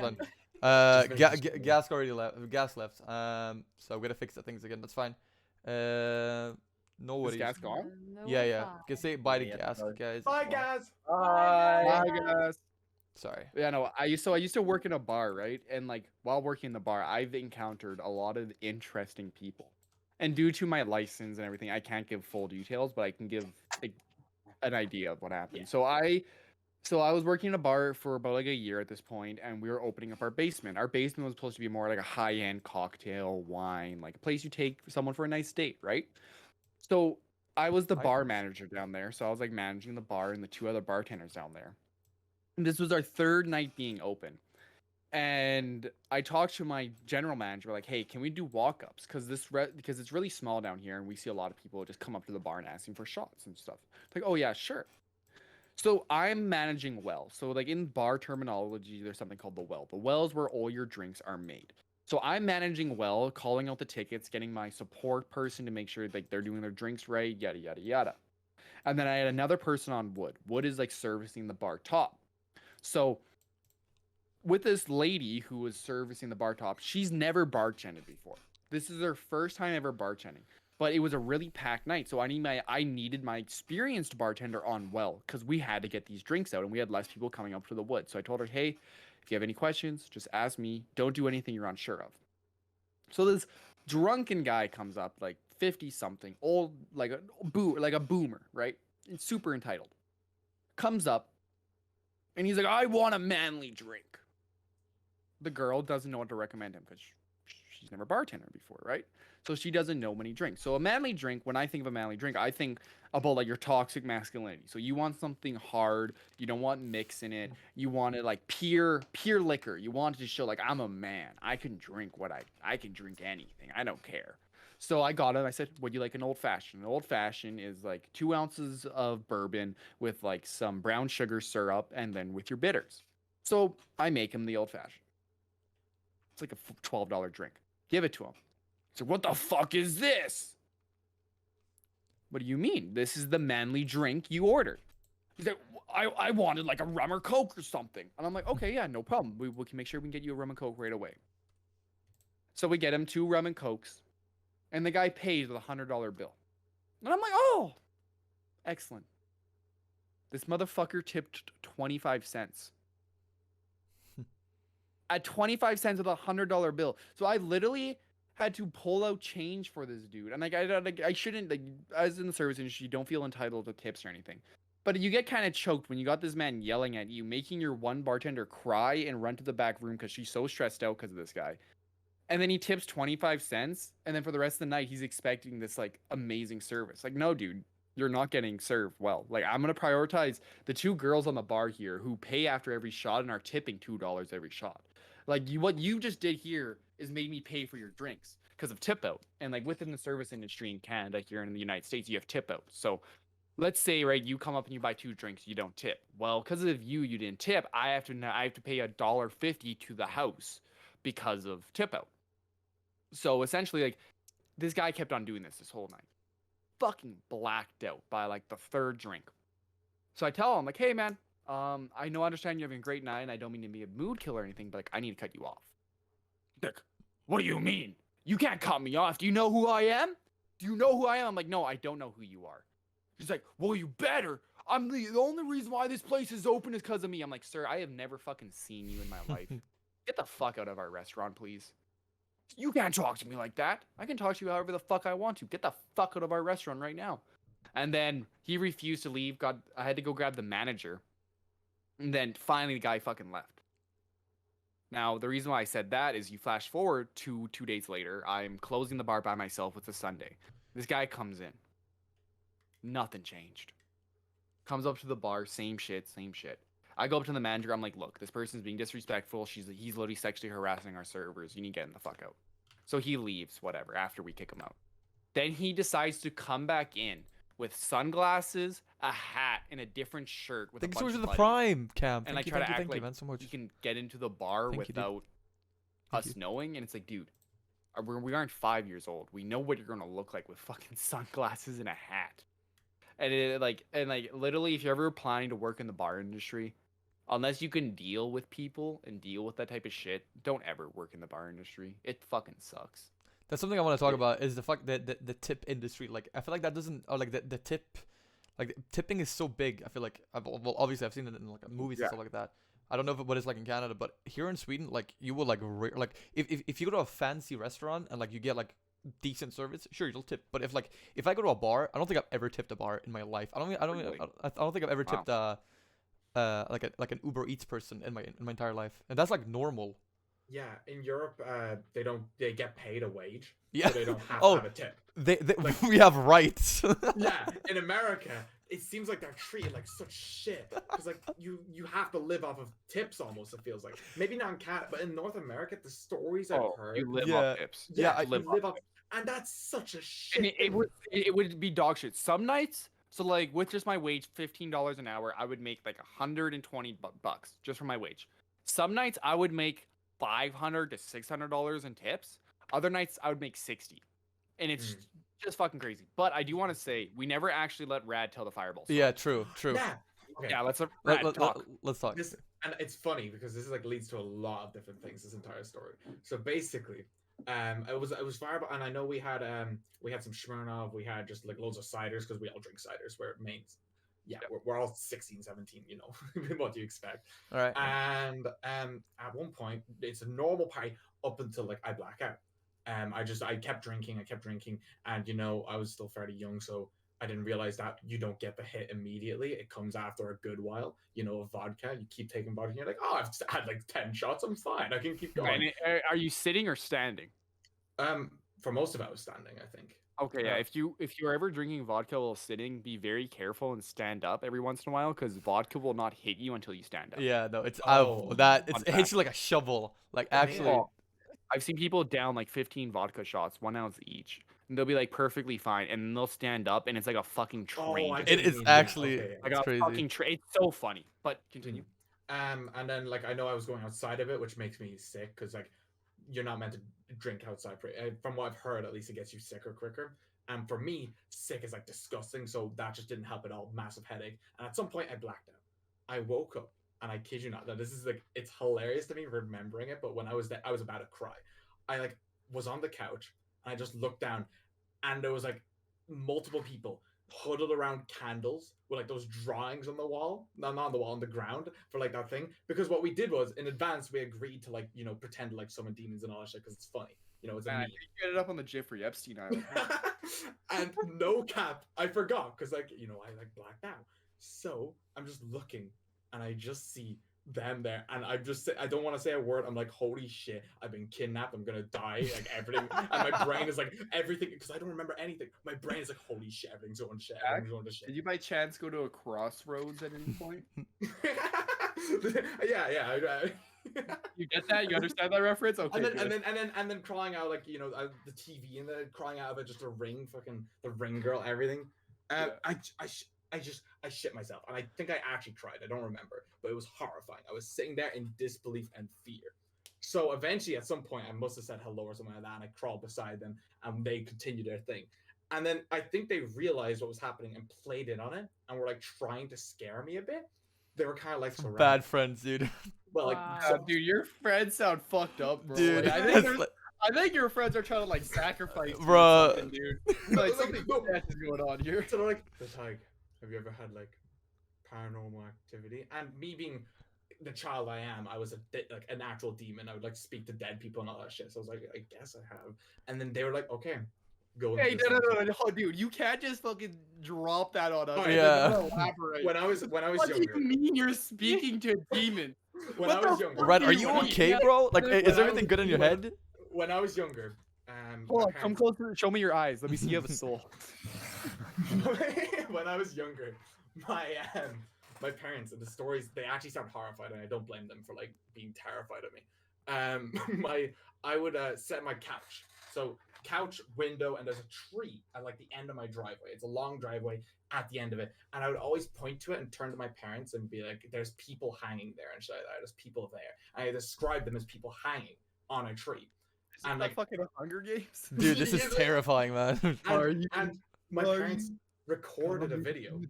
fine. Just make it Gas already left. Gas left. So I'm gonna fix the things again. That's fine. No Is worries. gas gone? Yeah. Can say bye to Yeah, gas, sorry. guys. Bye, as well. guys. Bye, guys. Sorry. Yeah, no, I used to work in a bar, right? And like while working in the bar, I've encountered a lot of interesting people. And due to my license and everything, I can't give full details, but I can give like, an idea of what happened. Yeah. So I was working in a bar for about like a year at this point, and we were opening up our basement. Our basement was supposed to be more like a high-end cocktail, wine, like a place you take someone for a nice date, right? So I was the Nice. bar manager down there. So I was like managing the bar and the 2 other bartenders down there. And this was our 3rd night being open. And I talked to my general manager, like, hey, can we do walk-ups? Because because it's really small down here, and we see a lot of people just come up to the bar and asking for shots and stuff. Like, oh yeah, sure. So I'm managing well. So like in bar terminology, there's something called the well. The well is where all your drinks are made. So I'm managing well, calling out the tickets, getting my support person to make sure like they're doing their drinks right, yada yada yada. And then I had another person on wood. Wood is like servicing the bar top. So with this lady who was servicing the bar top, she's never bartended before. This is her first time ever bartending. But it was a really packed night, so I needed my experienced bartender on well, because we had to get these drinks out, and we had less people coming up to the wood. So I told her, hey, if you have any questions, just ask me. Don't do anything you're unsure of. So this Drunken guy comes up, like 50 something, old, like a boomer, right? And super entitled. Comes up, and he's like, I want a manly drink. The girl doesn't know what to recommend him because she's never bartended before, right? So she doesn't know many drinks. So a manly drink, when I think of a manly drink, I think about like your toxic masculinity. So you want something hard. You don't want mix in it. You want it like pure liquor. You want it to show like I'm a man. I can drink I can drink anything. I don't care. So I got him. I said, would you like an old fashioned? An old fashioned is like 2 ounces of bourbon with like some brown sugar syrup and then with your bitters. So I make him the old fashioned. It's like a $12 drink. Give it to him. So what the fuck is this? What do you mean? This is the manly drink you ordered. He's like, I wanted like a rum or coke or something. And I'm like, okay, yeah, no problem. We can make sure we can get you a rum and coke right away. So we get him 2 rum and cokes. And the guy pays with a $100 bill. And I'm like, oh, excellent. This motherfucker tipped 25 cents. At 25 cents with a $100 bill. So I literally had to pull out change for this dude. And like I shouldn't, like, as in the service industry, you don't feel entitled to tips or anything. But you get kind of choked when you got this man yelling at you, making your one bartender cry and run to the back room because she's so stressed out because of this guy. And then he tips 25 cents. And then for the rest of the night, he's expecting this like amazing service. Like, no, dude, you're not getting served well. Like, I'm going to prioritize the 2 girls on the bar here who pay after every shot and are tipping $2 every shot. Like, what you just did here is made me pay for your drinks because of tip out. And like within the service industry in Canada, here in the United States, you have tip out. So let's say, right, you come up and you buy 2 drinks, you don't tip. Well, because of you didn't tip, I have to pay $1.50 to the house because of tip out. So essentially, like, this guy kept on doing this whole night. Fucking blacked out by like the 3rd drink. So I tell him, like, hey man, I understand you're having a great night and I don't mean to be a mood killer or anything, but like, I need to cut you off. Dick, what do you mean? You can't cut me off. Do you know who I am? Do you know who I am? I'm like, no, I don't know who you are. He's like, well, you better. The only reason why this place is open is because of me. I'm like, sir, I have never fucking seen you in my life. Get the fuck out of our restaurant, please. You can't talk to me like that. I can talk to you however the fuck I want to. Get the fuck out of our restaurant right now. And then he refused to leave. I had to go grab the manager. And then finally the guy fucking left. Now, the reason why I said that is you flash forward to 2 days later. I'm closing the bar by myself. It's a Sunday. This guy comes in. Nothing changed. Comes up to the bar. Same shit. I go up to the manager. I'm like, look, this person's being disrespectful. He's literally sexually harassing our servers. You need to get him the fuck out. So he leaves, whatever, after we kick him out. Then he decides to come back in with sunglasses, a hat, and a different shirt with Thank a you so bunch much of for the buddies. prime, Cam. And I Thank you, try to thank you, act thank you, like man, so much. you can get into the bar Thank you, dude. without Thank us you. knowing. And it's like, dude, we aren't 5 years old. We know what you're gonna look like with fucking sunglasses and a hat. And literally, if you're ever planning to work in the bar industry, unless you can deal with people and deal with that type of shit, don't ever work in the bar industry. It fucking sucks. That's something I want to talk about is the fact that the tip industry, like, I feel like that doesn't, or like the tip, like tipping is so big. I feel like, well, obviously I've seen it in like movies and stuff like that. I don't know what it's like in Canada, but here in Sweden, like, you will like, if you go to a fancy restaurant and like you get like decent service, sure, you'll tip. But if I go to a bar, I don't think I've ever tipped a bar in my life. I don't think I've ever tipped like an Uber Eats person in my entire life, and that's like normal. Yeah, in Europe, they get paid a wage, Yeah. so they don't have to have a tip. Like- We have rights. Yeah, in America, it seems like they're treated like such shit because like you have to live off of tips almost. It feels like maybe not in Canada, but in North America, the stories I've heard, You live Yeah. off tips. Yeah, I you live off, and that's such a shit. And it would be dog shit. Some nights, so like with just my wage, $15 an hour, I would make like $120 bucks just for my wage. Some nights I would make $500 to $600 in tips. Other nights I would make 60, and it's just fucking crazy. But I do want to say we never actually let Rad tell the fireball story. Yeah, true. Yeah. Okay. Yeah, let's let Rad talk. Let's talk. This, and it's funny because this is like leads to a lot of different things. This entire story. So basically, it was fireball, and I know we had some Smirnoff, we had just like loads of ciders because we all drink ciders. Where it means, yeah, we're all 16, 17, you know, what do you expect? All right. And at one point, it's a normal party up until like I black out. I kept drinking, and I was still fairly young, so I didn't realize that you don't get the hit immediately. It comes after a good while. Of vodka. You keep taking vodka, and you're like, oh, I've had like 10 shots. I'm fine. I can keep going. Are you sitting or standing? For most of it, I was standing, I think. Okay, yeah. If you're ever drinking vodka while sitting, be very careful and stand up every once in a while, because vodka will not hit you until you stand up. Yeah, no, it's Oh, it hits you like a shovel. Like actually, Oh, I've seen people down like 15 vodka shots, 1 ounce each, and they'll be like perfectly fine, and then they'll stand up, and it's like a fucking train. I it get what is you mean, yeah, actually okay, like it's a crazy. fucking train. It's so funny. But continue. And then like I know I was going outside of it, which makes me sick because like you're not meant to drink outside. From what I've heard, at least it gets you sicker quicker. And for me, sick is like disgusting, so that just didn't help at all. Massive headache, and at some point I blacked out. I woke up, and I kid you not, that this is like it's hilarious to me remembering it. But when I was there, I was about to cry. I like was on the couch, and I just looked down, and there was like multiple people huddled around candles with like those drawings on the wall, not on the wall, on the ground for like that thing. Because what we did was in advance we agreed to like pretend to like summon demons and all that shit because it's funny. It's a meme. You get it up on the Jeffrey Epstein Island. And no cap, I forgot because like I like blacked out. So I'm just looking, and I just see them there, and I don't want to say a word. I'm like, holy shit, I've been kidnapped. I'm gonna die. Like everything, and my brain is like everything because I don't remember anything. My brain is like, holy shit, everything's going to shit. Everything's going to shit. Did you by chance go to a crossroads at any point? yeah. You get that? You understand that reference? Okay. And then crying out like the TV and then crying out of it, just a ring, fucking the ring girl, everything. I shit myself, and I think I actually cried. I don't remember, but it was horrifying. I was sitting there in disbelief and fear. So eventually, at some point, I must have said hello or something like that, and I crawled beside them, and they continued their thing. And then I think they realized what was happening and played it on it, and were like trying to scare me a bit. They were kind of like surrounded. Bad friends, dude. But like, Wow. Dude, your friends sound fucked up, bro. Dude, Like, I think your friends are trying to like sacrifice you or Bruh. something, dude. Like something bad is going on here. So they're like, have you ever had like paranormal activity? And me being the child I am, I was like an actual demon. I would like speak to dead people and all that shit. So I was like, I guess I have. And then they were like, okay, go. Hey, no, dude, you can't just fucking drop that on us. Alright, Yeah. Elaborate. When I was What younger. do you mean you're speaking to a demon? When What I was the younger. fuck Red, are you you want? okay, Yeah. bro? Like, When is I everything was- good in your when- head? When I was younger, Hold my on, come parents- closer. Show me your eyes. Let me see you have a soul. when I was younger, my parents and the stories, they actually sound horrified, and I don't blame them for like being terrified of me. I would set my couch. So couch, window, and there's a tree at like the end of my driveway. It's a long driveway at the end of it, and I would always point to it and turn to my parents and be like, "There's people hanging there," and shit like that. There's people there. And I describe them as people hanging on a tree. Is And, that like- fucking Hunger Games? Dude, this is Yeah, terrifying, man. And my parents recorded a video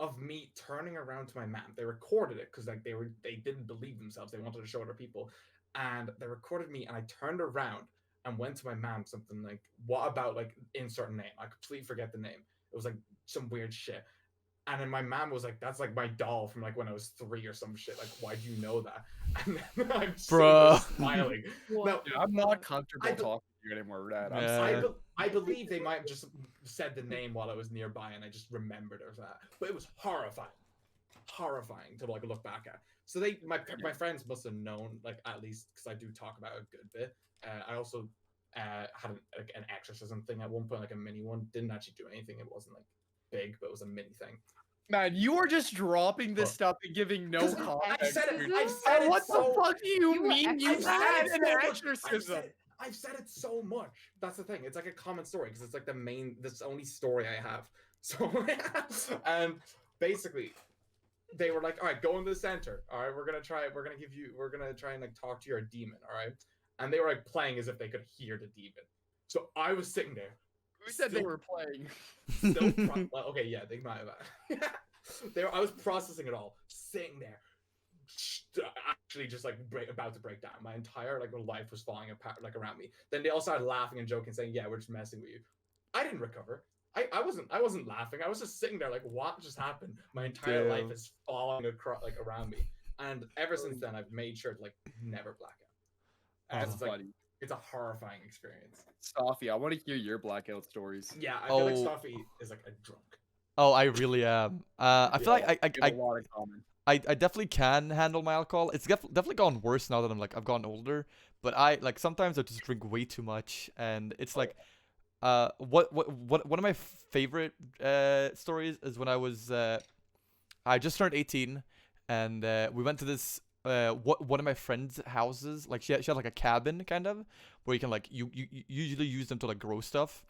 of me turning around to my mom. They recorded it because like they didn't believe themselves. They wanted to show other people, and they recorded me. And I turned around and went to my mom something like, "What about like insert name?" I completely forget the name. It was like some weird shit. And then my mom was like, "That's like my doll from like when I was 3 or some shit. Like, why do you know that?" And then I'm Bruh. smiling. No, Dude, I'm not comfortable I don't- talking to you anymore, Dad. I'm Yeah. sorry. I believe they might have just said the name while I was nearby, and I just remembered it was that. But it was horrifying to like look back at. So my friends must have known, like at least because I do talk about it a good bit. I also had an exorcism thing at one point, like a mini one. Didn't actually do anything. It wasn't like big, but it was a mini thing. Man, you are just dropping this Bro. stuff and giving no 'Cause context. I've said it. dude. I've said Oh, it what so. the fuck do you You were mean you I've said had it an so much. exorcism? I've said it so much. That's the thing. It's like a common story because it's like this only story I have. So, and basically, they were like, "All right, go into the center. All right, we're gonna try and like talk to your demon. All right." And they were like playing as if they could hear the demon. So I was sitting there. Who said they Still- were playing? Still, well, okay, yeah, they might have. I was processing it all, sitting there, actually just like about to break down. My entire like life was falling apart like around me. Then they all started laughing and joking, saying, "Yeah, we're just messing with you." I didn't recover. I wasn't laughing. I was just sitting there like, what just happened? My entire life Damn. is falling across like around me, and ever since then, I've made sure to like never black out. That's It's like, funny. It's a horrifying experience. Sophie, I want to hear your blackout stories. Yeah, I feel like Oh. Stuffy is like a drunk. Oh, I really am. I feel like We have a lot in common. I definitely can handle my alcohol. It's definitely gone worse now that I've gotten older. But I like sometimes I just drink way too much, and it's like, what one of my favorite stories is when I just turned 18, and we went to this one of my friend's houses. Like she had like a cabin kind of where you can like you usually use them to like grow stuff,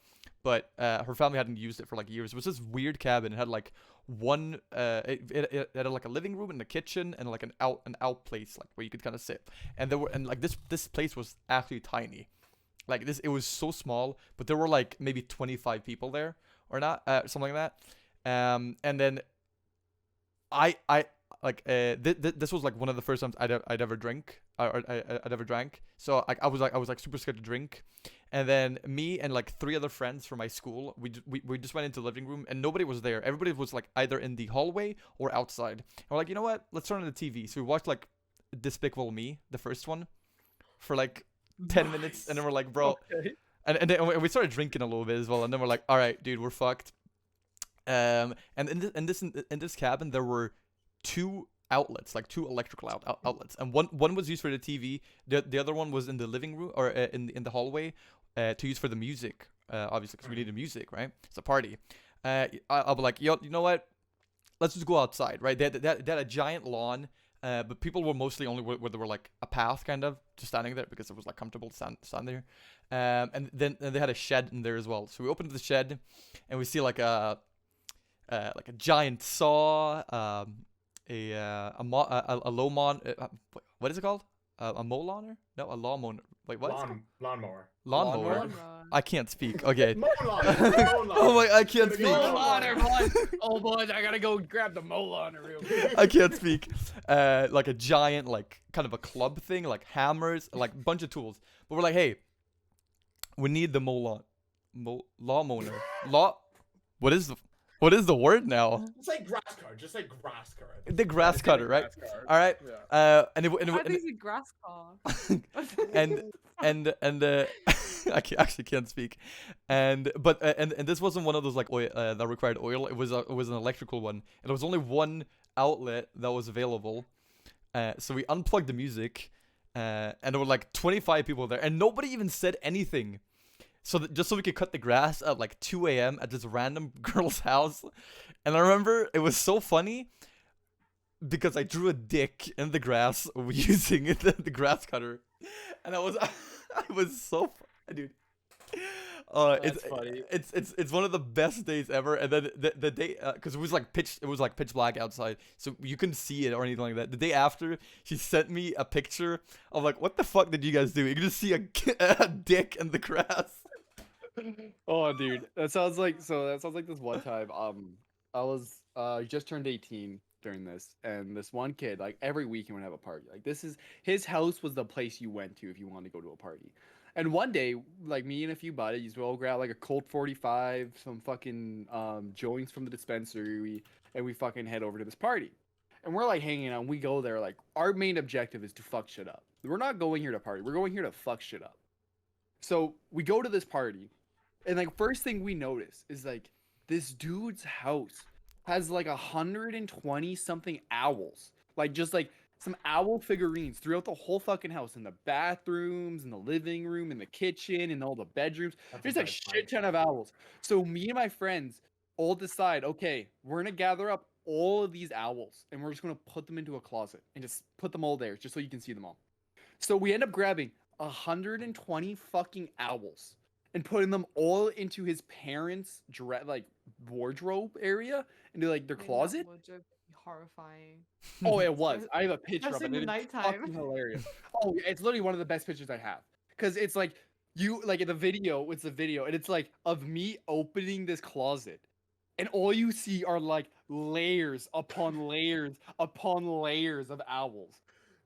but her family hadn't used it for like years. It was this weird cabin. It had like it had like a living room and a kitchen and like an out place like where you could kind of sit. And like this place was actually tiny. Like it was so small, but there were like maybe 25 people there or not, something like that. And then I like this was like one of the first times I'd ever drink or I'd ever drank. So like I was like super scared to drink. And then me and like 3 other friends from my school, we just went into the living room and nobody was there. Everybody was like either in the hallway or outside. And we're like, you know what? Let's turn on the TV. So we watched like Despicable Me, the first one, for like 10 minutes, and then we're like, bro, Okay. and then we started drinking a little bit as well, and then we're like, all right, dude, we're fucked. And in this cabin there were 2 outlets, like 2 electrical outlets, and one was used for the TV. The other one was in the living room or in the hallway to use for the music, obviously because we needed music, right? It's a party. I'll be like, yo, you know what? Let's just go outside, right? They had a giant lawn. But people were mostly only where there were like a path kind of just standing there because it was like comfortable to stand there. And then they had a shed in there as well. So we opened the shed and we see like a giant saw, a low mon, what is it called? A mow-lawner? No, a lawnmower. Wait, what? Lawnmower. Lawnmower. Lawnmower. I can't speak. Okay. Mow-lawner. Oh my! I can't speak. Mow-lawner, boys. Oh, boys, I gotta go grab the mow-lawner real quick. I can't speak. Like a giant, like kind of a club thing, like hammers, like a bunch of tools. But we're like, hey, we need the lawnmower. What is the word now? Just like grass cutter. Just like grass cutter. The grass cutter, right? Grass card. All right. Yeah. And How is a grass car? and I actually can't speak. And this wasn't one of those like oil that required oil. It was an electrical one, and there was only one outlet that was available. So we unplugged the music, and there were like 25 people there, and nobody even said anything. So just so we could cut the grass at like 2 a.m. at this random girl's house. And I remember it was so funny because I drew a dick in the grass using the grass cutter. And I was so funny, dude. That's funny. It's one of the best days ever. And then the day, because it was like pitch black outside, so you couldn't see it or anything like that. The day after, she sent me a picture of like, what the fuck did you guys do? You can just see a dick in the grass. Oh, dude, that sounds like this one time. I was just turned 18 during this, and this one kid, like every weekend would have a party. Like his house was the place you went to if you wanted to go to a party. And one day, like me and a few buddies, we all grab like a Colt 45, some fucking joints from the dispensary, and we fucking head over to this party. And we're like hanging out, and we go there like our main objective is to fuck shit up. We're not going here to party. We're going here to fuck shit up. So we go to this party, and like first thing we notice is like this dude's house has like 120 something owls, like just like some owl figurines throughout the whole fucking house, in the bathrooms, in the living room, in the kitchen, in all the bedrooms. There's a shit ton of owls. So me and my friends all decide, okay, we're gonna gather up all of these owls and we're just gonna put them into a closet and just put them all there just so you can see them all. So we end up grabbing 120 fucking owls and putting them all into his parents' like wardrobe area, into like their closet. Would be horrifying. Oh, it was. I have a picture of Especially it. in the and it's nighttime. fucking hilarious. Oh, it's literally one of the best pictures I have, because it's like you like in the video. It's a video, and it's like of me opening this closet, and all you see are like layers upon layers upon layers of owls.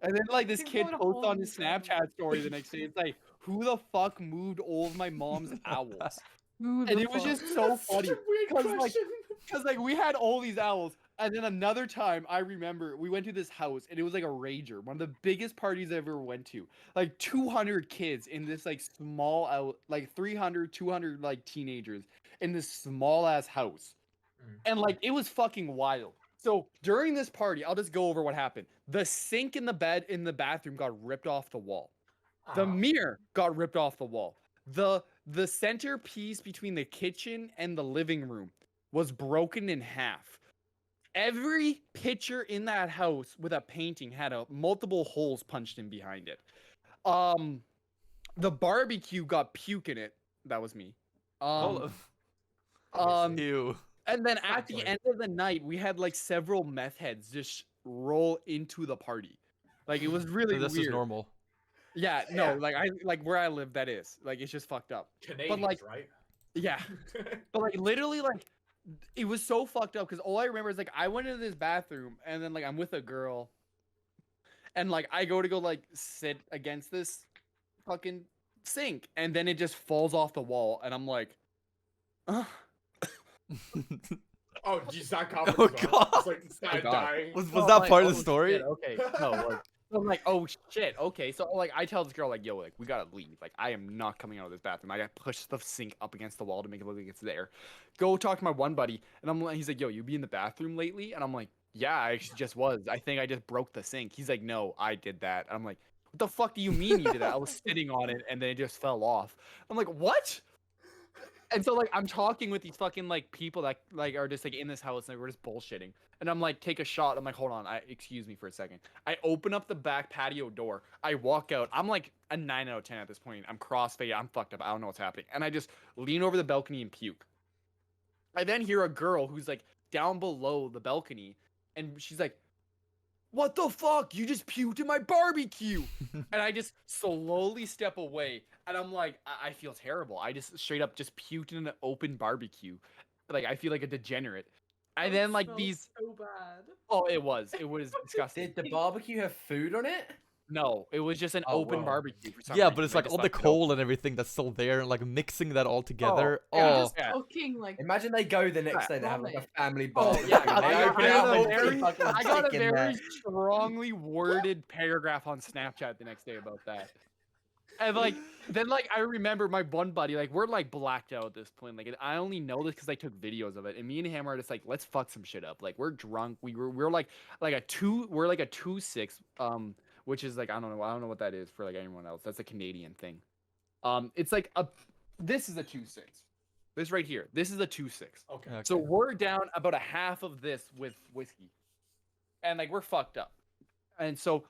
And then like this You're kid going a posts whole on his new level. Snapchat story the next day. It's like, who the fuck moved all of my mom's owls? Who And the it was fuck? just so funny Such a weird because like question. because like we had all these owls, And then another time, I remember we went to this house and it was like a rager, one of the biggest parties I ever went to. Like 200 kids in this like small out, like 300, 200 like teenagers in this small ass house. And like it was fucking wild. So during this party, I'll just go over what happened. The sink in the bed in the bathroom got ripped off the wall. The mirror got ripped off the wall. The centerpiece between the kitchen and the living room was broken in half. Every picture in that house with a painting had multiple holes punched in behind it. The barbecue got puke in it. That was me. Ew. And then at the end of the night, we had like several meth heads just roll into the party. Like it was really This weird. is normal. Yeah, no, like where I live, that is like it's just fucked up. Canadians, like, right? Yeah, but like literally, like it was so fucked up because all I remember is like I went into this bathroom and then like I'm with a girl, and like I go to like sit against this fucking sink, and then it just falls off the wall, and I'm like, Oh, geez, that comment. Oh, as well. God. It's like started God. dying. Was Oh, that like, part of oh, the story? shit, okay, no, like, I'm like, oh shit, okay. So like I tell this girl like, yo, like we gotta leave. Like I am not coming out of this bathroom. I gotta push the sink up against the wall to make it look like it's there. Go talk to my one buddy, and he's like, yo, you be in the bathroom lately? And I'm like, yeah, I actually just was. I think I just broke the sink. He's like, no, I did that. And I'm like, what the fuck do you mean you did that? I was sitting on it and then it just fell off. I'm like, what? And so like I'm talking with these fucking like people that like are just like in this house and we're just bullshitting. And I'm like, take a shot. I'm like, hold on, excuse me for a second. I open up the back patio door. I walk out. I'm like a 9 out of 10 at this point. I'm crossfaded. I'm fucked up. I don't know what's happening. And I just lean over the balcony and puke. I then hear a girl who's like down below the balcony, and she's like, what the fuck? You just puked in my barbecue. And I just slowly step away. And I'm like, I feel terrible. I just straight up just puked in an open barbecue. Like, I feel like a degenerate. And then, like, these... so bad. Oh, it was disgusting. Did the barbecue have food on it? No, it was just an Oh, open wow. barbecue. For some Yeah, reason. but it's They like just all the left it coal open. and everything that's still there, and like mixing that all together. yeah, Oh, yeah. Cooking like Imagine they go the next day, they have like a family barbecue. yeah, and they I open it up got a and very- see fucking I got a chicken there. very strongly worded paragraph on Snapchat the next day about that. And like, then like I remember my one buddy, like we're like blacked out at this point. Like I only know this because I took videos of it. And me and him are just like, let's fuck some shit up. Like we're drunk. We're like a 2-6, which is like I don't know what that is for like anyone else. That's a Canadian thing. It's like this is a 2-6. This right here. This is a 2-6. Okay. So we're down about a half of this with whiskey. And like we're fucked up. And so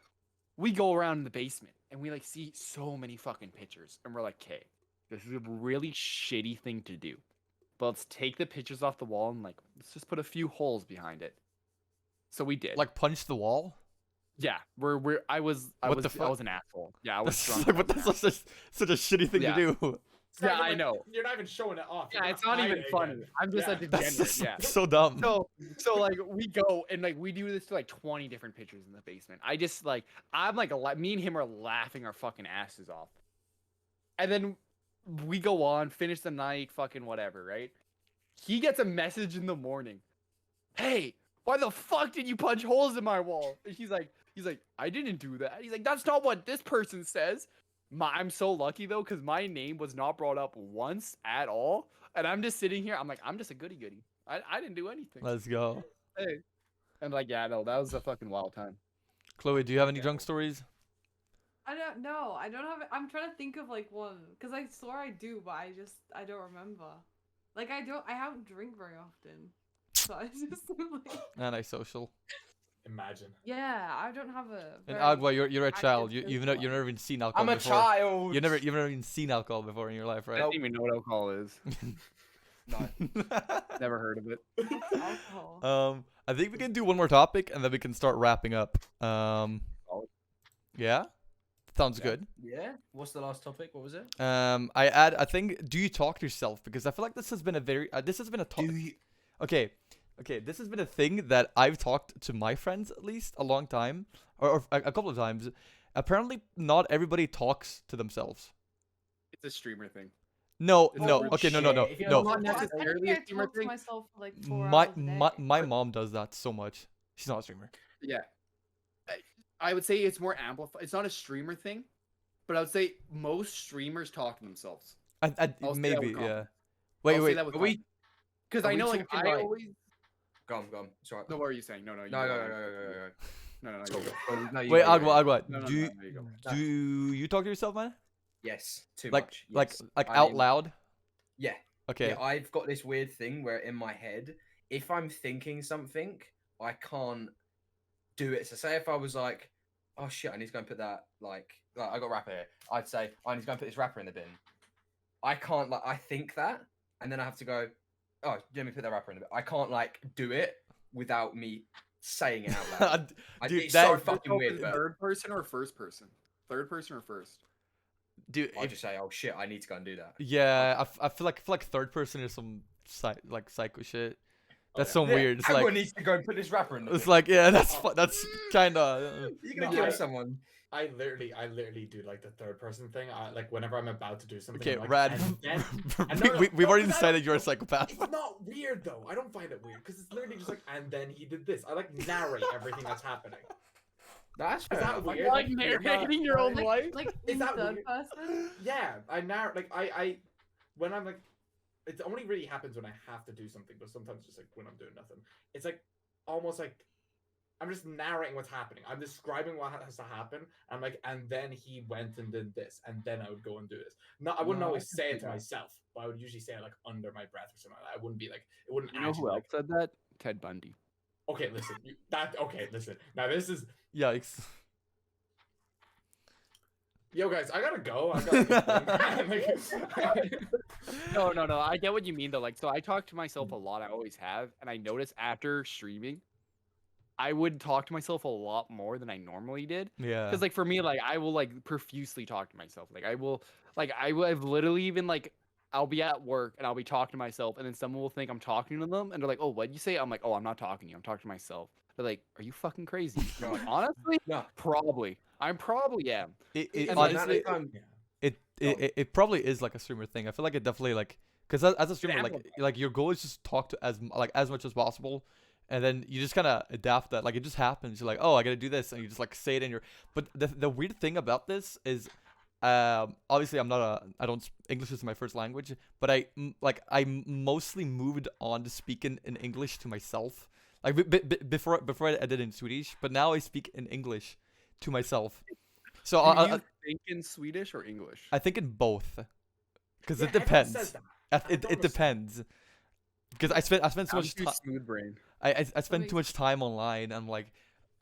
we go around in the basement and we like see so many fucking pictures. And we're like, okay, this is a really shitty thing to do. But let's take the pictures off the wall and like let's just put a few holes behind it. So we did. like punch the wall. yeah, I was What the fuck? an asshole. Yeah, I was That's drunk. like, I what? was an That's asshole. such a shitty thing Yeah. to do. It's not Yeah, even, I like, know. You're not even showing it off. Yeah, You're it's not hiding even it funny. again. I'm just Yeah. a That's degenerate. just Yeah. so dumb. So like we go and like we do this to like 20 different pictures in the basement. I just like I'm like me and him are laughing our fucking asses off. And then we go on, finish the night, fucking whatever, right? He gets a message in the morning. Hey, why the fuck did you punch holes in my wall? And he's like, I didn't do that. He's like, that's not what this person says. I'm so lucky though, because my name was not brought up once at all. And I'm just sitting here, I'm like, I'm just a goody goody. I didn't do anything. Let's go. Hey. And like, yeah, no, that was a fucking wild time. Chloe, do you have any drunk stories? I don't know. I don't have. I'm trying to think of like one because I swear I do, but I don't remember. Like I haven't drink very often, so I just like. Antisocial. Imagine. Yeah, I don't have a. And very Agua, you're a active child. You've social never even seen alcohol I'm a before. child. You've never even seen alcohol before in your life, I right? don't even know what alcohol is. No. Never heard of it. alcohol. I think we can do one more topic and then we can start wrapping up. Yeah, sounds good. Yeah. What's the last topic? What was it? I think, do you talk to yourself? Because I feel like this has been a very, this has been a topic. Okay, this has been a thing that I've talked to my friends at least a long time, or a couple of times. Apparently, not everybody talks to themselves. It's a streamer thing. No, It's no. weird Okay, no, shit. no, no, If you're no. not Well, I necessarily think a I streamer talk to thing. myself for like 4 My hours a my day. my mom does that so much. She's not a streamer. Yeah. I would say it's more amplified. It's not a streamer thing, but I would say most streamers talk to themselves. I I'll say that with maybe yeah. confidence. Wait, I'll say wait. that with Are we? because are I we know like talking, I like- always. Go on. It's alright. No, what are you saying? No, No, you no, go no, on. no, no, no, no. No, It's you cool. go. Well, no, you Wait, go, you go, Agua, you go. Agua. No, no, Do no, no, you go. do you talk to yourself, man? Yes, too Like much. like Yes. like I out mean, loud? Yeah. Okay. Yeah, I've got this weird thing where in my head, if I'm thinking something, I can't do it. So say if I was like, oh shit, I need to go and put that like I got a wrapper here. I'd say, oh, I need to go and put this wrapper in the bin. I can't like I think that and then I have to go, oh, let me put that wrapper in the bin. I can't like do it without me saying it out loud. Dude, it's that- so Is it fucking weird, but Third person or first person? Third person or first? Dude, I'll if, just say, oh shit, I need to go and do that. yeah, I feel like third person is some like psycho shit. That's so Yeah, weird. It's everyone like needs to go and put this wrapper in the it's bin. like yeah, that's kind of You're gonna No, kill I- someone. I literally do like the third person thing. I like whenever I'm about to do something. okay, I'm like, Rad. and then- and we, no, no, we've no, already 'cause I decided don't- you're a no, psychopath. It's not weird though. I don't find it weird because it's literally just like, and then he did this. I like narrate everything that's happening. That's Is fair that enough. weird? Like You're narrating not- your own like- life. Like Is in that third weird? person. Yeah, I narrate like I when I'm like, it only really happens when I have to do something, but sometimes just like when I'm doing nothing, it's like almost like I'm just narrating what's happening. I'm describing what has to happen. I'm like, and then he went and did this, and then I would go and do this. No, I wouldn't No, I always can say see it to that. myself, but I would usually say it like under my breath or something like that. I wouldn't be like, it wouldn't. You know actually who else like, said that? Ted Bundy. okay, listen, okay, listen. Now this is, Yikes. yo guys, I gotta go. I gotta like, No. I get what you mean though. Like, so I talk to myself a lot. I always have, and I notice after streaming, I would talk to myself a lot more than I normally did. Yeah. Because like for me, like I will like profusely talk to myself. I've literally even like I'll be at work and I'll be talking to myself, and then someone will think I'm talking to them, and they're like, "Oh, what'd you say?" I'm like, "Oh, I'm not talking to you. I'm talking to myself." They're like, "Are you fucking crazy?" I'm like, honestly, No. probably. I probably am. It And honestly then time, it probably is like a streamer thing. I feel like it definitely like because as a streamer amplifies. like your goal is just talk to as much as possible, and then you just kind of adapt that. Like it just happens. You're like, oh, I gotta do this, and you just like say it in your. But the weird thing about this is, obviously I don't English is my first language, but I mostly moved on to speaking in English to myself. Like before I did it in Swedish, but now I speak in English to myself. So Do you think in Swedish or English? I think in both, because Yeah, it everyone depends. says that. It I don't it understand. depends. Because I spend so I'm much too time. smooth brain. I spend makes too much time online, and like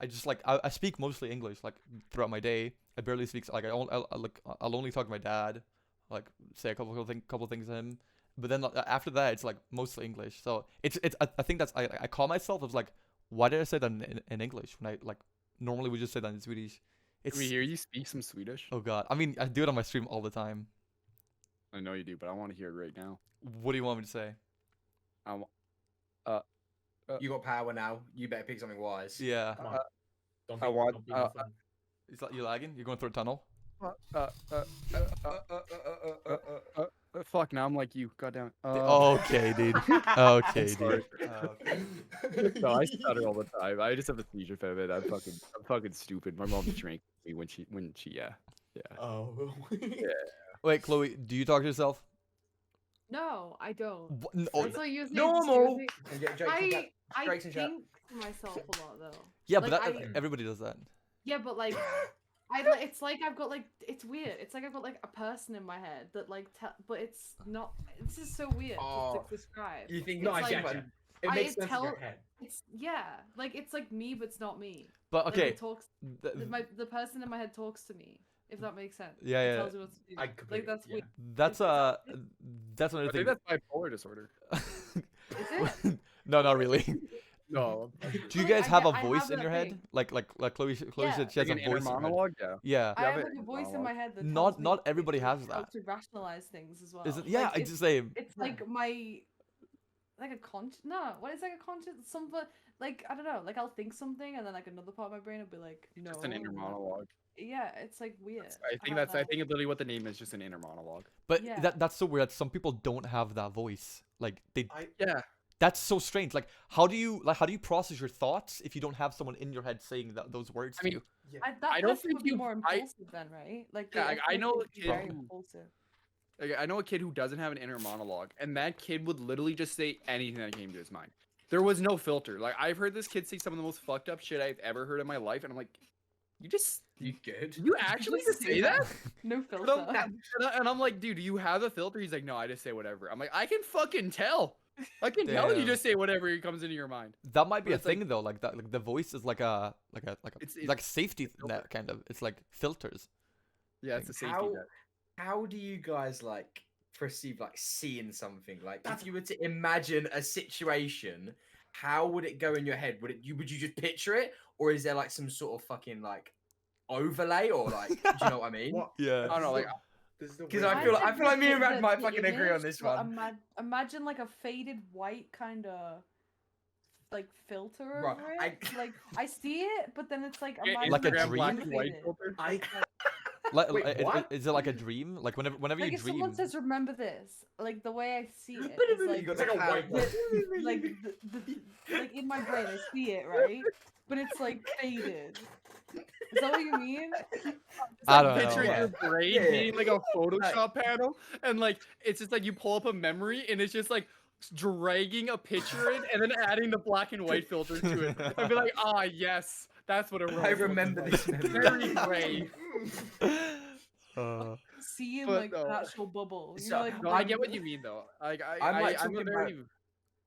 I just like I speak mostly English like throughout my day. I barely speak like I'll only talk to my dad, like say a couple things to him. But then after that, it's like mostly English. So it's I think that's I call myself as like, why did I say that in English when I like normally we just say that in Swedish. It's Can we hear you speak some Swedish? oh god. I mean I do it on my stream all the time. I know you do, but I want to hear it right now. What do you want me to say? You got power now. You better pick something wise. Yeah. Come on. Don't I be- want- don't be nothing. Is that you lagging? You're going through a tunnel? Fuck, now I'm like you. Goddamn. Okay, dude. Okay, sorry. dude. No, I stutter all the time. I just have a seizure fit of it. I'm fucking stupid. My mom drank me when she yeah. Oh. Wait, Chloe, do you talk to yourself? No, I don't. What? No, That's like using normal. excuse me. And get Jake's in chat. I Drake's in chat. think to myself a lot though. yeah, but like, that, everybody does that. Yeah, but like, it's like I've got like it's weird. It's like I've got like a person in my head that like, but it's not. This is so weird Oh, to describe. You think No, No, I It's get like- you. It I makes sense in your tell- head. It's like it's like me, but it's not me. But Like, okay, it talks. The person in my head talks to me. If that makes sense. Yeah, It yeah. tells me what to do. I completely- Like that's yeah. weird. that's I another thing. think that's bipolar disorder. Is it? No, not really. No. Do you Like, guys I have get- a I voice have in that your head? thing. Like Chloe Yeah. said she has Like a an inner voice in her head. monologue, yeah. Yeah. I Yeah, have but- like a voice in my head that Not- tells me not everybody has how that. to rationalize things as well. Is it? Yeah, Like, it's the same. It's like my like a no, what is like a conscious something like I don't know, like I'll think something and then like another part of my brain will be like, no. Just an inner monologue. Yeah, it's like weird. I think have that's I that. think it's literally what the name is, just an inner monologue. But Yeah. that's so weird. Some people don't have that voice. Like they. Yeah. That's so strange. Like how do you process your thoughts if you don't have someone in your head saying those words I mean, to you? Yeah. That I don't person think would be you- more I- impulsive then, right? Like Yeah, I I feel know like a they'd be very kid who- impulsive. Like, I know a kid who doesn't have an inner monologue, and that kid would literally just say anything that came to his mind. There was no filter. Like I've heard this kid say some of the most fucked up shit I've ever heard in my life, and I'm like, you good? you actually just say that? No And filter. and I'm like, dude, do you have a filter? He's like, no, I just say whatever. I'm like, I can fucking tell. I can tell you Damn. just say whatever comes into your mind. That might be But a it's like- thing though. Like that. Like the voice is like a It's like a safety filter. net kind of. It's like filters. Yeah, it's a safety How net. how do you guys like perceive like seeing something? Like That's- if you were to imagine a situation, how would it go in your head? Would you just picture it, or is there like some sort of fucking like overlay, or like do you know what I mean? What? Yeah. I don't know, like This is the 'Cause weird I feel thing. like me and the- Rad might the fucking agree on image, this but one. Imagine like a faded white kind of like filter Right, over I- it. Like I see it, but then it's like yeah, imagine Like a Instagram dream? black and white faded. filter. I Like, Wait, what? is it like a dream? Like whenever Like you if dream. someone says remember this, like the way I see it, You is like got It's like a cloud. whiteboard. like like in my brain I see it, right? But it's like faded. Is that what you mean? I don't Picture know. your brain Yeah. being like a Photoshop panel, and like it's just like you pull up a memory, and it's just like dragging a picture in, and then adding the black and white filter to it. I'd be like, ah, yes, that's what a I rose looks remember like. this memory. Very gray. Seeing But like no. an actual bubble. You So- know, like No, I get what you mean though. Like I'm, like, I'm a talking very.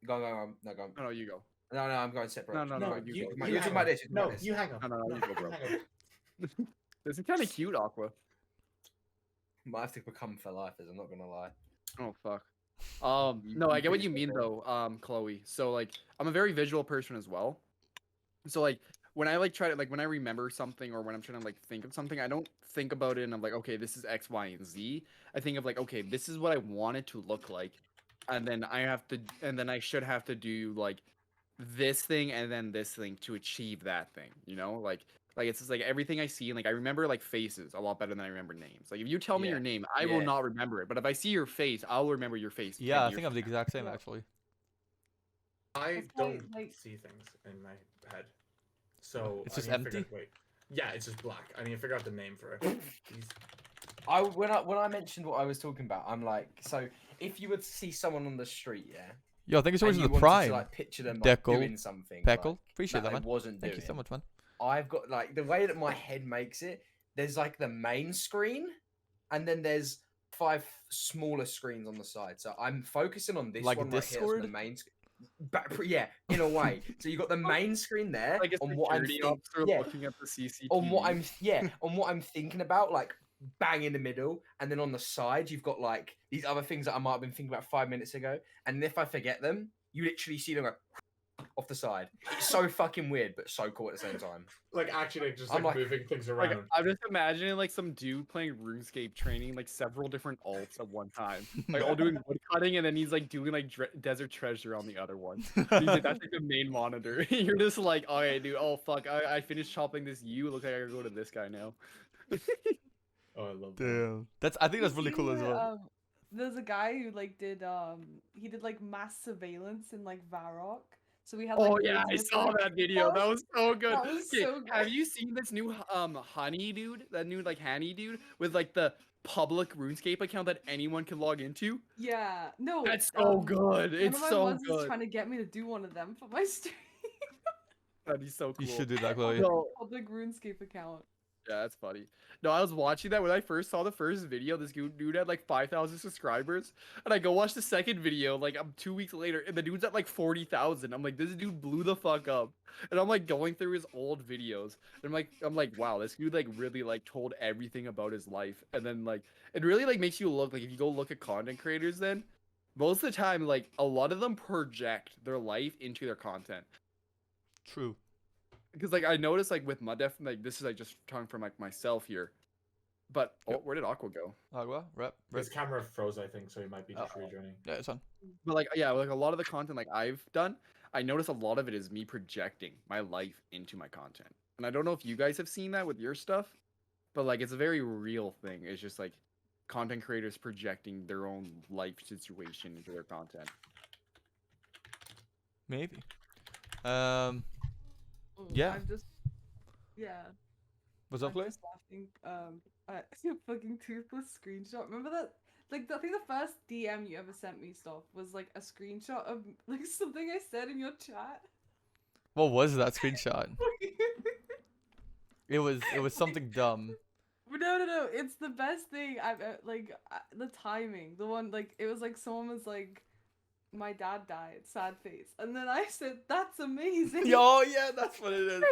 Go on. No, go on. No, you go. No, I'm going separate. No, no, No, no, you, you go. you You're talking hang about on. this. You're talking No, about this. you hang on. No, you go, bro. hang on. This is kind of cute, Aqua. Might have to become for lifers. I'm not gonna lie. Oh fuck. You- No, you I get what pretty you mean straightforward. though, Chloe. So like, I'm a very visual person as well. So like, when I like try to like when I remember something or when I'm trying to like think of something, I don't think about it and I'm like, okay, this is X, Y, and Z. I think of like, okay, this is what I want it to look like, and then I should have to do like this thing and then this thing to achieve that thing. You know, like it's just like everything I see and like I remember like faces a lot better than I remember names. Like if you tell me Yeah, your name, I will yeah. not remember it. But if I see your face, I'll remember your face. 10 Yeah, I years think I'm the from now. exact same Yeah. actually. I That's why, don't like- see things in my head. So It's I just need to figure empty? out- wait. Yeah, it's just black. I need to figure out the name for it. Jeez. When I mentioned what I was talking about, I'm like, so if you would see someone on the street, yeah, Yo, thank you so much and for you the wanted prime. to like picture them like, Deco, doing something, Peckle. like, Appreciate that, they man. wasn't Thank doing. you so much, man. I've got like the way that my head makes it. There's like the main screen, and then there's 5 smaller screens on the side. So I'm focusing on this Like one right here. That's the Discord? main. Yeah, in a way. So you got the main screen there Like a on what I'm security think- officer yeah, looking at the CCTV. on what I'm on what I'm thinking about, like bang in the middle, and then on the side you've got like these other things that I might have been thinking about 5 minutes ago, and if I forget them, you literally see them go off the side. It's so fucking weird, but so cool at the same time. Like actually, just I'm like like- moving things Like, around. I'm just imagining like some dude playing RuneScape training like several different alts at one time, like all doing wood cutting, and then he's like doing like desert treasure on the other one. He's like, that's like the main monitor. You're just like, all right, dude. Oh fuck, I finished chopping this yew. Looks like I gotta go to this guy now. Oh, I love that. Damn. I think that's You really see cool as where, well. There's a guy who like did he did like mass surveillance in like Varrock. So we had Oh like yeah, loads I of saw different that video. That was so good. That was Okay, so good. have you seen this new honey dude? That new like honey dude with like the public RuneScape account that anyone can log into? Yeah, no, That's so good. One It's of my so ones is good. trying to get me to do one of them for my stream. That'd be so cool. You should do that, Chloe. No, Public RuneScape account. yeah, that's funny. No, I was watching that when I first saw the first video. This dude had like 5,000 subscribers, and I go watch the second video like 2 weeks later, and the dude's at like 40,000. I'm like, this dude blew the fuck up, and I'm like going through his old videos, and I'm like, wow, this dude like really like told everything about his life, and then like it really like makes you look like if you go look at content creators, then most of the time like a lot of them project their life into their content. True. Because like I noticed like with Mud Def, like this is like just talking from like myself here. But Yep. where did Aqua go? Agua, rep. His camera froze, I think, so he might be just rejoining. Yeah, it's on. But like, yeah, like a lot of the content like I've done, I notice a lot of it is me projecting my life into my content. And I don't know if you guys have seen that with your stuff, but like it's a very real thing. It's just like content creators projecting their own life situation into their content. Maybe. Mm, Yeah. I'm just. Yeah. What's up, I'm Clay? just laughing. I fucking toothless screenshot. Remember that? Like, I think the first DM you ever sent me stuff was like a screenshot of like something I said in your chat. What was that screenshot? It was something dumb. No. It's the best thing I've the timing. The one like it was like someone was like, "My dad died, sad face," and then I said, "That's amazing." Oh yeah, that's what it is.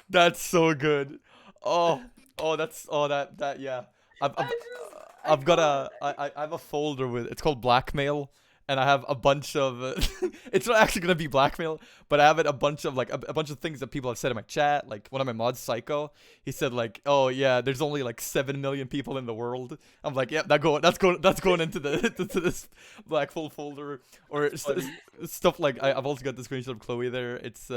That's so good. Oh, that yeah. I've got I have a folder with it's called blackmail, and I have a bunch of it's not actually gonna be blackmail, but I have a bunch of like a bunch of things that people have said in my chat. Like one of my mods, Psycho, he said like, oh yeah, there's only like 7 million people in the world. I'm like, yeah, that's going into the into this black full folder or stuff like I've also got the screenshot of Chloe there. It's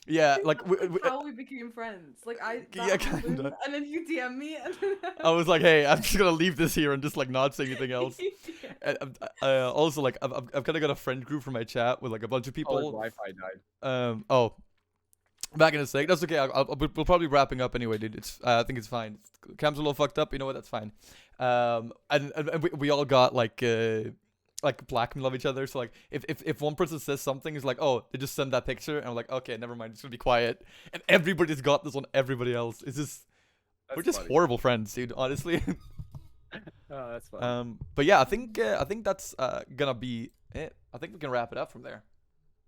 yeah, like how we became friends. Like yeah, happened, kinda. and then you DM me, and then I was like, hey, I'm just gonna leave this here and just like not say anything else. Yeah. And, also, like, I've kind of got a friend group for my chat with like a bunch of Oh, his people. Wi-Fi died. Oh, back in a sec. That's okay. We'll probably wrapping up anyway, dude. It's I think it's fine. Cam's a little fucked up. You know what? That's fine. And we all got like blackmail of each other. So like if one person says something, it's like, oh, they just send that picture, and I'm like, okay, never mind, just gonna be quiet. And everybody's got this on everybody else. It's just we're That's just funny. horrible friends, dude. Honestly. Oh, that's fun. But yeah, I think that's gonna be it. I think we can wrap it up from there.